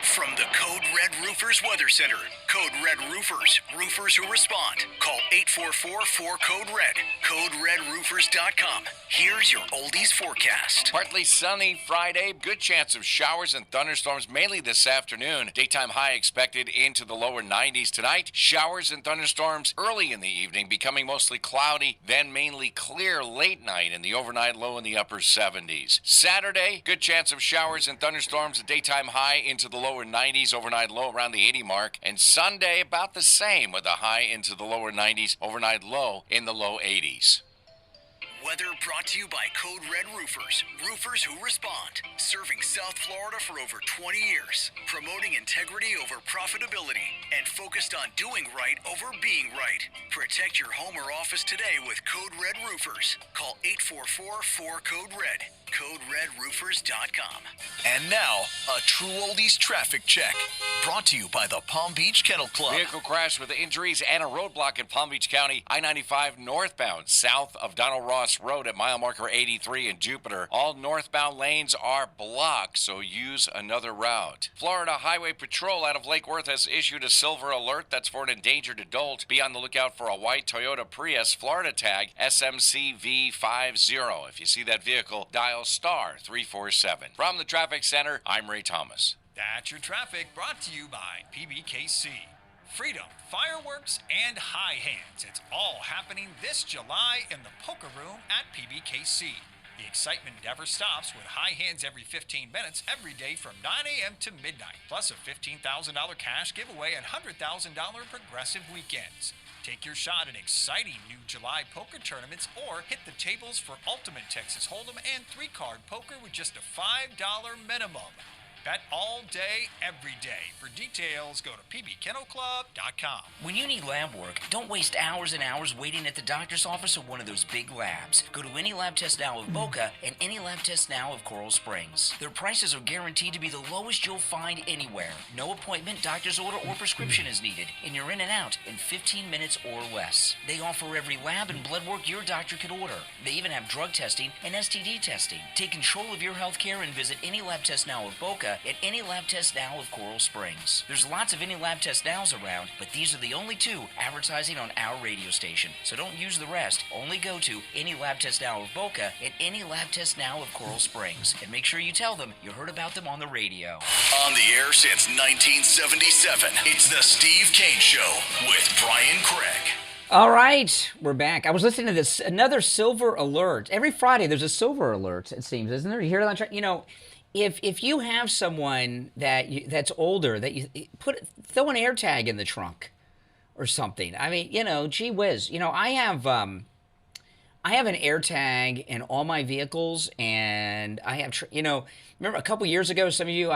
From the Code Red Roofers Weather Center, Code Red Roofers, roofers who respond. Call 844-4CODE-RED, CodeRedRoofers.com. Here's your oldies forecast. Partly sunny Friday, good chance of showers and thunderstorms mainly this afternoon. Daytime high expected into the lower 90s tonight. Showers and thunderstorms early in the evening, becoming mostly cloudy, then mainly clear late night and the overnight low in the upper 70s. Saturday, good chance of showers and thunderstorms, a daytime high into the lower 90s, overnight low around the 80 mark. And Sunday, about the same with a high into the lower 90s, overnight low in the low 80s. Weather brought to you by Code Red Roofers, roofers who respond. Serving South Florida for over 20 years. Promoting integrity over profitability and focused on doing right over being right. Protect your home or office today with Code Red Roofers. Call 844-4CODE-RED. CodeRedRoofers.com. And now, a true oldies traffic check. Brought to you by the Palm Beach Kennel Club. Vehicle crash with injuries and a roadblock in Palm Beach County. I-95 northbound, south of Donald Ross Road at mile marker 83 in Jupiter. All northbound lanes are blocked, so use another route. Florida Highway Patrol out of Lake Worth has issued a silver alert that's for an endangered adult. Be on the lookout for a white Toyota Prius Florida tag SMCV50. If you see that vehicle, dial star 347. From the traffic center, I'm Ray Thomas. That's your traffic, brought to you by PBKC. Freedom, fireworks, and high hands. It's all happening this July in the Poker Room at PBKC. The excitement never stops with high hands every 15 minutes, every day from 9 a.m. to midnight, plus a $15,000 cash giveaway and $100,000 progressive weekends. Take your shot at exciting new July poker tournaments or hit the tables for Ultimate Texas Hold'em and 3-card poker with just a $5 minimum. Bet all day, every day. For details, go to pbkennelclub.com. When you need lab work, don't waste hours and hours waiting at the doctor's office or one of those big labs. Go to Any Lab Test Now of Boca and Any Lab Test Now of Coral Springs. Their prices are guaranteed to be the lowest you'll find anywhere. No appointment, doctor's order, or prescription is needed, and you're in and out in 15 minutes or less. They offer every lab and blood work your doctor could order. They even have drug testing and STD testing. Take control of your health care and visit Any Lab Test Now of Boca at Any Lab Test Now of Coral Springs. There's lots of Any Lab Test Nows around, but these are the only two advertising on our radio station. So don't use the rest. Only go to Any Lab Test Now of Boca and Any Lab Test Now of Coral Springs. And make sure you tell them you heard about them on the radio. On the air since 1977, it's the Steve Kane Show with Brian Craig. All right, we're back. I was listening to this, another silver alert. Every Friday there's a silver alert, it seems, isn't there? You hear that? You know, if you have someone that's older, that you throw an AirTag in the trunk or something. I mean, you know, gee whiz. You know, I have an AirTag in all my vehicles, and I have, you know, remember a couple years ago, some of you,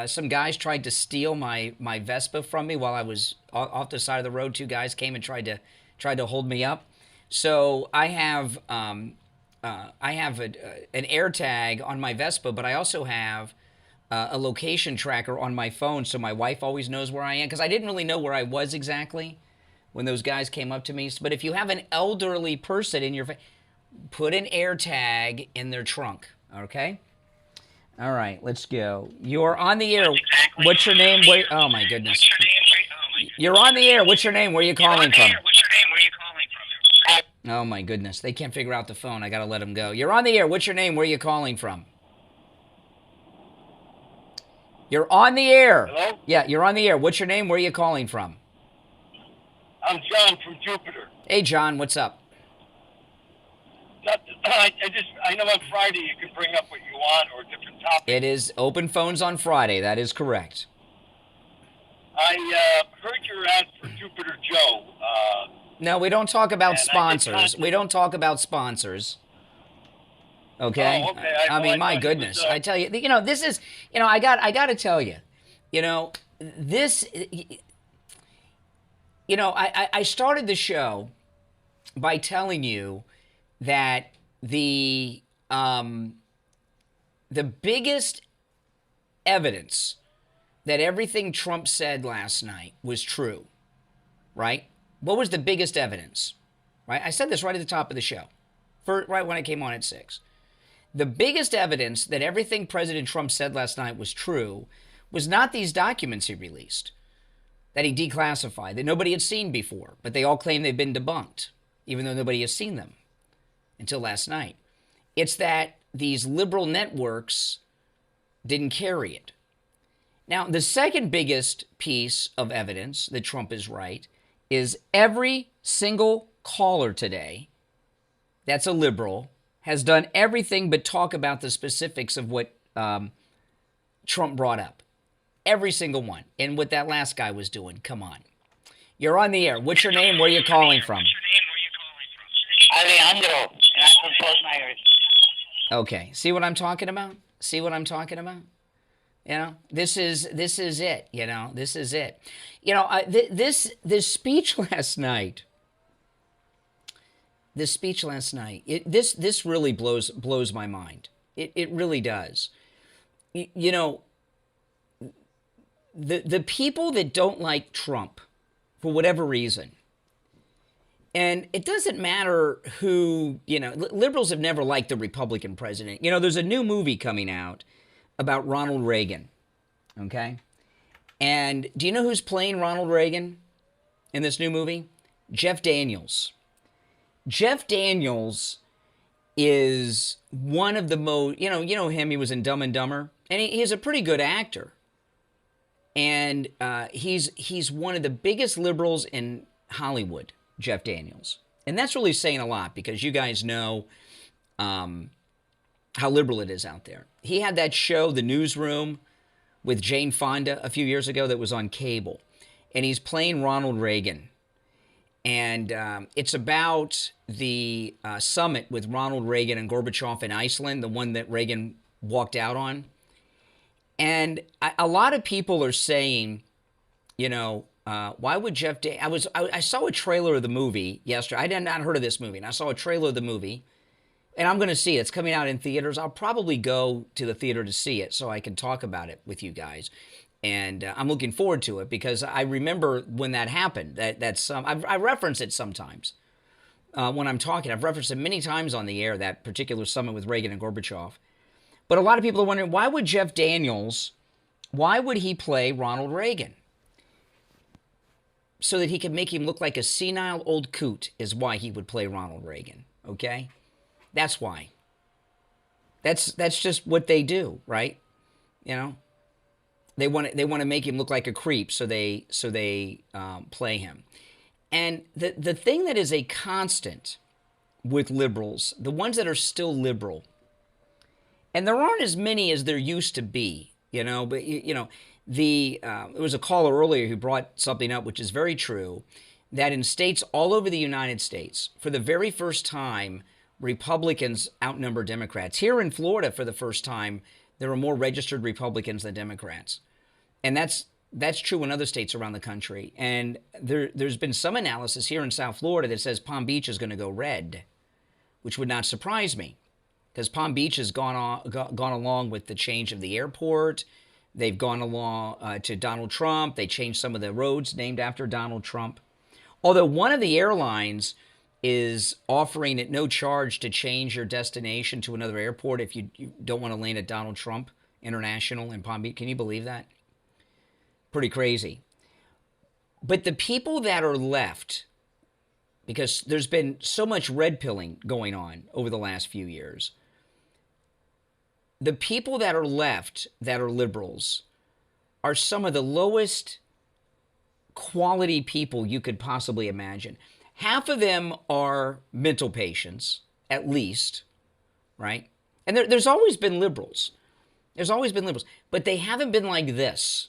some guys tried to steal my Vespa from me while I was off the side of the road. Two guys came and tried to hold me up. So I have an AirTag on my Vespa, but I also have a location tracker on my phone, so my wife always knows where I am, because I didn't really know where I was exactly when those guys came up to me. But if you have an elderly person in your put an AirTag in their trunk, okay? All right, let's go. You're on the air. What's your name? Wait, oh, my goodness. You're on the air. What's your name? Where are you calling from? Oh, my goodness. They can't figure out the phone. I got to let them go. You're on the air. What's your name? Where are you calling from? You're on the air. Hello? Yeah, you're on the air. What's your name? Where are you calling from? I'm John from Jupiter. Hey, John, what's up? I know on Friday you can bring up what you want or different topics. It is open phones on Friday. That is correct. I heard your ad for Jupiter Joe. No, we don't talk about sponsors. We don't talk about sponsors. Okay. Oh, okay. I mean, my goodness. I tell you, this is, I got to tell you, this, I started the show by telling you that the biggest evidence that everything Trump said last night was true, right? What was the biggest evidence, right? I said this right at the top of the show, right when I came on at 6. The biggest evidence that everything President Trump said last night was true was not these documents he released, that he declassified, that nobody had seen before, but they all claim they've been debunked, even though nobody has seen them until last night. It's that these liberal networks didn't carry it. Now, the second biggest piece of evidence that Trump is right is every single caller today that's a liberal has done everything but talk about the specifics of what Trump brought up. Every single one. And what that last guy was doing. Come on. You're on the air. What's your name? Where are you calling from? Alejandro, and I'm from Fort Myers. Okay. See what I'm talking about? See what I'm talking about? This is it. This is it. This speech last night. This really blows my mind. It really does. The people that don't like Trump, for whatever reason, and it doesn't matter who, liberals have never liked the Republican president. There's a new movie coming out about Ronald Reagan, okay? And do you know who's playing Ronald Reagan in this new movie? Jeff Daniels. Jeff Daniels is one of the most, you know him, he was in Dumb and Dumber, and he's a pretty good actor. And he's one of the biggest liberals in Hollywood, Jeff Daniels. And that's really saying a lot because you guys know how liberal it is out there. He had that show, The Newsroom, with Jane Fonda a few years ago that was on cable. And he's playing Ronald Reagan. And it's about the summit with Ronald Reagan and Gorbachev in Iceland, the one that Reagan walked out on. And a lot of people are saying, why would Jeff Daniels... I saw a trailer of the movie yesterday. I had not heard of this movie. And I saw a trailer of the movie. And I'm going to see it. It's coming out in theaters. I'll probably go to the theater to see it so I can talk about it with you guys. And I'm looking forward to it because I remember when that happened. I reference it sometimes when I'm talking. I've referenced it many times on the air, that particular summit with Reagan and Gorbachev. But a lot of people are wondering, why would Jeff Daniels, why would he play Ronald Reagan? So that he could make him look like a senile old coot is why he would play Ronald Reagan, okay? That's why. That's just what they do, right? They want to make him look like a creep, so they play him. And the thing that is a constant with liberals, the ones that are still liberal, and there aren't as many as there used to be, but there was a caller earlier who brought something up which is very true, that in states all over the United States, for the very first time, Republicans outnumber Democrats. Here in Florida, for the first time, there are more registered Republicans than Democrats. And that's true in other states around the country. And there's been some analysis here in South Florida that says Palm Beach is going to go red, which would not surprise me because Palm Beach has gone along with the change of the airport. They've gone along to Donald Trump. They changed some of the roads named after Donald Trump. Although one of the airlines is offering at no charge to change your destination to another airport if you don't want to land at Donald Trump International in Palm Beach. Can you believe that? Pretty crazy. But the people that are left, because there's been so much red pilling going on over the last few years, the people that are left that are liberals are some of the lowest quality people you could possibly imagine. Half of them are mental patients, at least, right? And there's always been liberals. There's always been liberals. But they haven't been like this.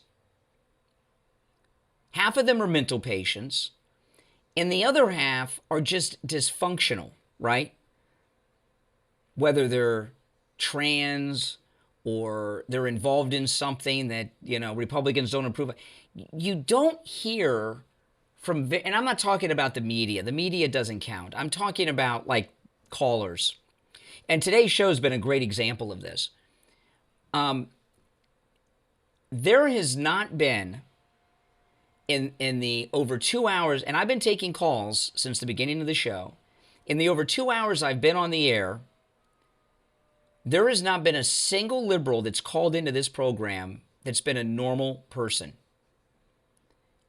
Half of them are mental patients, and the other half are just dysfunctional, right? Whether they're trans or they're involved in something that, Republicans don't approve of. You don't hear from, and I'm not talking about the media. The media doesn't count. I'm talking about like callers. And today's show has been a great example of this. There has not been in the over 2 hours, and I've been taking calls since the beginning of the show. In the over 2 hours I've been on the air, there has not been a single liberal that's called into this program that's been a normal person.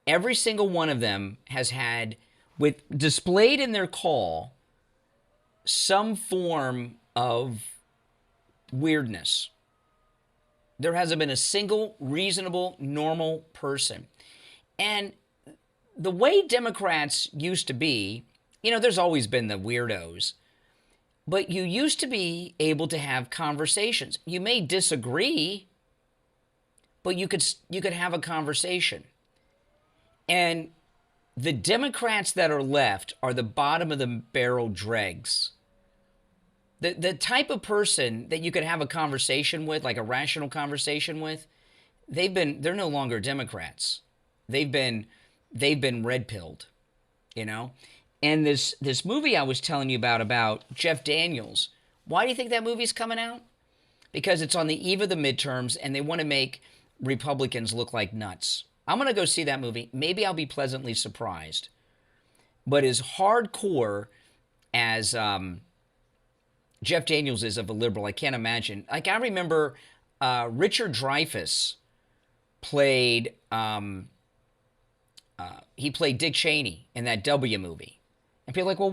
Every single one of them has had, with displayed in their call, some form of weirdness. There hasn't been a single reasonable, normal person. And the way Democrats used to be, there's always been the weirdos, but you used to be able to have conversations. You may disagree, but you could have a conversation. And the Democrats that are left are the bottom of the barrel dregs. The type of person that you could have a conversation with, like a rational conversation with, they're no longer Democrats. They've been red-pilled, And this movie I was telling you about Jeff Daniels, why do you think that movie's coming out? Because it's on the eve of the midterms, and they want to make Republicans look like nuts. I'm going to go see that movie. Maybe I'll be pleasantly surprised. But as hardcore as Jeff Daniels is of a liberal, I can't imagine. Like, I remember Richard Dreyfuss played... he played Dick Cheney in that W movie. And people are like, well,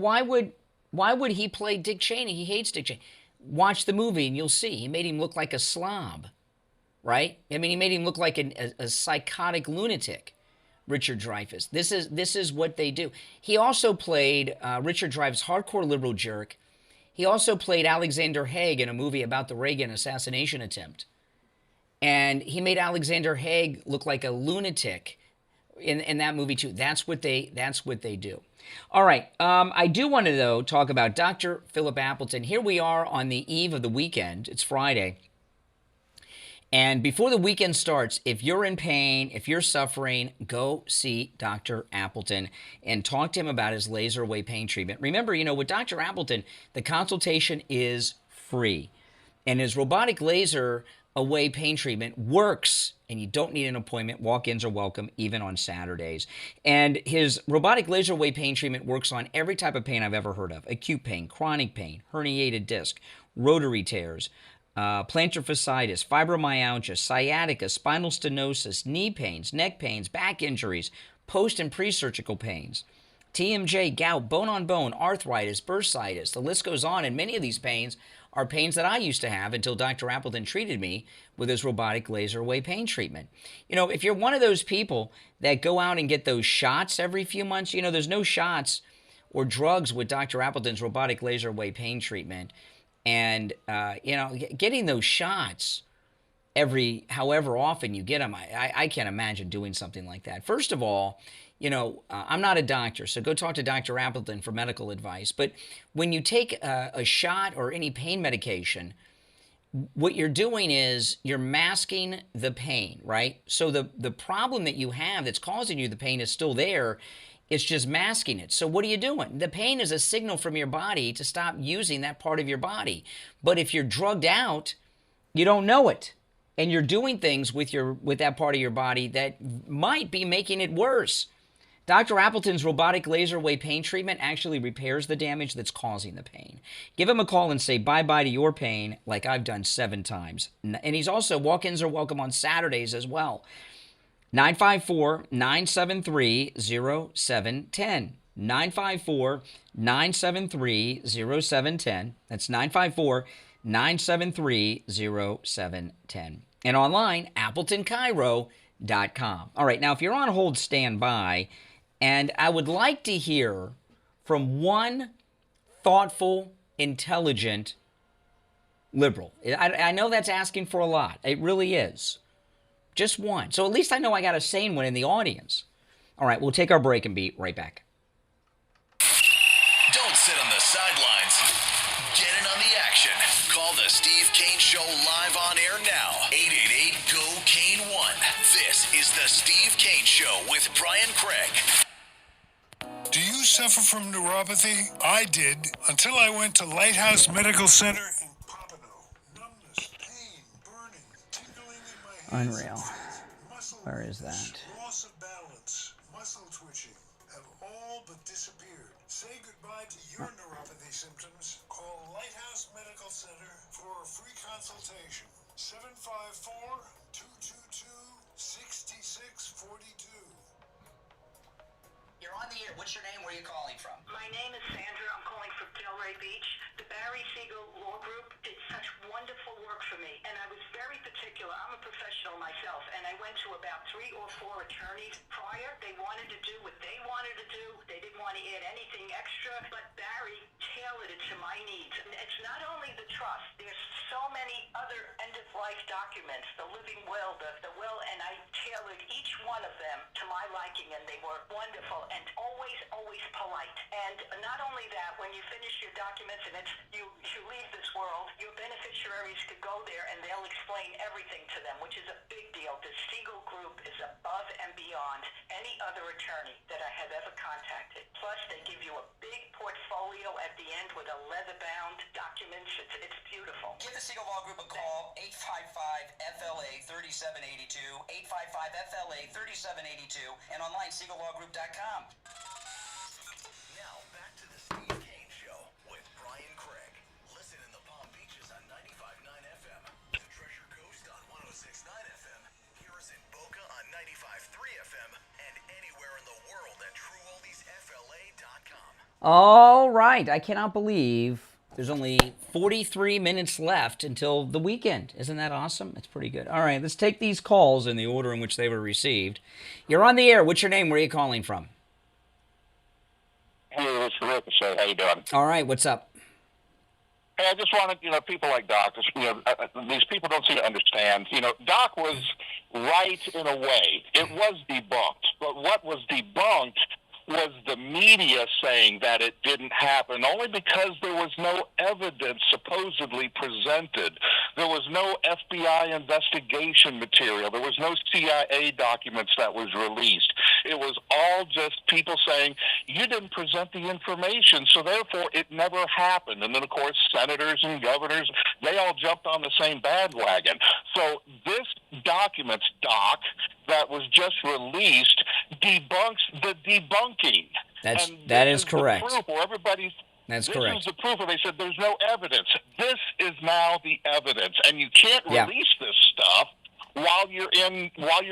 why would he play Dick Cheney? He hates Dick Cheney. Watch the movie and you'll see. He made him look like a slob, right? I mean, he made him look like a psychotic lunatic, Richard Dreyfuss. This is what they do. He also played Richard Dreyfuss, hardcore liberal jerk. He also played Alexander Haig in a movie about the Reagan assassination attempt. And he made Alexander Haig look like a lunatic in that movie too. That's what they do. All right. I do want to, though, talk about Dr. Philip Appleton. Here we are on the eve of the weekend. It's Friday. And before the weekend starts, if you're in pain, if you're suffering, go see Dr. Appleton and talk to him about his laser away pain treatment. Remember, with Dr. Appleton, the consultation is free. And his robotic laser away pain treatment works, and you don't need an appointment. Walk-ins are welcome, even on Saturdays. And his robotic laser away pain treatment works on every type of pain I've ever heard of: acute pain, chronic pain, herniated disc, rotary tears, plantar fasciitis, fibromyalgia, sciatica, spinal stenosis, knee pains, neck pains, back injuries, post and pre-surgical pains, TMJ, gout, bone-on-bone, arthritis, bursitis. The list goes on, and many of these pains are pains that I used to have until Dr. Appleton treated me with his robotic laser away pain treatment. If you're one of those people that go out and get those shots every few months, there's no shots or drugs with Dr. Appleton's robotic laser away pain treatment. And, getting those shots however often you get them, I can't imagine doing something like that. First of all, I'm not a doctor, so go talk to Dr. Appleton for medical advice. But when you take a shot or any pain medication, what you're doing is you're masking the pain, right? So the problem that you have that's causing you the pain is still there. It's just masking it. So what are you doing? The pain is a signal from your body to stop using that part of your body. But if you're drugged out, you don't know it. And you're doing things with that part of your body that might be making it worse. Dr. Appleton's robotic laser away pain treatment actually repairs the damage that's causing the pain. Give him a call and say bye-bye to your pain, like I've done 7 times. And he's also, walk-ins are welcome on Saturdays as well. 954-973-0710. 954-973-0710. That's 954-973-0710. And online, AppletonCairo.com. declassified.com. All right, now if you're on hold, stand by, and I would like to hear from one thoughtful, intelligent liberal. I know that's asking for a lot. It really is. Just one. So at least I know I got a sane one in the audience. All right, we'll take our break and be right back. Don't sit on the sidelines. Get in on the action. Call the Steve Kane Show live on air now. 888-GO-KANE-1. This is the Steve Kane Show with Brian Craig. Do you suffer from neuropathy? I did, until I went to Lighthouse Medical Center in Pompano. Numbness, pain, burning, tingling in my hands. Unreal. Where is that? Loss of balance, muscle twitching have all but disappeared. Say goodbye to your neuropathy symptoms. Call Lighthouse Medical Center for a free consultation. 754-222-6642. You're on the air. What's your name? Where are you calling from? My name is Sandra. I'm calling from Delray Beach. The Barry Siegel Law Group did such wonderful work for me, and I was very particular. I'm a professional myself, and I went to about 3 or 4 attorneys prior. They wanted to do what they wanted to do. They didn't want to add anything extra, but Barry tailored it to my needs. And it's not only the trust. There's so many other end-of-life documents, the living will, the will, and I tailored each one of them to my liking, and they were wonderful and always polite. And not only that, when you finish your documents and you leave this world, your beneficiaries could go there and they'll explain everything to them, which is a big deal. The Siegel Group is above and beyond any other attorney that I have ever contacted. Plus, they give you a big portfolio at the end with a leather-bound documents. It's beautiful. Give the Siegel Law Group a call, 855-FLA-3782, 855-FLA-3782, and online, SiegelLawGroup.com. Now, back to the Steve Kane Show with Brian Craig. Listen in the Palm Beaches on 95.9 FM, the Treasure Coast on 106.9 FM, hear us in Boca on 95.3 FM, and anywhere in the world at TrueOldiesFLA.com. All right, I cannot believe there's only 43 minutes left until the weekend. Isn't that awesome? It's pretty good. All right, let's take these calls in the order in which they were received. You're on the air. What's your name? Where are you calling from? Hey, it's Rick. So, how you doing? All right, what's up? Hey, I just wanted, people like Doc, these people don't seem to understand. Doc was right in a way. It was debunked. But what was debunked was the media saying that it didn't happen, only because there was no evidence supposedly presented. There was no FBI investigation material. There was no CIA documents that was released. It was all just people saying, you didn't present the information, so therefore it never happened. And then, of course, senators and governors, they all jumped on the same bandwagon. So this documents, Doc, that was just released debunks the debunking. That is correct. Proof where everybody's That's this correct. is the proof where they said there's no evidence. This is now the evidence, and you can't release this stuff while you're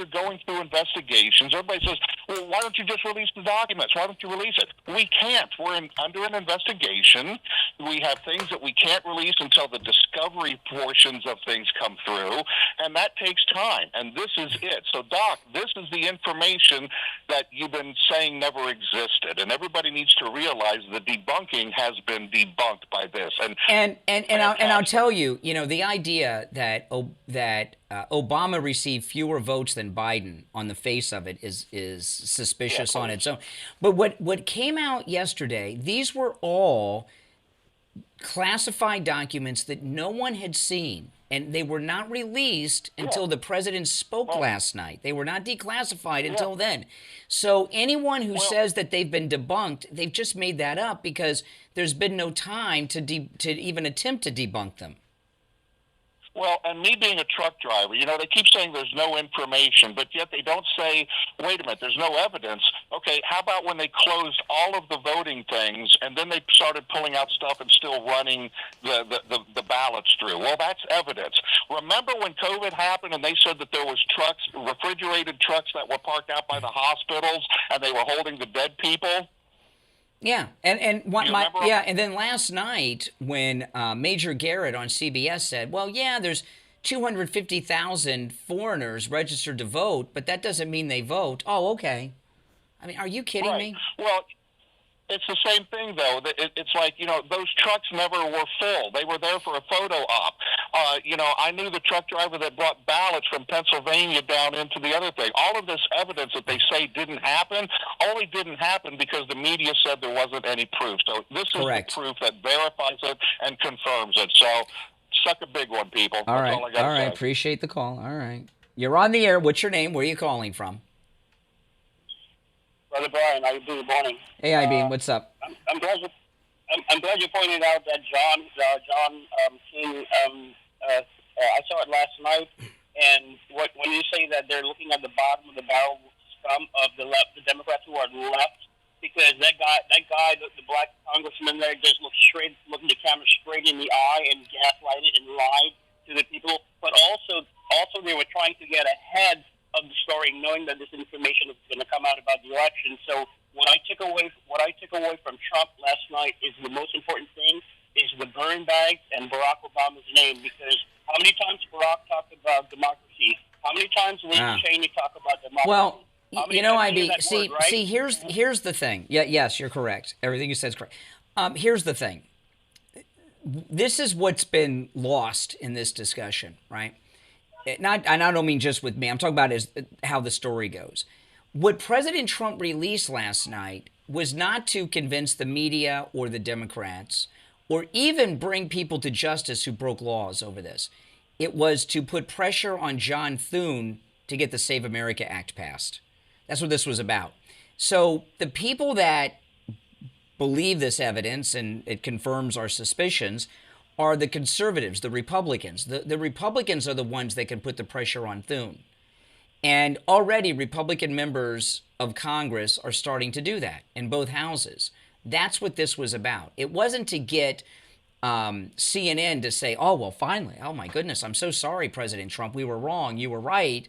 going through investigations. Everybody says, well, why don't you just release the documents? Why don't you release it? We can't. We're under an investigation. We have things that we can't release until the discovery portions of things come through, and that takes time, and this is it. So, Doc, this is the information that you've been saying never existed, and everybody needs to realize the debunking has been debunked by this. And I'll tell you, the idea that Obama received fewer votes than Biden on the face of it is suspicious on its own. But what came out yesterday, these were all classified documents that no one had seen, and they were not released until the president spoke last night. They were not declassified until then. So anyone who says that they've been debunked, they've just made that up because there's been no time to even attempt to debunk them. Well, and me being a truck driver, they keep saying there's no information, but yet they don't say, wait a minute, there's no evidence. Okay, how about when they closed all of the voting things and then they started pulling out stuff and still running the ballots through? Well, that's evidence. Remember when COVID happened and they said that there was trucks, refrigerated trucks that were parked out by the hospitals and they were holding the dead people? Yeah, and then last night when Major Garrett on CBS said, well, yeah, there's 250,000 foreigners registered to vote, but that doesn't mean they vote. Oh, okay. I mean, are you kidding me? Well, it's the same thing, though. It's like, those trucks never were full. They were there for a photo op. I knew the truck driver that brought ballots from Pennsylvania down into the other thing. All of this evidence that they say didn't happen only didn't happen because the media said there wasn't any proof. So this is the proof that verifies it and confirms it. So suck a big one, people. All That's right. all I got to say. Appreciate the call. All right. You're on the air. What's your name? Where are you calling from? Brother Brian, how you doing? Good morning. Hey, Ibeen, what's up? I'm glad you pointed out that John King. I saw it last night, and when you say that they're looking at the bottom of the barrel scum of the left, the Democrats who are left, because that guy, the black congressman there, just looking the camera straight in the eye and gaslighted and lied to the people. But also they were trying to get ahead of the story, knowing that this information is going to come out about the election. So what I took away from Trump last night is the most important thing is the burn bags and Barack Obama's name, because how many times Barack talked about democracy? How many times Liz Cheney talked about democracy? Well, see, here's the thing. Yes, you're correct. Everything you said is correct. Here's the thing. This is what's been lost in this discussion, right? And I don't mean just with me. I'm talking about how the story goes. What President Trump released last night was not to convince the media or the Democrats or even bring people to justice who broke laws over this. It was to put pressure on John Thune to get the Save America Act passed. That's what this was about. So the people that believe this evidence, and it confirms our suspicions, are the conservatives, the Republicans. The Republicans are the ones that can put the pressure on Thune. And already Republican members of Congress are starting to do that in both houses. That's what this was about. It wasn't to get CNN to say, oh, well, finally, oh, my goodness, I'm so sorry, President Trump, we were wrong, you were right.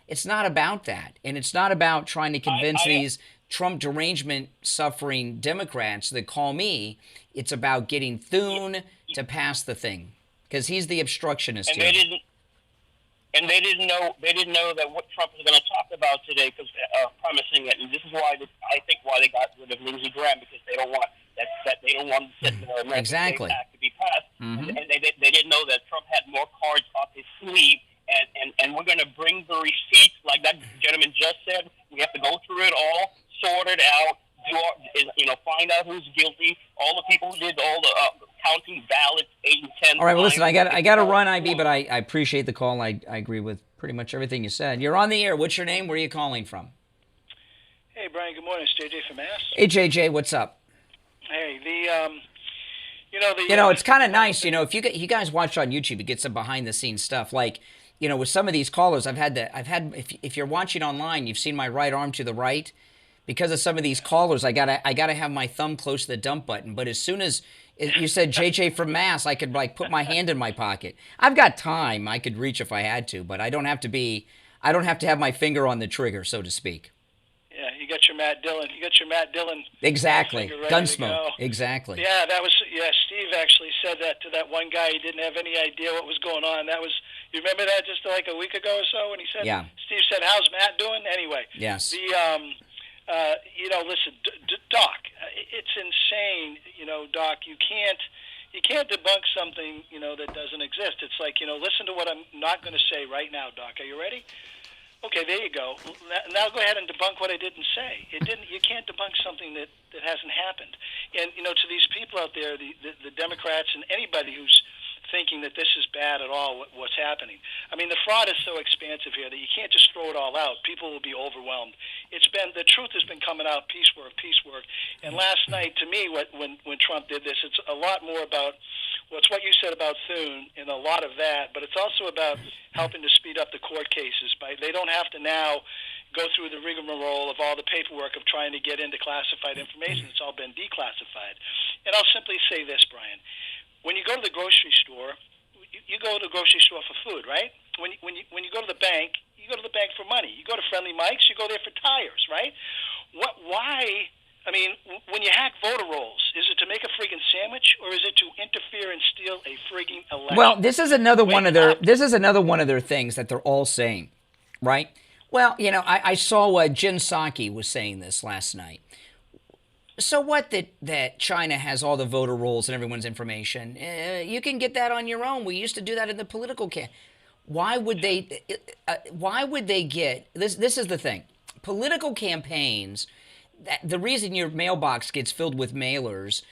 It's not about that. And it's not about trying to convince these Trump derangement suffering Democrats that call me. It's about getting Thune to pass the thing, because he's the obstructionist here. They didn't know that what Trump was going to talk about today, because promising it, and this is why I think why they got rid of Lindsey Graham, because they don't want they don't want the American Safe Act to be passed, and they didn't know that Trump had more cards up his sleeve, and we're going to bring the receipts, like that gentleman just said. We have to go through it all, sort it out, find out who's guilty. All the people who did all the counting ballots, 8 and 10. All right, well, listen, I got to run, IB, but I appreciate the call. I agree with pretty much everything you said. You're on the air. What's your name? Where are you calling from? Hey, Brian. Good morning. It's JJ from Mass. Hey, JJ, what's up? Hey, it's kind of nice, if you guys watch on YouTube, you get some behind the scenes stuff. Like, with some of these callers, if you're watching online, you've seen my right arm to the right. Because of some of these callers, I gotta have my thumb close to the dump button. But as soon as you said JJ from Mass, I could put my hand in my pocket. I've got time. I could reach if I had to, but I don't have to have my finger on the trigger, so to speak. Yeah, you got your Matt Dillon. Exactly. Gunsmoke. Go. Exactly. Yeah, Steve actually said that to that one guy. He didn't have any idea what was going on. You remember that just like a week ago or so when he said, yeah. Steve said, how's Matt doing? Anyway. Yes. Listen, Doc, it's insane. Doc, you can't debunk something, that doesn't exist. It's like, listen to what I'm not going to say right now, Doc. Are you ready? Okay, there you go. Now go ahead and debunk what I didn't say. You can't debunk something that hasn't happened. And, to these people out there, the Democrats and anybody who's thinking that this is bad at all, what's happening. I mean, the fraud is so expansive here that you can't just throw it all out. People will be overwhelmed. The truth has been coming out, piecework. And last night, to me, when Trump did this, it's a lot more about what you said about Thune and a lot of that, but it's also about helping to speed up the court cases. They don't have to now go through the rigmarole of all the paperwork of trying to get into classified information. It's all been declassified. And I'll simply say this, Brian. When you go to the grocery store, you go to the grocery store for food, right? When you go to the bank, you go to the bank for money. You go to Friendly Mike's, you go there for tires, right? Why? I mean, when you hack voter rolls, is it to to make a friggin' sandwich, or is it to interfere and steal a friggin' election? Well, this is another one of their. Wake up. This is another one of their things that they're all saying, right? Well, I saw Jin Psaki was saying this last night. So what that China has all the voter rolls and everyone's information? You can get that on your own. We used to do that in the political camp. Why would they? Why would they get this? This is the thing. Political campaigns. The reason your mailbox gets filled with mailers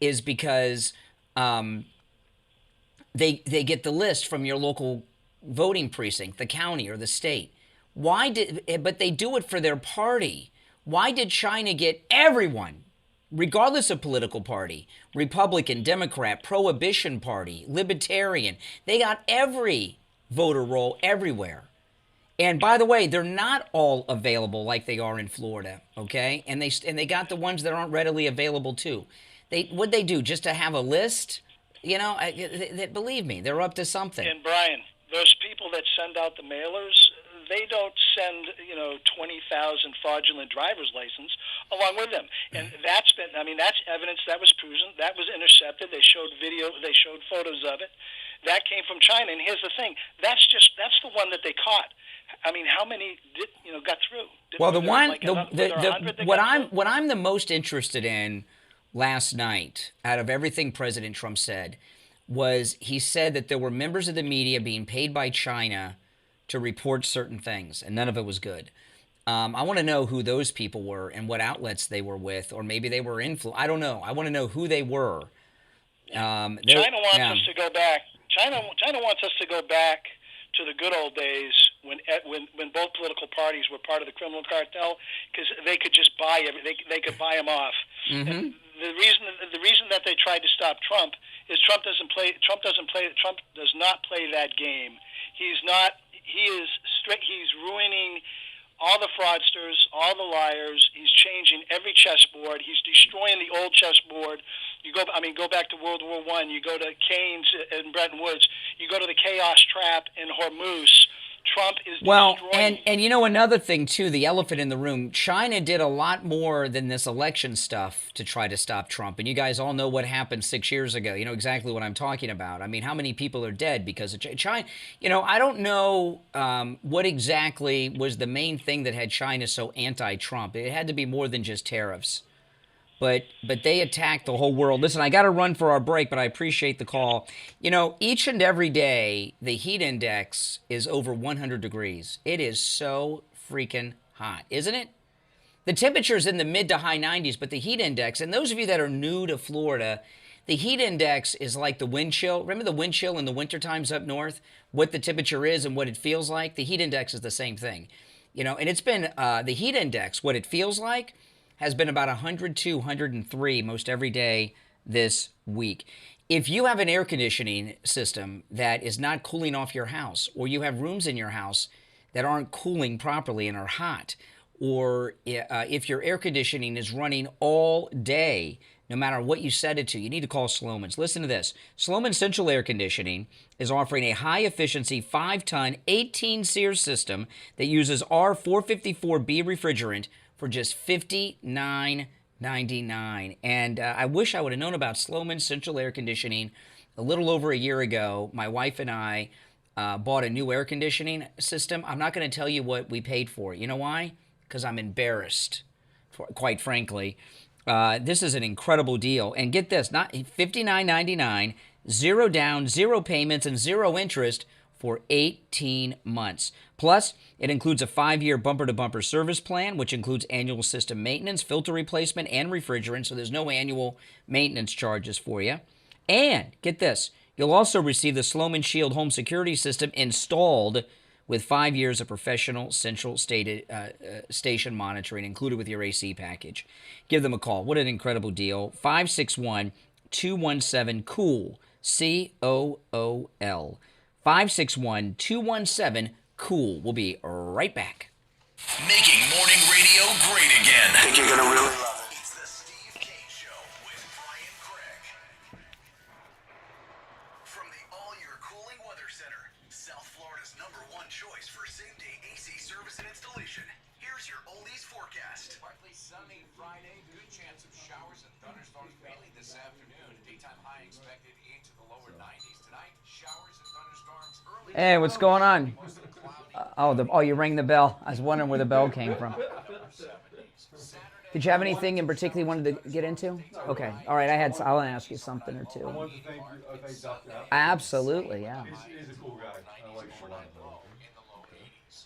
is because they get the list from your local voting precinct, the county or the state. But they do it for their party. Why did China get everyone, regardless of political party, Republican, Democrat, Prohibition Party, Libertarian? They got every voter roll everywhere. And by the way, they're not all available like they are in Florida, okay? And they got the ones that aren't readily available too. What'd they do, just to have a list? Believe me, they're up to something. And Brian, those people that send out the mailers, they don't send 20,000 fraudulent driver's license along with them. And that's evidence that was proven, that was intercepted. They showed video, they showed photos of it. That came from China. And here's the thing: that's the one that they caught. I mean, how many got through? Well, what I'm the most interested in last night, out of everything President Trump said, was he said that there were members of the media being paid by China to report certain things, and none of it was good. I want to know who those people were and what outlets they were with, or maybe they were I don't know. I want to know who they were. China wants us to go back. China wants us to go back to the good old days when both political parties were part of the criminal cartel, because they could just buy they could buy them off. Mm-hmm. The reason that they tried to stop Trump is Trump does not play that game. He's ruining all the fraudsters, all the liars. He's changing every chessboard. He's destroying the old chessboard. Go back to World War I. You go to Keynes and Bretton Woods. You go to the chaos trap in Hormuz. Trump is destroying. And another thing too, the elephant in the room. China did a lot more than this election stuff to try to stop Trump. And you guys all know what happened 6 years ago. You know exactly what I'm talking about. I mean, how many people are dead because of China? I don't know what exactly was the main thing that had China so anti-Trump. It had to be more than just tariffs. But they attacked the whole world. Listen, I got to run for our break, but I appreciate the call. Each and every day, the heat index is over 100 degrees. It is so freaking hot, isn't it? The temperature's in the mid to high 90s, but the heat index, and those of you that are new to Florida, the heat index is like the wind chill. Remember the wind chill in the winter times up north? What the temperature is and what it feels like? The heat index is the same thing. And it's been the heat index, what it feels like, has been about 102, 103 most every day this week. If you have an air conditioning system that is not cooling off your house, or you have rooms in your house that aren't cooling properly and are hot, or if your air conditioning is running all day, no matter what you set it to, you need to call Sloman's. Listen to this. Sloman Central Air Conditioning is offering a high-efficiency 5-ton, 18-SEER system that uses R454B refrigerant for just $59.99. And I wish I would have known about Sloman Central Air Conditioning a little over a year ago. My wife and I bought a new air conditioning system. I'm not going to tell you what we paid for it. You know why? Because I'm embarrassed, quite frankly. This is an incredible deal. And get this, not $59.99, 0 down, 0 payments, and 0 interest for 18 months. Plus, it includes a 5-year bumper-to-bumper service plan, which includes annual system maintenance, filter replacement, and refrigerant, so there's no annual maintenance charges for you. And, get this, you'll also receive the Sloman Shield home security system installed with 5 years of professional central station monitoring included with your AC package. Give them a call. What an incredible deal. 561-217-COOL, C-O-O-L. 561-217-COOL. We'll be right back. Making morning radio great again. I think you're going to really love it. It's the Steve Kane Show with Brian Craig. From the All-Year Cooling Weather Center, South Florida's #1 choice for same-day AC service and installation. Here's your oldies forecast. Partly sunny Friday. Friday, good chance of showers and thunderstorms mainly this afternoon. Daytime high expected into the lower 90s tonight. Showers and thunderstorms early. Hey, what's going on? You rang the bell. I was wondering where the bell came from. Did you have anything in particular you wanted to get into? Okay. All right. I'll ask you something or two. I wanted to thank Dr. Appleton. Absolutely, yeah. He's a cool guy. I like him a lot.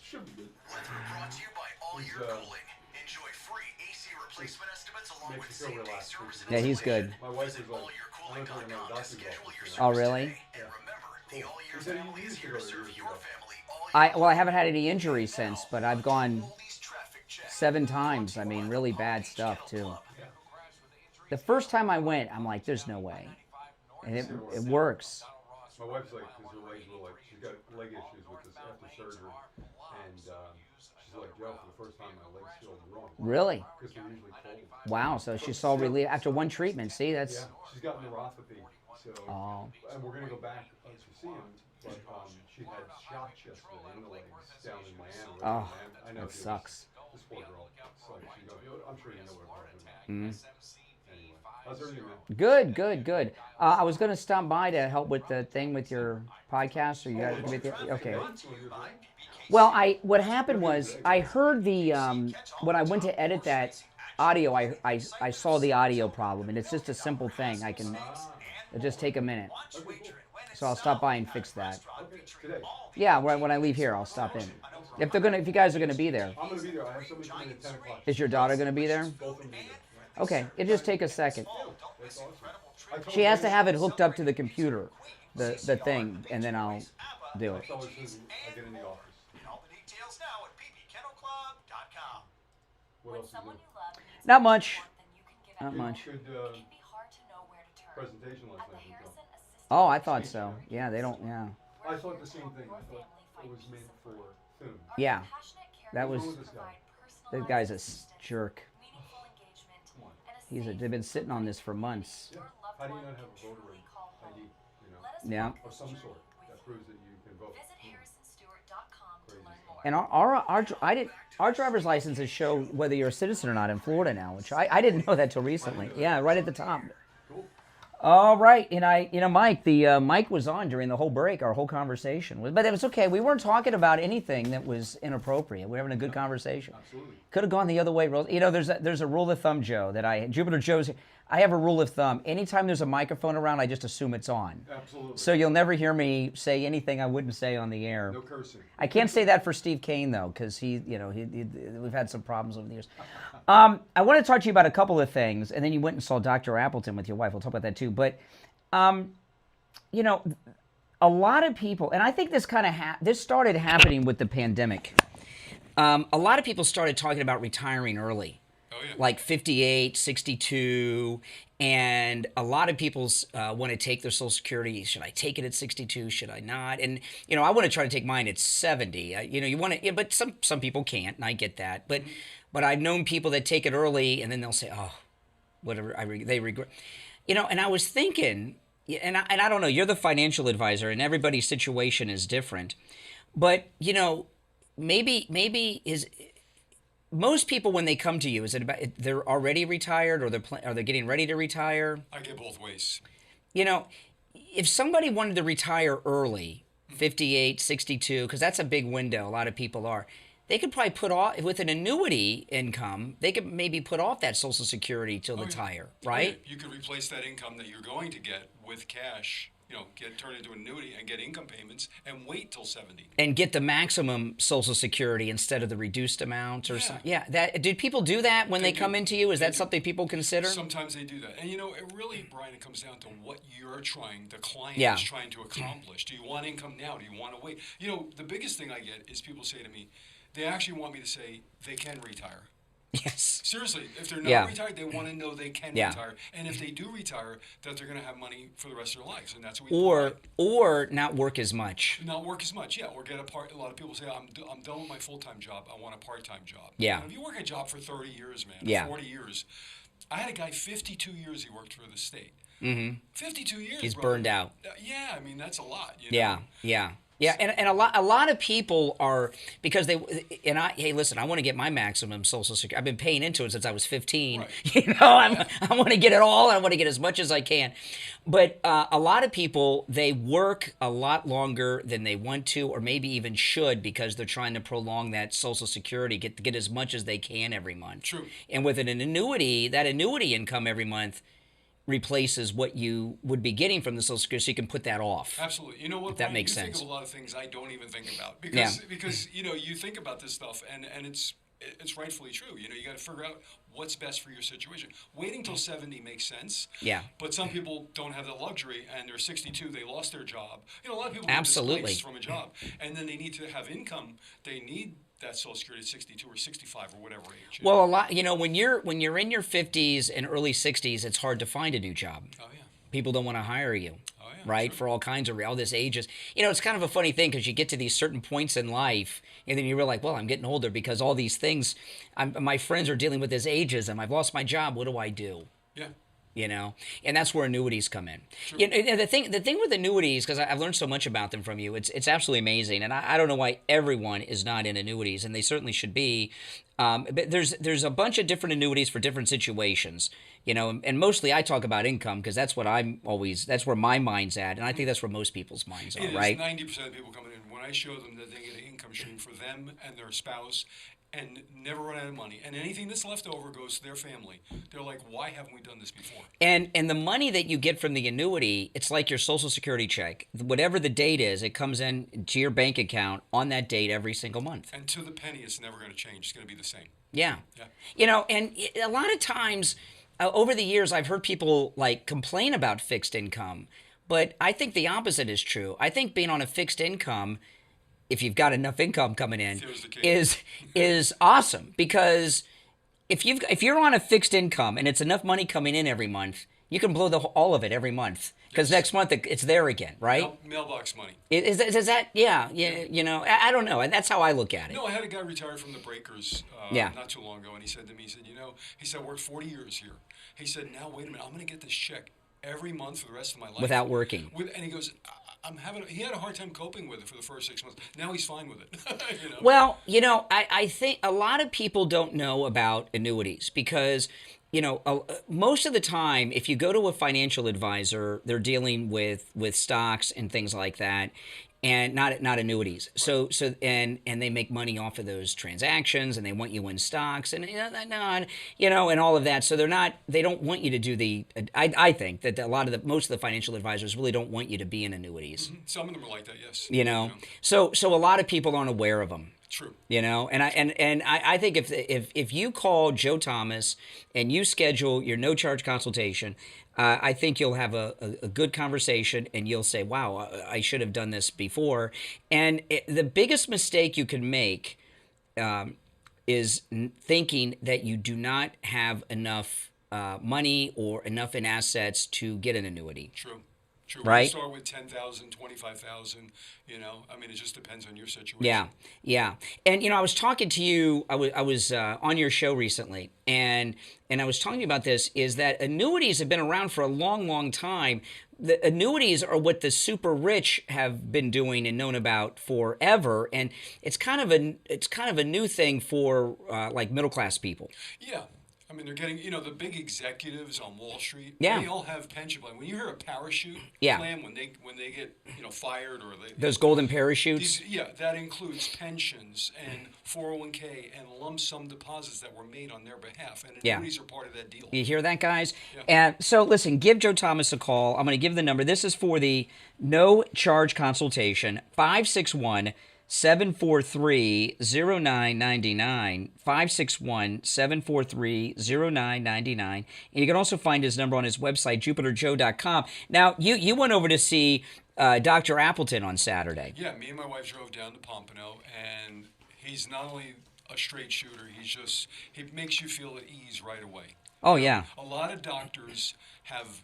Should be good. Weather brought to you by All Year Cooling. Enjoy free AC replacement estimates along with same-day service and Yeah, he's good. My wife was like, I'm going to take another doctor's office. Oh, really? Yeah. Cool. He said he used to go there years ago. I haven't had any injuries since, but I've gone 7 times. I mean, really bad stuff too. The first time I went, I'm like, there's no way. And it works. My wife's like, because her legs were like, she's got leg issues with this after surgery. And she's like, Joe, for the first time, my legs feel wrong. Really? Because they're usually cold. Wow, so she saw relief after one treatment. See, that's... Yeah, she's got neuropathy. So, and we're going to go back to see him. But she had shots yesterday in the legs down in Miami. Oh, I know that sucks. This poor girl. It's like, I'm sure you know what I'm talking about. Mm. Anyway, how's everything, man? Good. I was going to stop by to help with the thing with your podcast. Or you got okay. Well, what happened was I heard the when I went to edit that audio, I saw the audio problem, and it's just a simple thing. It'll just take a minute. So I'll stop by and fix that. Today? Yeah, when I leave here, I'll stop in. If you guys are gonna be there. I'm gonna be there. I have somebody coming at 10 o'clock. Is your daughter gonna be there? Both of them be there. Okay, it'll just take a second. That's awesome. She has to have it hooked up to the computer, the thing, and then I'll do it. I'll tell her as soon as I get in the office. All the details now at ppkennelclub.com. What else is there? Not much. Not much. Good presentation last night. Oh, I thought so. Yeah, they don't. Yeah. I thought the same thing. I thought it was meant for film. Yeah. That was. Who this guy? That guy's a jerk. They've been sitting on this for months. Yeah. How do you not have a voter ID? Yeah. Of some sort that proves that you can vote. And our driver's licenses show whether you're a citizen or not in Florida now, which I didn't know that till recently. Yeah, right at the top. Cool. All right, and Mike, the mic was on during the whole break, our whole conversation, but it was okay. We weren't talking about anything that was inappropriate. We were having a good conversation. Absolutely. Could have gone the other way. There's a rule of thumb, Joe, that Jupiter Joe's. I have a rule of thumb. Anytime there's a microphone around, I just assume it's on. Absolutely. So you'll never hear me say anything I wouldn't say on the air. No cursing. I can't say that for Steve Kane, though, because we've had some problems over the years. I want to talk to you about a couple of things, and then you went and saw Dr. Appleton with your wife. We'll talk about that, too. But, a lot of people, and I think this this started happening with the pandemic. A lot of people started talking about retiring early. Oh, yeah. Like 58, 62, and a lot of people want to take their Social Security. Should I take it at 62? Should I not? And I want to try to take mine at 70. You want to, but some people can't, and I get that. But I've known people that take it early, and then they'll say, "Oh, whatever." They regret. And I was thinking, and I don't know. You're the financial advisor, and everybody's situation is different. But maybe is. Most people, when they come to you, is it about they're already retired or are they getting ready to retire? I get both ways. If somebody wanted to retire early, 58, 62, because that's a big window, a lot of people are, they could probably put off, with an annuity income, they could maybe put off that Social Security till retire, right? You could replace that income that you're going to get with cash. Turn into an annuity and get income payments and wait till 70. And get the maximum Social Security instead of the reduced amount or something. Yeah. Did people do that when they come into you? Is that something people consider? Sometimes they do that. And it really, Brian, it comes down to what the client Yeah. is trying to accomplish. Do you want income now? Do you want to wait? The biggest thing I get is people say to me, they actually want me to say they can retire. Yes. Seriously, if they're not retired, they want to know they can Yeah. retire, and if they do retire, that they're going to have money for the rest of their lives, and that's what we or not work as much. not work as much, or get a part. A lot of people say, I'm done with my full-time job. I want a part-time job. Yeah. If you work a job for 30 years, man, Yeah. 40 years. I had a guy 52 years he worked for the state. Mm-hmm. 52 years. He's bro. burned out. Yeah, I mean that's a lot. Yeah. Yeah, and a lot of people are, because hey, listen, I want to get my maximum Social Security. I've been paying into it since I was 15. Right. You know, I want to get it all. I want to get as much as I can. But a lot of people, they work a lot longer than they want to, or maybe even should, because they're trying to prolong that Social Security, get as much as they can every month. True. And with an annuity, that annuity income every month replaces what you would be getting from the Social Security, so you can put that off. Absolutely. You know what? If that Brian, makes you sense. think of a lot of things I don't even think about Yeah. because you know you think about this stuff and it's rightfully true. You know, you got to figure out what's best for your situation. Waiting till 70 makes sense. Yeah. But some people don't have that luxury, and they're 62. They lost their job. You know, a lot of people Absolutely. get displaced from a job, and then they need to have income. They need that Social Security at 62 or 65 or whatever age. Well, a lot, when you're in your 50s and early 60s, it's hard to find a new job. Oh yeah. People don't want to hire you. Oh yeah. Right, for all kinds of all this ages. It's kind of a funny thing, because you get to these certain points in life, and then you realize, well, I'm getting older, because all these things, my friends are dealing with this ageism. I've lost my job. What do I do? Yeah. And that's where annuities come in. The thing with annuities, because I've learned so much about them from you, it's absolutely amazing. And I don't know why everyone is not in annuities, and they certainly should be. But there's a bunch of different annuities for different situations. And mostly I talk about income, because that's what that's where my mind's at, and I think that's where most people's minds are, right? 90% of people coming in, when I show them that they get an income stream for them and their spouse, and never run out of money, and anything that's left over goes to their family, they're like, why haven't we done this before? And the money that you get from the annuity, it's like your Social Security check. Whatever the date is, it comes in to your bank account on that date every single month. And to the penny, it's never going to change. It's going to be the same. Yeah. Yeah. And a lot of times over the years, I've heard people complain about fixed income, but I think the opposite is true. I think being on a fixed income, if you've got enough income coming in, is awesome, because if you're on a fixed income and it's enough money coming in every month, you can blow all of it every month, because next month it's there again, right? Mailbox money. Is that yeah? I don't know. That's how I look at it. No, I had a guy retire from the breakers not too long ago, and he said to me, he said, I worked 40 years here. He said, now wait a minute, I'm going to get this check every month for the rest of my life without working. And he goes, he had a hard time coping with it for the first 6 months. Now he's fine with it. Well, I think a lot of people don't know about annuities, because most of the time, if you go to a financial advisor, they're dealing with stocks and things like that, and not annuities. So and they make money off of those transactions, and they want you in stocks, and and all of that. So they don't want you to do I think that most of the financial advisors really don't want you to be in annuities. Mm-hmm. Some of them are like that, yes. So a lot of people aren't aware of them. True. And I think if you call Joe Thomas and you schedule your no charge consultation, I think you'll have a good conversation, and you'll say, wow, I should have done this before. And the biggest mistake you can make is thinking that you do not have enough money or enough in assets to get an annuity. True. Right? You start with 10,000, 25,000, it just depends on your situation. Yeah. And, I was talking to you, I was on your show recently, and I was talking about this, is that annuities have been around for a long, long time. The annuities are what the super rich have been doing and known about forever, and it's kind of a new thing for middle class people. Yeah. They're getting, the big executives on Wall Street. Yeah. They all have pension plan. When you hear a parachute plan, when they get fired or those golden parachutes. That includes pensions and 401k and lump sum deposits that were made on their behalf, and annuities are part of that deal. You hear that, guys? Yeah. And so listen, give Joe Thomas a call. I'm going to give the number. This is for the no charge consultation. 561-743-0999, 561-743-0999. And you can also find his number on his website, jupiterjoe.com. Now, you went over to see Dr. Appleton on Saturday. Yeah, me and my wife drove down to Pompano, and he's not only a straight shooter, he makes you feel at ease right away. Oh, yeah. A lot of doctors have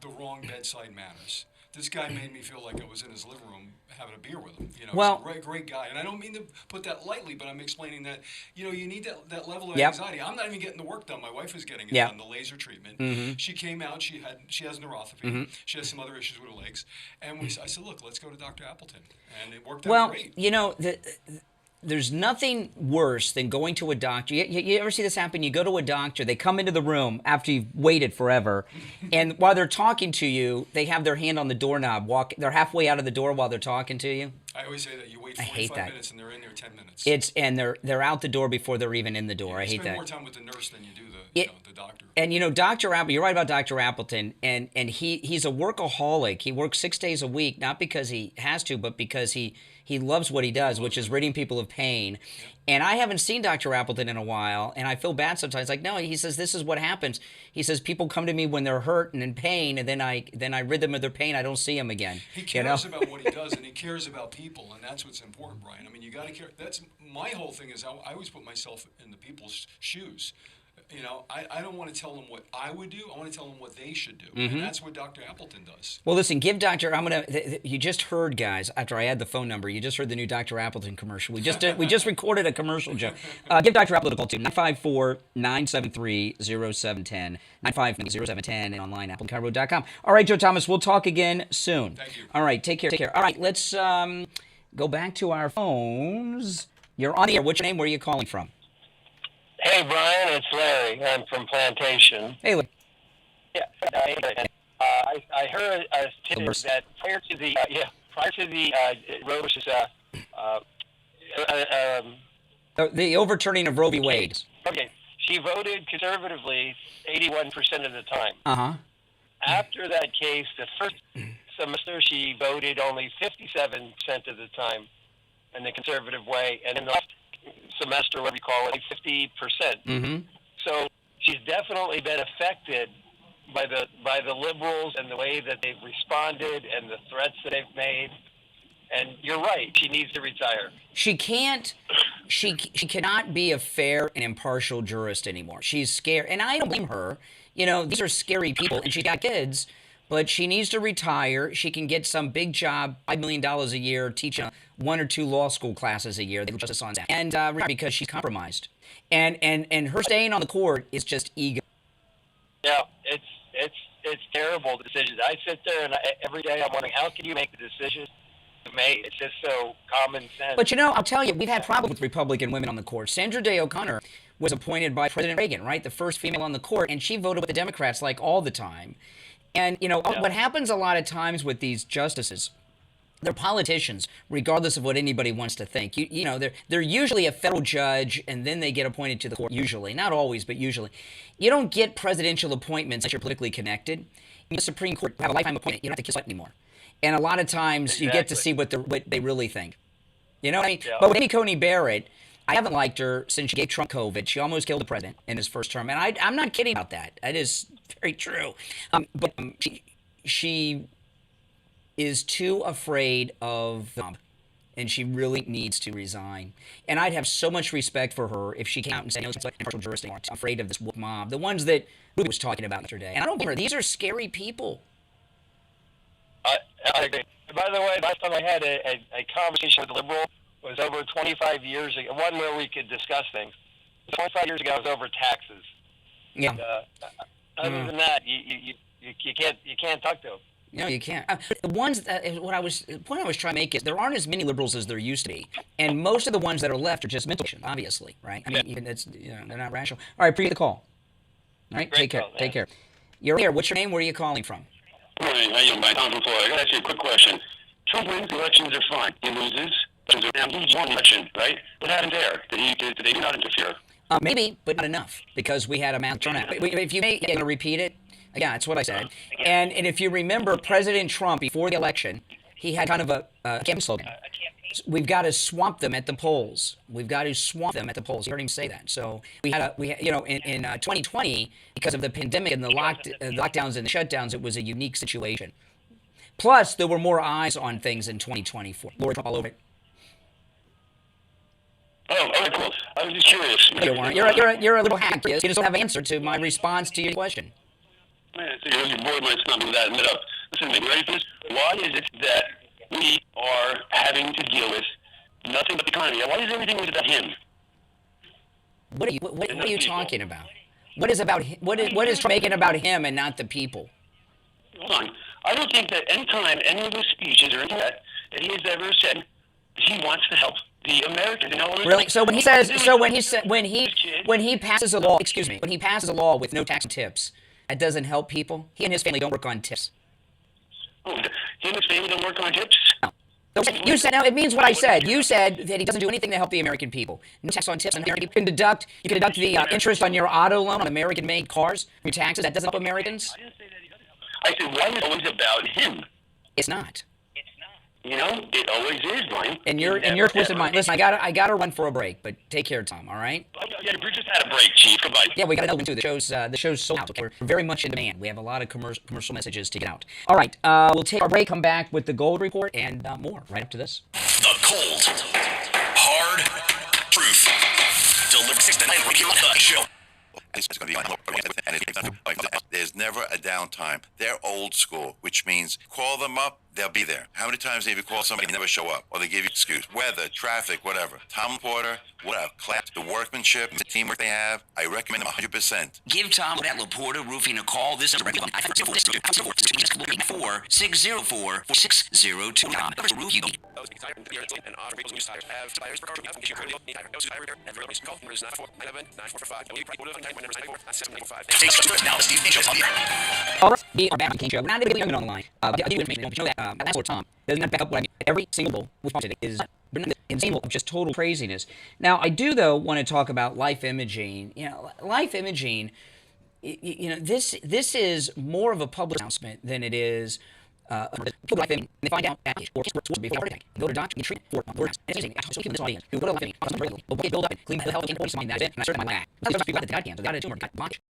the wrong bedside manners. This guy made me feel like I was in his living room having a beer with him. You know, Well- he's a great guy. And I don't mean to put that lightly, but I'm explaining that, you know, you need that level of Yep. anxiety. I'm not even getting the work done. My wife is getting it Yeah. done, the laser treatment. Mhm. She came out. She has neuropathy. Mhm. She has some other issues with her legs. And I said, look, let's go to Dr. Appleton. And it worked out Well, great. you know, there's nothing worse than going to a doctor. You ever see this happen? You go to a doctor, they come into the room after you've waited forever, and while they're talking to you, they have their hand on the doorknob. They're halfway out of the door while they're talking to you. I always say that you wait I hate 45 that. minutes and they're in there 10 minutes. And they're out the door before they're even in the door. I hate spend that. more time with the nurse than you do the doctor. And you know, Dr. Appleton, you're right about Dr. Appleton, and he's a workaholic. He works 6 days a week, not because he has to, but because he loves what he does, which is ridding people of pain. And I haven't seen Dr. Appleton in a while, and I feel bad sometimes. Like, no, he says, this is what happens. He says, people come to me when they're hurt and in pain, and then I rid them of their pain. I don't see them again. He cares about what he does, and he cares about people, and that's what's important, Brian. I mean, you got to care. That's my whole thing is I always put myself in the people's shoes. You know, I don't want to tell them what I would do. I want to tell them what they should do. Mhm. And that's what Dr. Appleton does. Well, listen, give Dr. You just heard, guys, after I had the phone number, you just heard the new Dr. Appleton commercial. We just recorded a commercial, Joe. Give Dr. Appleton a call, too. 954-973-0710. 954-0710 and online, appletoncairo.com. All right, Joe Thomas, we'll talk again soon. Thank you. All right, take care. All right, let's go back to our phones. You're on the air. What's your name? Where are you calling from? Hey, Brian, it's Larry. I'm from Plantation. Hey, Larry. Yeah, I heard a tidbit that prior to the Rose's The overturning of Roe v. Wade. okay, she voted conservatively 81% of the time. Uh-huh. After that case, the first semester she voted only 57% of the time in the conservative way, and in the last semester, whatever you call it, 50%. Mm-hmm. So she's definitely been affected by the liberals and the way that they've responded and the threats that they've made. And you're right, she needs to retire. She cannot be a fair and impartial jurist anymore. She's scared, and I don't blame her. You know, these are scary people, and she's got kids, but she needs to retire. She can get some big job, $5 million a year, teaching 1 or 2 law school classes a year. They just on that, and because she's compromised, and her staying on the court is just ego. Yeah, it's terrible decisions. I sit there and every day I'm wondering, how can you make the decisions you made? It's just so common sense. But you know, I'll tell you, we've had problems with Republican women on the court. Sandra Day O'Connor was appointed by President Reagan, right? The first female on the court, and she voted with the Democrats like all the time. And you know, what happens a lot of times with these justices, they're politicians, regardless of what anybody wants to think. You know, they're usually a federal judge, and then they get appointed to the court. Usually, not always, but usually, you don't get presidential appointments unless you're politically connected. In the Supreme Court, you have a lifetime appointment. You don't have to kiss anymore. And a lot of times, you get to see what they really think. You know what I mean? Yeah. But with Amy Coney Barrett, I haven't liked her since she gave Trump COVID. She almost killed the president in his first term, and I'm not kidding about that. That is very true. But she is too afraid of Trump, and she really needs to resign. And I'd have so much respect for her if she came out and said, "No, it's like impartial jurist anymore. I'm afraid of this woke mob," the ones that Ruby was talking about yesterday. And I don't blame her. These are scary people. I agree. By the way, last time I had a conversation with a liberal was over 25 years ago, one where we could discuss things. 25 years ago, it was over taxes. Yeah. And, other than that, you can't talk to them. No, you can't. The ones that the point I was trying to make is there aren't as many liberals as there used to be, and most of the ones that are left are just mental patients, obviously, right? I mean, even that's they're not rational. All right, appreciate the call. All right, take care. Call, take care. You're here. What's your name? Where are you calling from? Morning. How you doing, Tom from Florida? I got to ask you a quick question. Trump wins, elections are fine. He loses, now he won the election, right? What happened there? Did they not interfere? Maybe, but not enough, because we had a mass turnout. If you may repeat it, yeah, that's what I said. And if you remember, President Trump, before the election, he had kind of a campaign slogan. We've got to swamp them at the polls. We've got to swamp them at the polls. You heard him say that. So we had in 2020, because of the pandemic and the lockdowns and the shutdowns, it was a unique situation. Plus, there were more eyes on things in 2024. Lord Trump all over it. Oh, all right, cool. I was just curious. You weren't. You're a little hack. You just don't have an answer to my response to your question. Man, so you bored my stomach with that. listen to me, ready for this? Why is it that we are having to deal with nothing but the economy? Why is everything about him? What are you talking about? What is Trump making about him and not the people? Hold on. I don't think that any time any of his speeches or anything that he has ever said he wants to help the Americans. Really? So when he says, when he passes a law, excuse me, when he passes a law with no tax and tips, that doesn't help people. He and his family don't work on tips. Oh, he and his family don't work on tips. No. You said, now it means what I said. You said that he doesn't do anything to help the American people. No tax on tips. You can deduct the interest on your auto loan on American-made cars from your taxes. That doesn't help Americans. I said, why is it always about him? It's not. You know, it always is, Brian. And you're twisted mind. Listen, I gotta run for a break, but take care, Tom. All right. Yeah, we just had a break, Chief. Goodbye. Yeah, we got another one too. The show's sold out. Okay? We're very much in demand. We have a lot of commercial messages to get out. All right, we'll take our break. Come back with the gold report and more right after this. The cold, hard truth. Delivered 6 to 9 radio show. It's going to be there's never a downtime. They're old school, which means call them up, they'll be there. How many times have you called somebody and never show up, or they give you excuse? Weather, traffic, whatever. Tom Porter, what a class, the workmanship, the teamwork they have. I recommend them 100%. Give Tom at Laporta Roofing a call. This number 4-604-602. All right, we are back on the King Show. We're not really young on the line. I'll give you information. Don't you know that that's what Tom does not back up what I mean. Every single bull we've today is insane of just total craziness. Now, I do though want to talk about life imaging. You know, life imaging. You know, this is more of a public announcement than it is. People life imaging, they find out that or before heart attack. Go to a doctor, get treatment for and it's amazing. I talk to people in this audience who go to life imaging, build up and clean the health and peace of mind. That's it. And I started my lab. That's people got the God cancer, got a tumor, got bondage.